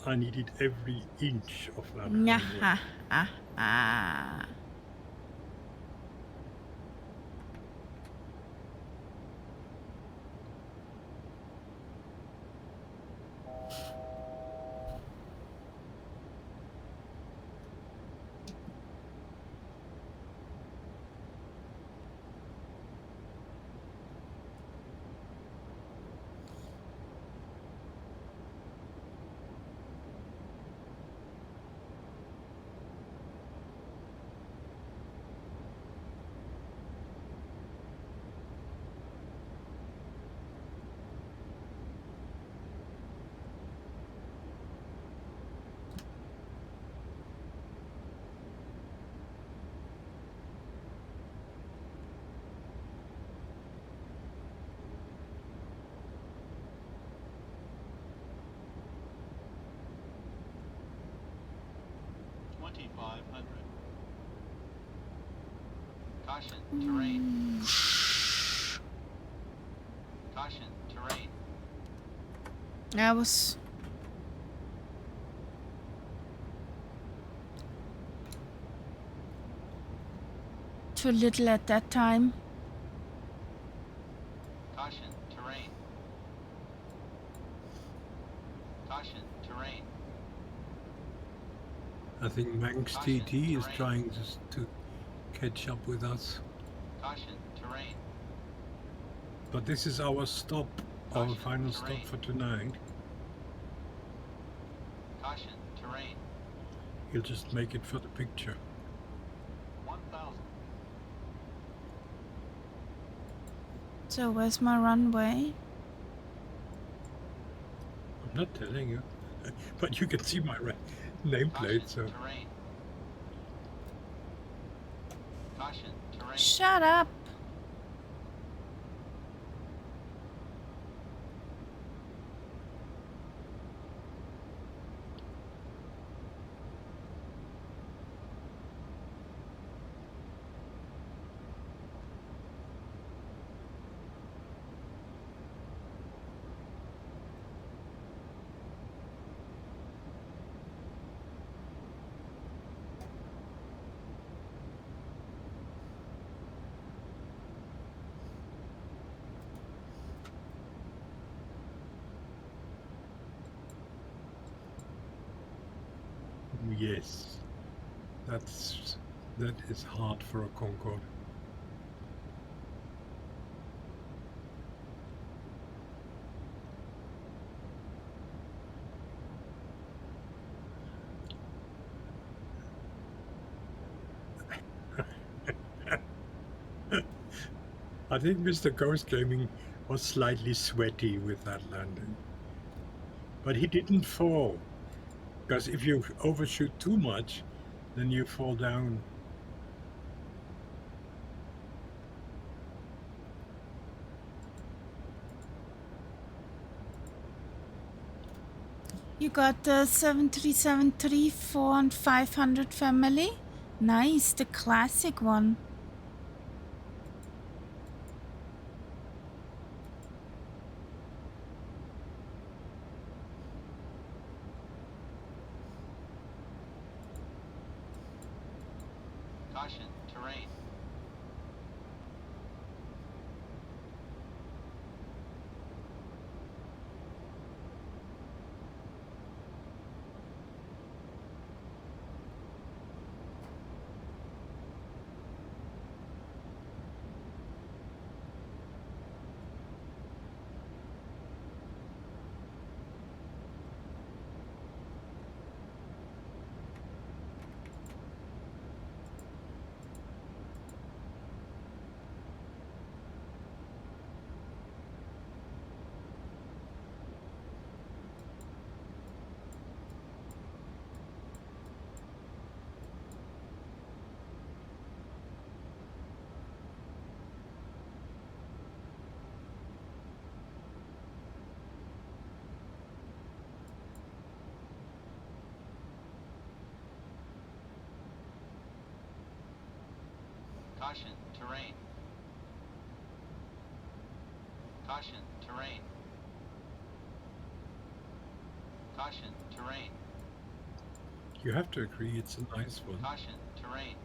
I needed every inch of that runway. Nyaha. Ah. Caution, terrain. Caution, terrain. I was too little at that time. Caution, terrain. Caution, terrain. I think Manx TT is trying to catch up with us. Caution, terrain. But this is our stop, our Caution, final stop terrain. for tonight. Caution, terrain. He'll just make it for the picture. 1,000. So where's my runway? I'm not telling you, but you can see my nameplate. So Terrain. Caution, terrain. Shut up. yes, that is hard for a Concorde. I think Mr. Ghost Gaming was slightly sweaty with that landing. But he didn't fall. Because if you overshoot too much, then you fall down. You got the 737-34 and 500 family? Nice, the classic one. Caution, terrain. Caution, terrain. Caution, terrain. Caution, terrain. You have to agree it's a nice one. Caution, terrain.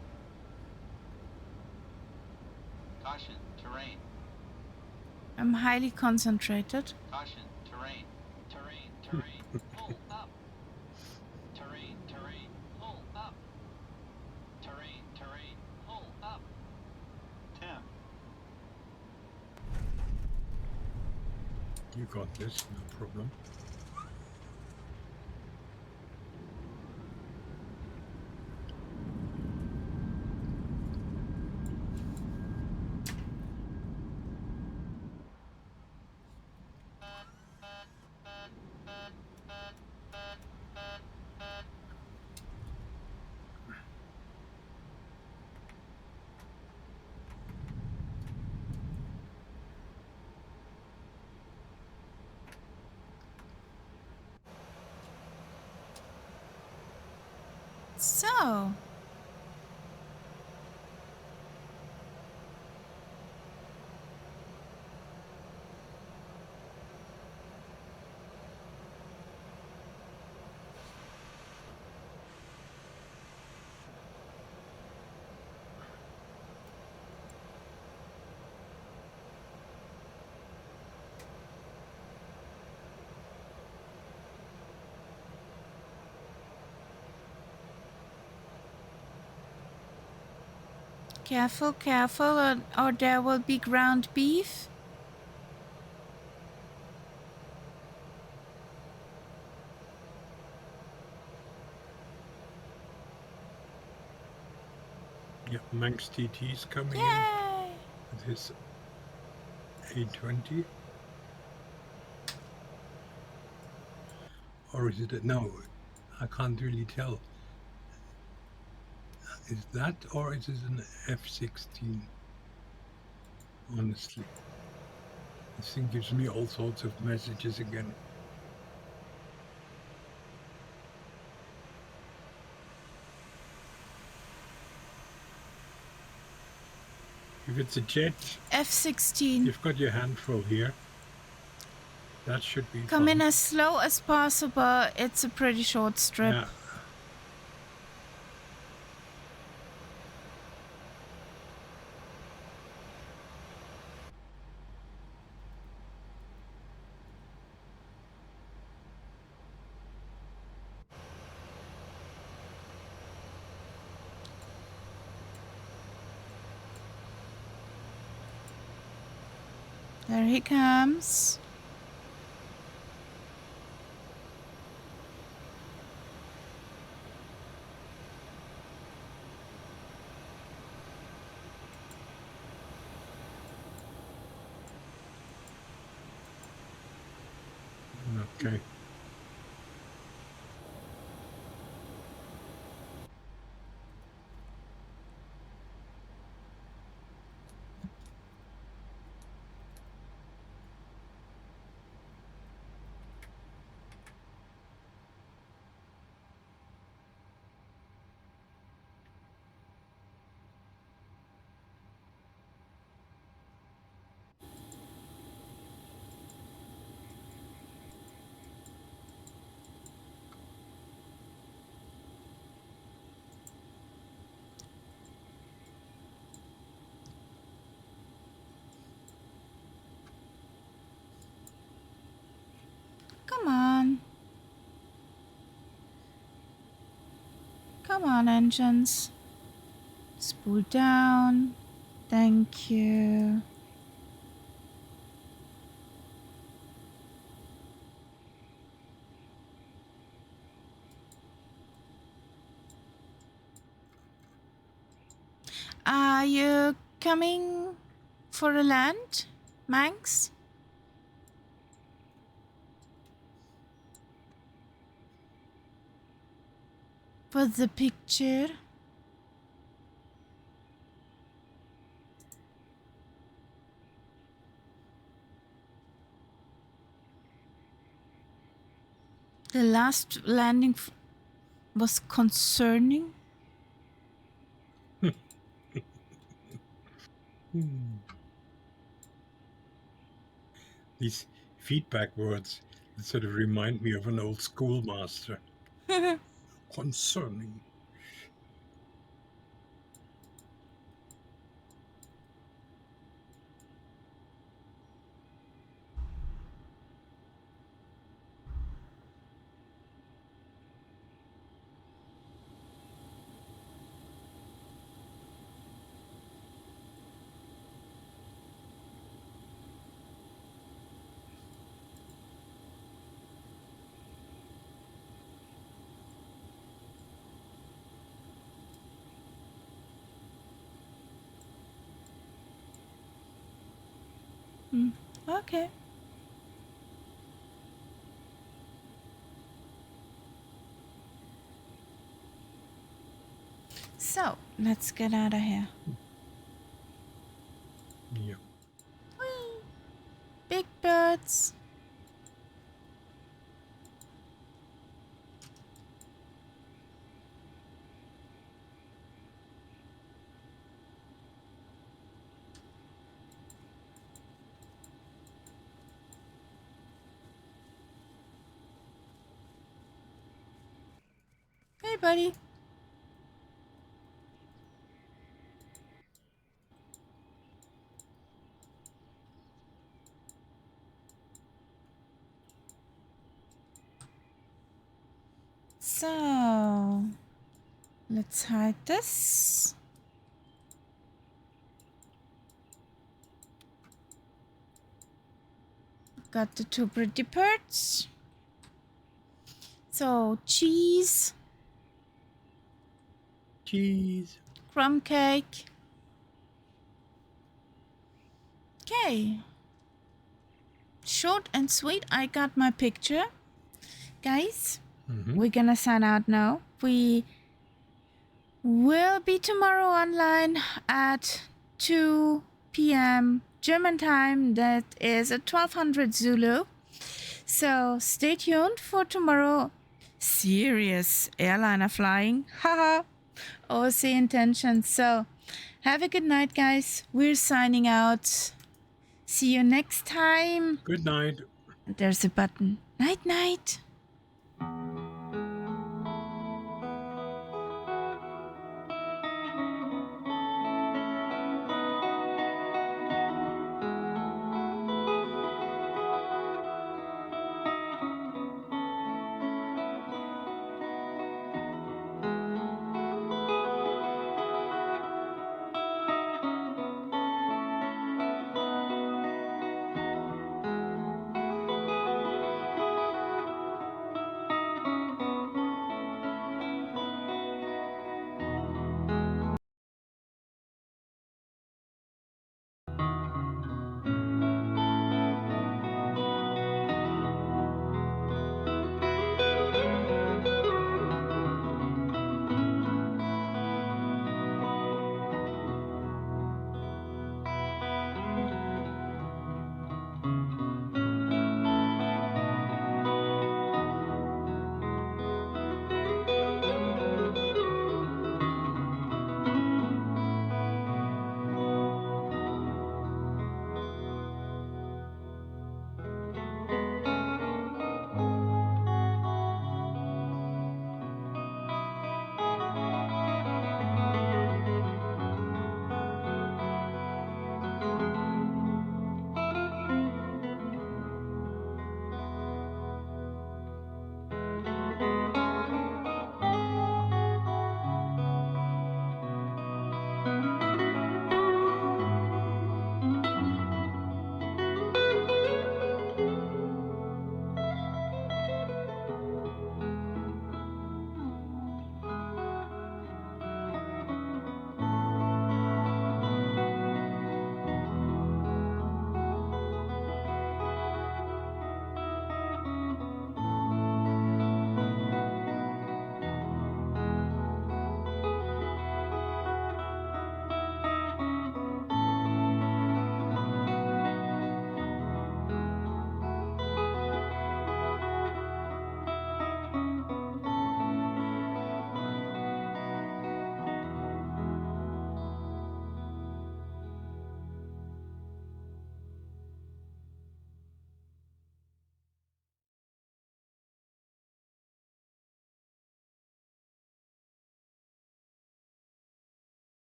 Caution, terrain. I'm highly concentrated. Caution, terrain. Terrain, terrain. Pull up. Terrain, terrain. Pull up. Terrain, terrain. Pull up. 10. You got this, no problem. So, careful, careful, or there will be ground beef. Yeah, Manx TT's coming Yay! in with his A20. Or is it no? I can't really tell. Is that or is it an F-16? Honestly, this thing gives me all sorts of messages again. If it's a jet, F-16. you've got your handful here. That should be Come fun. in as slow as possible. It's a pretty short strip. Yeah. There he comes. Okay. Come on. Come on, engines. Spool down. Thank you. Are you coming for a land, Manx? For the picture? The last landing was concerning. These feedback words that sort of remind me of an old schoolmaster. Concerning. Okay. So, let's get out of here. Yeah. Whee! Big birds. Hey, buddy. So, let's hide this. Got the two pretty birds. So, cheese, Cheese. crumb cake. Okay. Short and sweet. I got my picture. Guys, we're gonna sign out now. We will be tomorrow online at 2 p.m. German time. That is at 1200 Zulu. So stay tuned for tomorrow. Serious airliner flying. Haha. OC intentions. So have a good night, guys. We're signing out. See you next time. Good night. There's a button. Night, night.